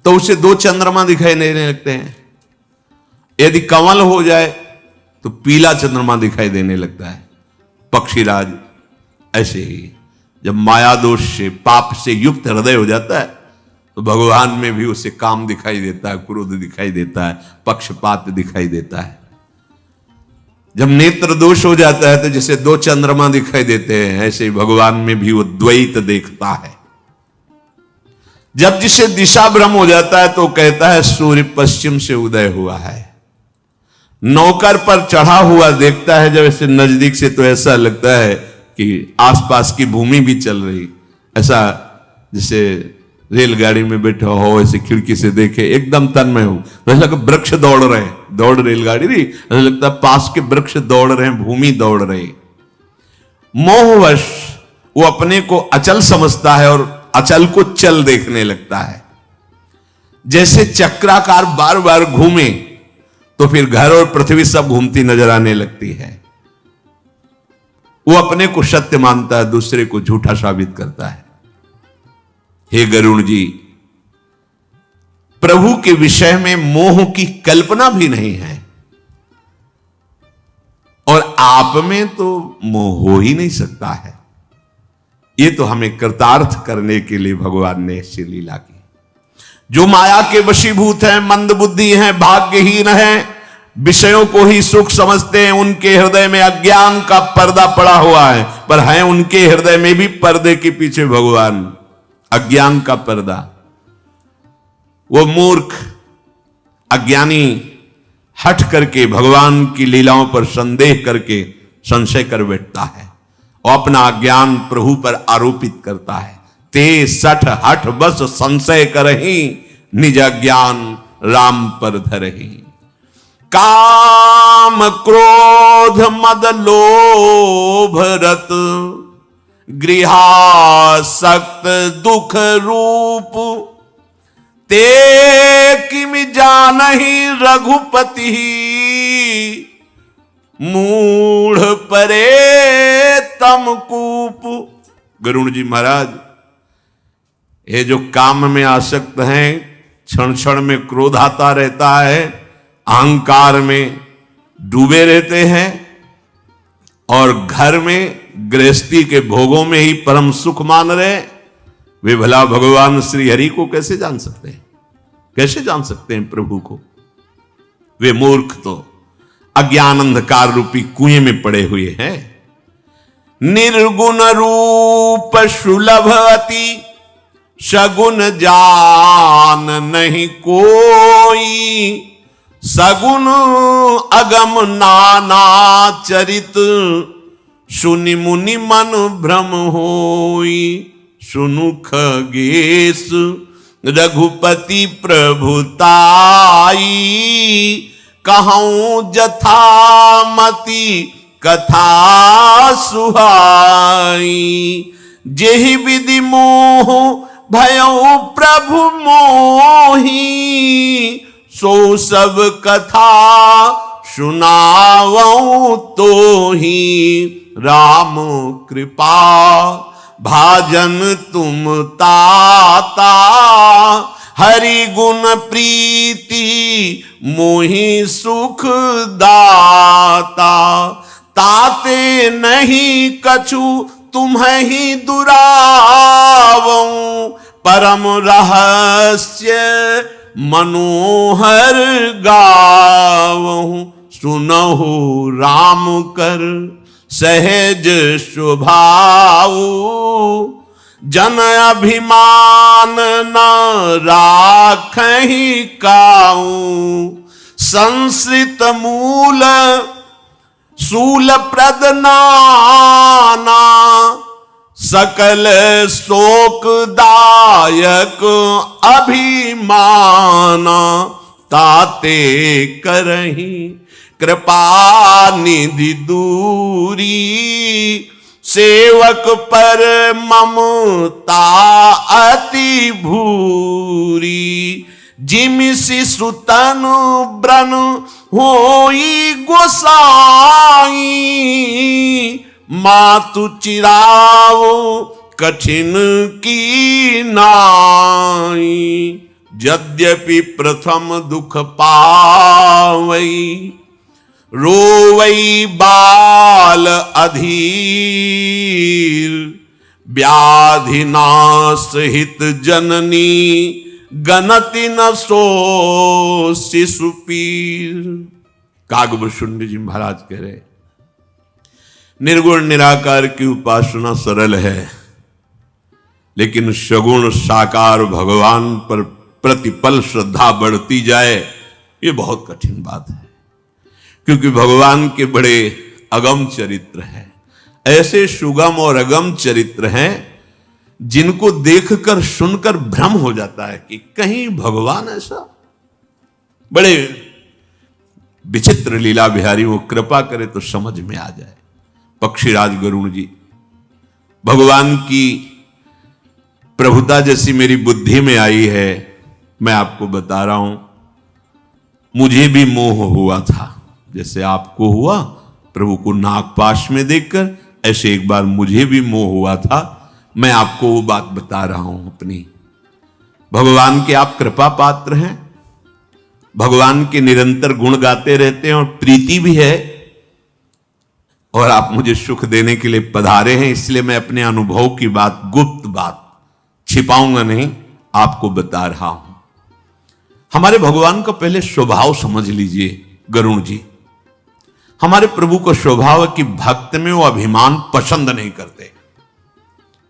तो उसे दो चंद्रमा दिखाई देने लगते हैं। यदि कमल हो जाए तो पीला चंद्रमा दिखाई देने लगता है। पक्षीराज ऐसे ही जब माया दोष से, पाप से युक्त हृदय हो जाता है, तो भगवान में भी उसे काम दिखाई देता है, क्रोध दिखाई देता है, पक्षपात दिखाई देता है। जब नेत्र दोष हो जाता है तो जैसे दो चंद्रमा दिखाई देते हैं, ऐसे ही भगवान में भी वो द्वैत देखता है। जब जिसे दिशा भ्रम हो जाता है तो कहता है सूर्य पश्चिम से उदय हुआ है। नौकर पर चढ़ा हुआ देखता है जब ऐसे नजदीक से, तो ऐसा लगता है कि आसपास की भूमि भी चल रही। ऐसा जैसे रेलगाड़ी में बैठा हो, ऐसे खिड़की से देखे, एकदम तन्मय हो, तो ऐसा लगता वृक्ष दौड़ रहे हैं, दौड़ रेलगाड़ी रही, ऐसा लगता है पास के वृक्ष दौड़ रहे हैं, भूमि दौड़ रही। मोहवश वो अपने को अचल समझता है और अचल को चल देखने लगता है। जैसे चक्राकार बार बार घूमे तो फिर घर और पृथ्वी सब घूमती नजर आने लगती है। वो अपने को सत्य मानता है, दूसरे को झूठा साबित करता है। हे गरुड़ जी, प्रभु के विषय में मोह की कल्पना भी नहीं है, और आप में तो मोह हो ही नहीं सकता है। ये तो हमें कृतार्थ करने के लिए भगवान ने ऐसी लीला की। जो माया के वशीभूत हैं, मंद बुद्धि हैं, भाग्यहीन हैं, विषयों को ही सुख समझते हैं, उनके हृदय में अज्ञान का पर्दा पड़ा हुआ है। पर है उनके हृदय में भी पर्दे के पीछे भगवान, अज्ञान का पर्दा। वो मूर्ख अज्ञानी हट करके भगवान की लीलाओं पर संदेह करके संशय कर बैठता है और अपना अज्ञान प्रभु पर आरोपित करता है। ते सठ हठ बस संशय करही, निज ज्ञान राम पर धरही। काम क्रोध मद लोभ रत, गृहासक्त दुख रूप, ते किम जानहि रघुपति, मूढ़ परे तम कूप। गरुड़ जी महाराज, ये जो काम में आसक्त हैं, क्षण क्षण में क्रोध आता रहता है, अहंकार में डूबे रहते हैं, और घर में गृहस्थी के भोगों में ही परम सुख मान रहे, वे भला भगवान श्री हरि को कैसे जान सकते हैं? कैसे जान सकते हैं प्रभु को? वे मूर्ख तो अज्ञान अंधकार रूपी कुएं में पड़े हुए हैं। निर्गुण रूप सुलभ अति, सगुण जान नहीं कोई, सगुण अगम नाना चरित, सुनि मुनि मन भ्रम होई। सुनु खगेश रघुपति प्रभुताई, कहूं जथामति कथा सुहाई। जेहि विधि मोह भयो प्रभु मोही, सो सब कथा सुनावऊं तोहि। राम कृपा भाजन तुम ताता, हरि गुण प्रीति मोहि सुख दाता। ताते नहीं कछु तुम्हि दुरावऊं, परम रहस्य मनोहर गावहूं। सुनहु राम कर सहज स्वभाव, जन अभिमान न राखहि काऊ। संस्कृत मूल शूल प्रद नाना, सकल शोकदायक अभिमाना। ताते करही कृपा निधि दूरी, सेवक पर ममता अति भूरी। जिमिसि सुतन ब्रन होई गोसाई, मातु चिराओ कठिन की नाई। यद्यपि प्रथम दुख पावई, रोवई बाल अधीर। व्याधि नाश हित जननी, गणति न सो शिशु पीर। कागभूषुंड जी महाराज कह रहे, निर्गुण निराकार की उपासना सरल है, लेकिन सगुण साकार भगवान पर प्रतिपल श्रद्धा बढ़ती जाए, ये बहुत कठिन बात है। क्योंकि भगवान के बड़े अगम चरित्र हैं, ऐसे सुगम और अगम चरित्र हैं जिनको देखकर सुनकर भ्रम हो जाता है कि कहीं भगवान ऐसा। बड़े विचित्र लीला बिहारी, वो कृपा करे तो समझ में आ जाए। पक्षीराज गरुण जी, भगवान की प्रभुता जैसी मेरी बुद्धि में आई है, मैं आपको बता रहा हूं। मुझे भी मोह हुआ था, जैसे आपको हुआ प्रभु को नागपाश में देखकर, ऐसे एक बार मुझे भी मोह हुआ था। मैं आपको वो बात बता रहा हूं अपनी। भगवान के आप कृपा पात्र हैं, भगवान के निरंतर गुण गाते रहते हैं और प्रीति भी है, और आप मुझे सुख देने के लिए पधारे हैं। इसलिए मैं अपने अनुभव की बात, गुप्त बात छिपाऊंगा नहीं, आपको बता रहा हूं। हमारे भगवान का पहले स्वभाव समझ लीजिए गरुण जी। हमारे प्रभु का स्वभाव है कि भक्त में वो अभिमान पसंद नहीं करते।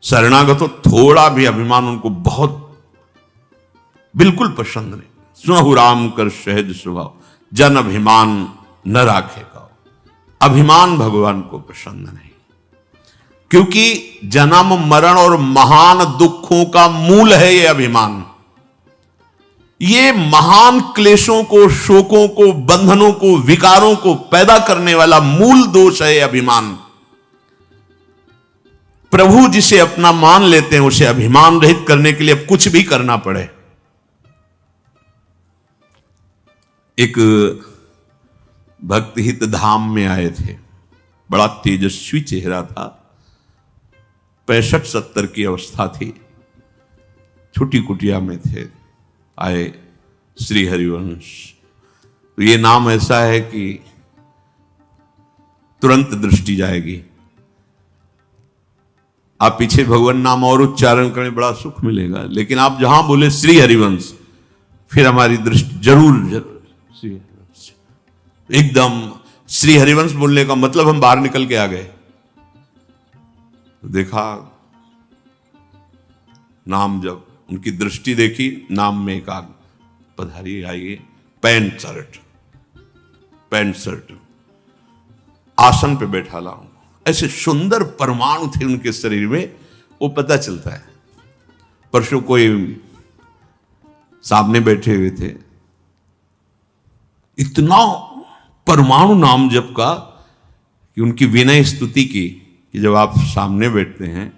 शरणागत तो थोड़ा भी अभिमान उनको बहुत बिल्कुल पसंद नहीं। सुनहु राम कर सहज स्वभाव, जन अभिमान न राखेगा। अभिमान भगवान को पसंद नहीं, क्योंकि जन्म मरण और महान दुखों का मूल है ये अभिमान। ये महान क्लेशों को, शोकों को, बंधनों को, विकारों को पैदा करने वाला मूल दोष है ये अभिमान। प्रभु जिसे अपना मान लेते हैं, उसे अभिमान रहित करने के लिए अब कुछ भी करना पड़े। एक भक्त हित धाम में आए थे, बड़ा तेजस्वी चेहरा था, 65-70 की अवस्था थी, छोटी कुटिया में थे। आए श्री हरिवंश, तो ये नाम ऐसा है कि तुरंत दृष्टि जाएगी। आप पीछे भगवान नाम और उच्चारण करें, बड़ा सुख मिलेगा, लेकिन आप जहां बोले श्री हरिवंश, फिर हमारी दृष्टि जरूर एकदम। श्री हरिवंश बोलने का मतलब हम बाहर निकल के आ गए। देखा नाम, जब उनकी दृष्टि देखी, नाम में एक आग पधारी आई, पैंट शर्ट, आसन पे बैठा लाऊं। ऐसे सुंदर परमाणु थे उनके शरीर में, वो पता चलता है। परसों कोई सामने बैठे हुए थे, इतना परमाणु नाम जप का कि उनकी विनय स्तुति की कि जब आप सामने बैठते हैं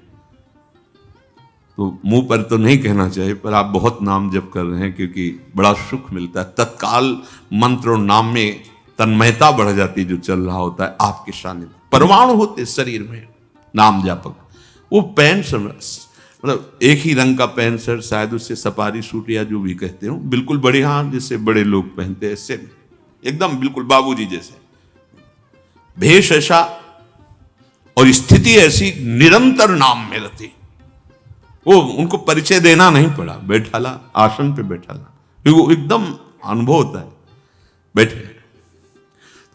तो मुंह पर तो नहीं कहना चाहिए, पर आप बहुत नाम जप कर रहे हैं, क्योंकि बड़ा सुख मिलता है। तत्काल मंत्र और नाम में तन्मयता बढ़ जाती है, जो चल रहा होता है आपके सामने। परमाणु होते शरीर में नाम जापक। वो पैंट मतलब एक ही रंग का पैंट शर्ट, शायद उससे सफारी सूट या जो भी कहते हो, बिल्कुल बढ़िया जैसे बड़े लोग पहनते हैं, ऐसे एकदम बिल्कुल बाबूजी जैसे भेष ऐसा, और स्थिति ऐसी, निरंतर नाम में रहती। वो उनको परिचय देना नहीं पड़ा, बैठाला आसन पे बैठाला, क्योंकि वो एकदम अनुभव होता है। बैठे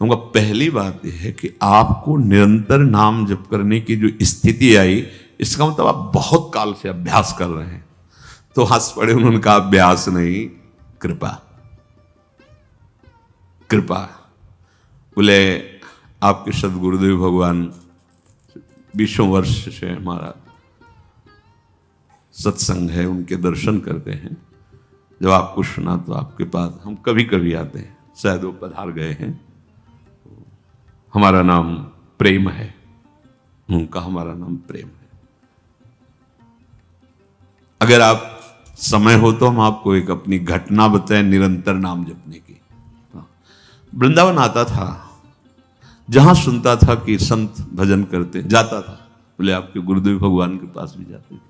तो उनका पहली बात यह है कि आपको निरंतर नाम जप करने की जो स्थिति आई, इसका मतलब आप बहुत काल से अभ्यास कर रहे हैं। तो हंस पड़े, उन्होंने कहा अभ्यास नहीं, कृपा। बोले आपके सदगुरुदेव भगवान 20 वर्ष से हमारा सत्संग है, उनके दर्शन करते हैं। जब आपको सुना तो आपके पास हम कभी कभी आते हैं, शायद वो पधार गए हैं। हमारा नाम प्रेम है, उनका हमारा नाम प्रेम है। अगर आप समय हो तो हम आपको एक अपनी घटना बताएं निरंतर नाम जपने की। वृंदावन आता था, जहां सुनता था कि संत भजन करते, जाता था। बोले आपके गुरुदेव भगवान के पास भी जाते थे,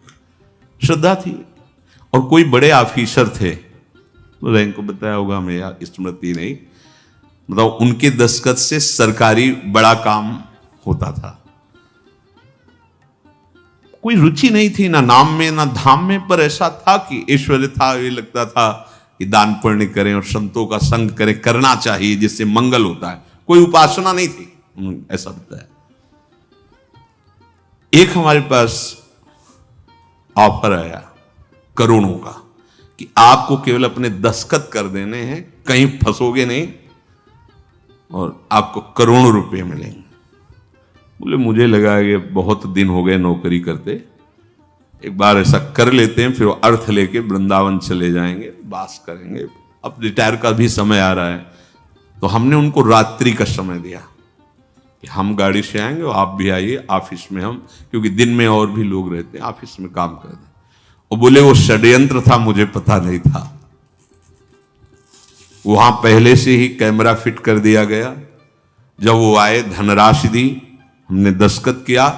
श्रद्धा थी। और कोई बड़े ऑफिसर थे, रैंक को बताया होगा, हमें स्मृति नहीं, मतलब उनके दस्तखत से सरकारी बड़ा काम होता था। कोई रुचि नहीं थी ना नाम में ना धाम में, पर ऐसा था कि ऐश्वर्य था, ये लगता था कि दान पुण्य करें और संतों का संग करें, करना चाहिए जिससे मंगल होता है। कोई उपासना नहीं थी, ऐसा बताया। एक हमारे पास ऑफर आया करोड़ों का कि आपको केवल अपने दस्तखत कर देने हैं, कहीं फंसोगे नहीं और आपको करोड़ों रुपए मिलेंगे। बोले मुझे लगा कि बहुत दिन हो गए नौकरी करते, एक बार ऐसा कर लेते हैं, फिर वो अर्थ लेके वृंदावन चले जाएंगे, वास करेंगे। अब रिटायर का भी समय आ रहा है, तो हमने उनको रात्रि का समय दिया कि हम गाड़ी से आएंगे और आप भी आइए ऑफिस में, हम क्योंकि दिन में और भी लोग रहते हैं, ऑफिस में काम कर दें। और बोले वो षड्यंत्र था, मुझे पता नहीं था। वहां पहले से ही कैमरा फिट कर दिया गया। जब वो आए, धनराशि दी, हमने दस्तखत किया,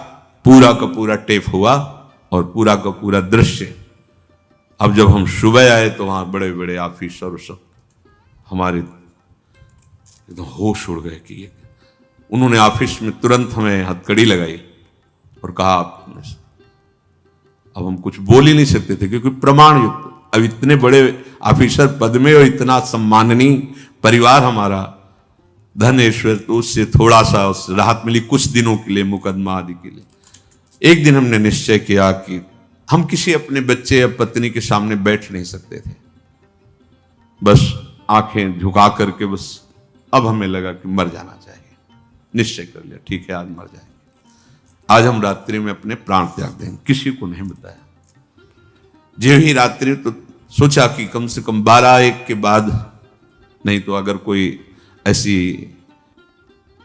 पूरा का पूरा टेप हुआ और पूरा का पूरा दृश्य। अब जब हम सुबह आए तो वहां बड़े बड़े ऑफिसर सब हमारे एकदम होश उड़ गए कि उन्होंने ऑफिस में तुरंत हमें हथकड़ी लगाई और कहा आपने। अब हम कुछ बोल ही नहीं सकते थे, क्योंकि प्रमाण युक्त, अब इतने बड़े ऑफिसर पद में और इतना सम्माननीय परिवार हमारा, धन ऐश्वर्य, तो उससे थोड़ा सा उस राहत मिली कुछ दिनों के लिए, मुकदमा आदि के लिए। एक दिन हमने निश्चय किया कि हम किसी अपने बच्चे या पत्नी के सामने बैठ नहीं सकते थे, बस आंखें झुका करके, बस अब हमें लगा कि मर जाना चाहिए। निश्चय कर लिया, ठीक है आज मर जाएंगे, आज हम रात्रि में अपने प्राण त्याग देंगे। किसी को नहीं बताया। जो ही रात्रि, तो सोचा कि कम से कम 12-1 के बाद, नहीं तो अगर कोई ऐसी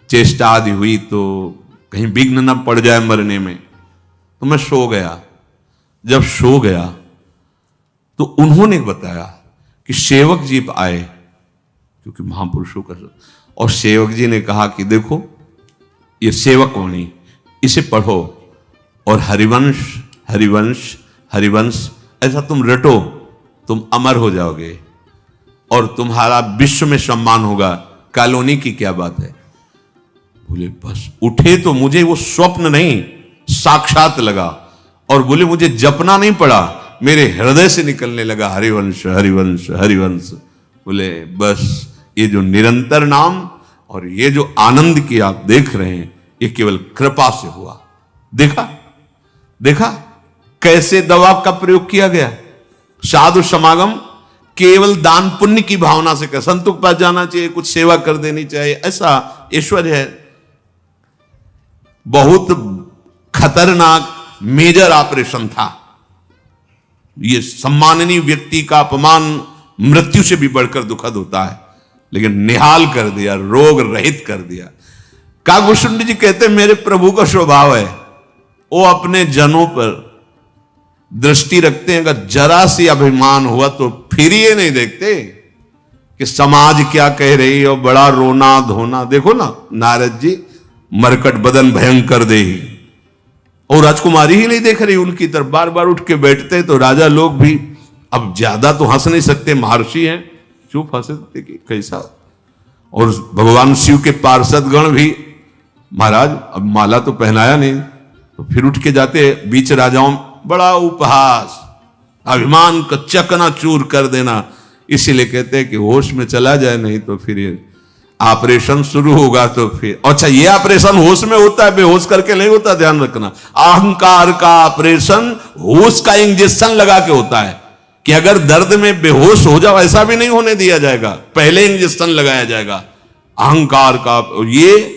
चेष्टा आदि हुई तो कहीं विघ्न न पड़ जाए मरने में। तो मैं सो गया। जब सो गया तो उन्होंने बताया कि सेवक जी आए, क्योंकि महापुरुषों का, और सेवक जी ने कहा कि देखो ये सेवक वाणी, इसे पढ़ो और हरिवंश हरिवंश हरिवंश ऐसा तुम रटो, तुम अमर हो जाओगे और तुम्हारा विश्व में सम्मान होगा। कॉलोनी की क्या बात है। बोले बस उठे तो मुझे वो स्वप्न नहीं, साक्षात लगा। और बोले मुझे जपना नहीं पड़ा, मेरे हृदय से निकलने लगा हरिवंश हरिवंश हरिवंश। बोले बस ये जो निरंतर नाम और ये जो आनंद की आप देख रहे हैं, ये केवल कृपा से हुआ। देखा देखा कैसे दवा का प्रयोग किया गया। साधु समागम केवल दान पुण्य की भावना से कर, संतों के पास जाना चाहिए, कुछ सेवा कर देनी चाहिए, ऐसा ऐश्वर्य है। बहुत खतरनाक मेजर ऑपरेशन था। यह सम्माननीय व्यक्ति का अपमान मृत्यु से भी बढ़कर दुखद होता है, लेकिन निहाल कर दिया, रोग रहित कर दिया। कागभूषुंड जी कहते मेरे प्रभु का स्वभाव है, वो अपने जनों पर दृष्टि रखते हैं। अगर जरा सी अभिमान हुआ तो फिर ये नहीं देखते कि समाज क्या कह रही है और बड़ा रोना धोना। देखो ना नारद जी, मरकट बदन भयंकर दे, और राजकुमारी ही नहीं देख रही उनकी तरफ, बार बार उठ के बैठते। तो राजा लोग भी अब ज्यादा तो हंस नहीं सकते, महर्षि हैं, चुप हंसते कि कैसा। और भगवान शिव के पार्षद गण भी, महाराज अब माला तो पहनाया नहीं, तो फिर उठ के जाते बीच राजाओं, बड़ा उपहास, अभिमान का चकनाचूर कर देना। इसीलिए कहते हैं कि होश में चला जाए, नहीं तो फिर ये ऑपरेशन शुरू होगा। तो फिर अच्छा, ये ऑपरेशन होश में होता है, बेहोश करके नहीं होता, ध्यान रखना। अहंकार का ऑपरेशन होश का इंजेक्शन लगा के होता है, कि अगर दर्द में बेहोश हो जाओ ऐसा भी नहीं होने दिया जाएगा, पहले इंजेक्शन लगाया जाएगा अहंकार का। ये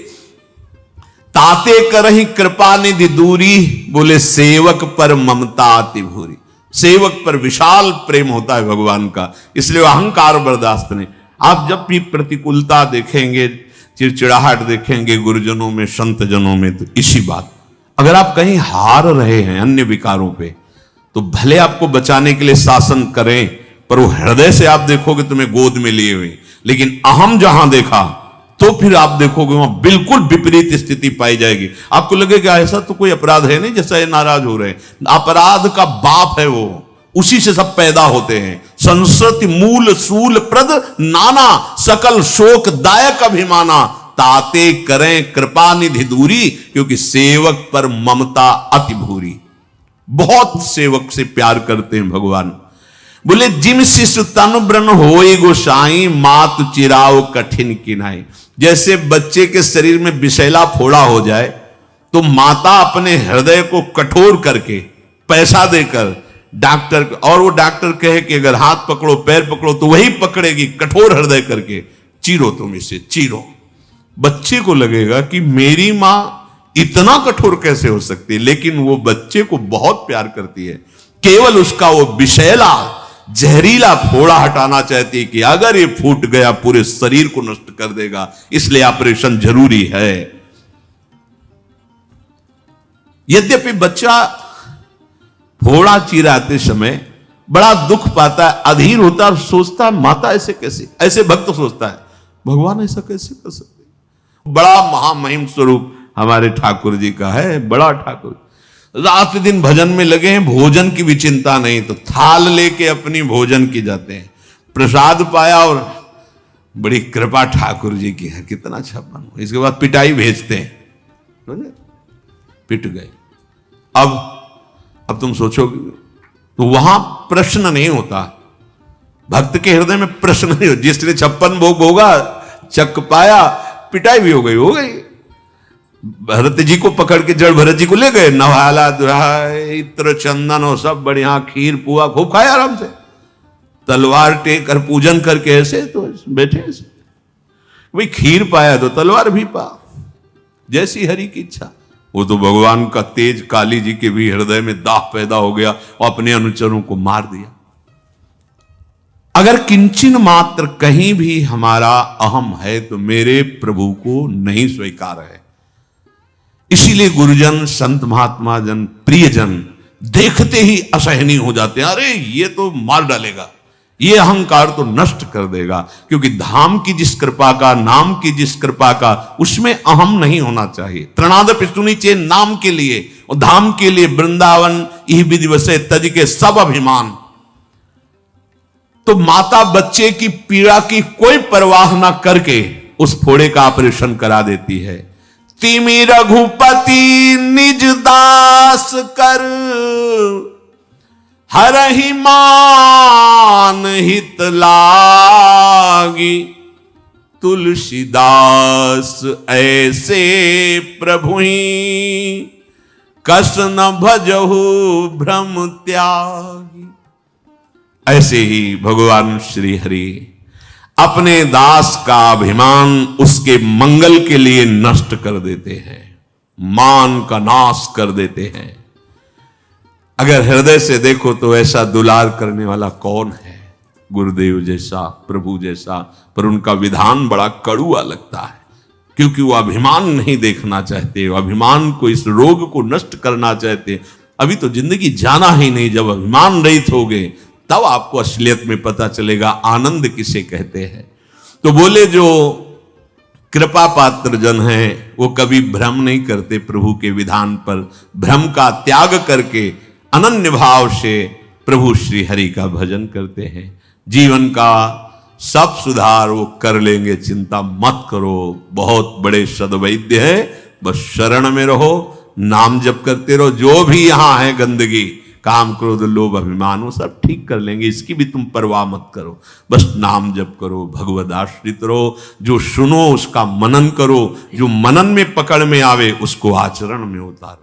ताते करही कृपा निधि दूरी, बोले सेवक पर ममता अति भूरी। सेवक पर विशाल प्रेम होता है भगवान का, इसलिए अहंकार बर्दाश्त नहीं। आप जब भी प्रतिकूलता देखेंगे, चिड़चिड़ाहट देखेंगे गुरुजनों में, संत जनों में, तो इसी बात। अगर आप कहीं हार रहे हैं अन्य विकारों पे, तो भले आपको बचाने के लिए शासन करें, पर वो हृदय से आप देखोगे तुम्हें गोद में लिए हुए। लेकिन अहम जहां देखा तो फिर आप देखोगे वहां बिल्कुल विपरीत स्थिति पाई जाएगी। आपको लगेगा ऐसा तो कोई अपराध है नहीं जैसा ये नाराज हो रहे हैं। अपराध का बाप है वो, उसी से सब पैदा होते हैं। संस्कृति मूल सूल प्रद नाना, सकल शोक दायक अभिमाना, ताते करें कृपा निधि दूरी, क्योंकि सेवक पर ममता अति भूरी। बहुत सेवक से प्यार करते हैं भगवान। बोले जिम शिशु तनु ब्रन होए गोसाई, मात चिराओ कठिन किनाई। जैसे बच्चे के शरीर में विषैला फोड़ा हो जाए, तो माता अपने हृदय को कठोर करके पैसा देकर डॉक्टर, और वो डॉक्टर कहे कि अगर हाथ पकड़ो पैर पकड़ो तो वही पकड़ेगी, कठोर हृदय करके चीरो तुम इसे चीरो। बच्चे को लगेगा कि मेरी मां इतना कठोर कैसे हो सकती है, लेकिन वो बच्चे को बहुत प्यार करती है। केवल उसका वो विषैला जहरीला फोड़ा हटाना चाहती है कि अगर ये फूट गया पूरे शरीर को नष्ट कर देगा, इसलिए ऑपरेशन जरूरी है। यद्यपि बच्चा फोड़ा चीराते समय बड़ा दुख पाता है, अधीर होता है और सोचता है माता ऐसे कैसे, ऐसे भक्त सोचता है भगवान ऐसा कैसे कर सकते। बड़ा महामहिम स्वरूप हमारे ठाकुर जी का है, बड़ा ठाकुर। रात दिन भजन में लगे हैं, भोजन की भी चिंता नहीं, तो थाल लेके अपनी भोजन की जाते हैं। प्रसाद पाया और बड़ी कृपा ठाकुर जी की है, कितना छप्पन। इसके बाद पिटाई भेजते हैं, पिट गए। अब तुम सोचोगे तो वहां प्रश्न नहीं होता, भक्त के हृदय में प्रश्न नहीं होता। जिसने 56 भोग भोगा, चक पाया, पिटाई भी हो गई। भरत जी को पकड़ के जड़ भरत जी को ले गए, नवाला दुहाई इत्र चंदन और सब बढ़िया, खीर पुआ खूब खाया आराम से, तलवार टेक कर पूजन करके ऐसे तो बैठे ऐसे। भाई खीर पाया तो तलवार भी पा, जैसी हरि की इच्छा। वो तो भगवान का तेज काली जी के भी हृदय में दाह पैदा हो गया और अपने अनुचरों को मार दिया। अगर किंचन मात्र कहीं भी हमारा अहम है तो मेरे प्रभु को नहीं स्वीकार है। इसीलिए गुरुजन, संत महात्मा जन, प्रियजन देखते ही असहनीय हो जाते हैं। अरे ये तो मार डालेगा, ये अहंकार तो नष्ट कर देगा। क्योंकि धाम की जिस कृपा का, नाम की जिस कृपा का, उसमें अहम नहीं होना चाहिए। त्रणाद पिस्तुनी चे नाम के लिए और धाम के लिए वृंदावन यही विधि वसे तज के सब अभिमान। तो माता बच्चे की पीड़ा की कोई परवाह ना करके उस फोड़े का ऑपरेशन करा देती है। तिमि रघुपति निज दास कर, हरहि मान हित लागी। तुलसीदास ऐसे प्रभुहि कष्ट न भजहु भ्रम त्यागी। ऐसे ही भगवान श्री हरि अपने दास का अभिमान उसके मंगल के लिए नष्ट कर देते हैं, मान का नाश कर देते हैं। अगर हृदय से देखो तो ऐसा दुलार करने वाला कौन है? गुरुदेव जैसा, प्रभु जैसा। पर उनका विधान बड़ा कड़ुआ लगता है, क्योंकि वो अभिमान नहीं देखना चाहते, वो अभिमान को, इस रोग को नष्ट करना चाहते। अभी तो जिंदगी जाना ही नहीं, जब अभिमान रहित हो गए तब आपको असलियत में पता चलेगा आनंद किसे कहते हैं। तो बोले जो कृपा पात्र जन हैं वो कभी भ्रम नहीं करते प्रभु के विधान पर, भ्रम का त्याग करके अनन्य भाव से प्रभु श्री हरि का भजन करते हैं। जीवन का सब सुधार वो कर लेंगे, चिंता मत करो। बहुत बड़े सद्वैद्य है, बस शरण में रहो, नाम जप करते रहो। जो भी यहां है गंदगी, काम क्रोध लोभ अभिमान, वो सब ठीक कर लेंगे, इसकी भी तुम परवाह मत करो। बस नाम जप करो, भगवद आश्रित रहो। जो सुनो उसका मनन करो, जो मनन में पकड़ में आवे उसको आचरण में उतारो।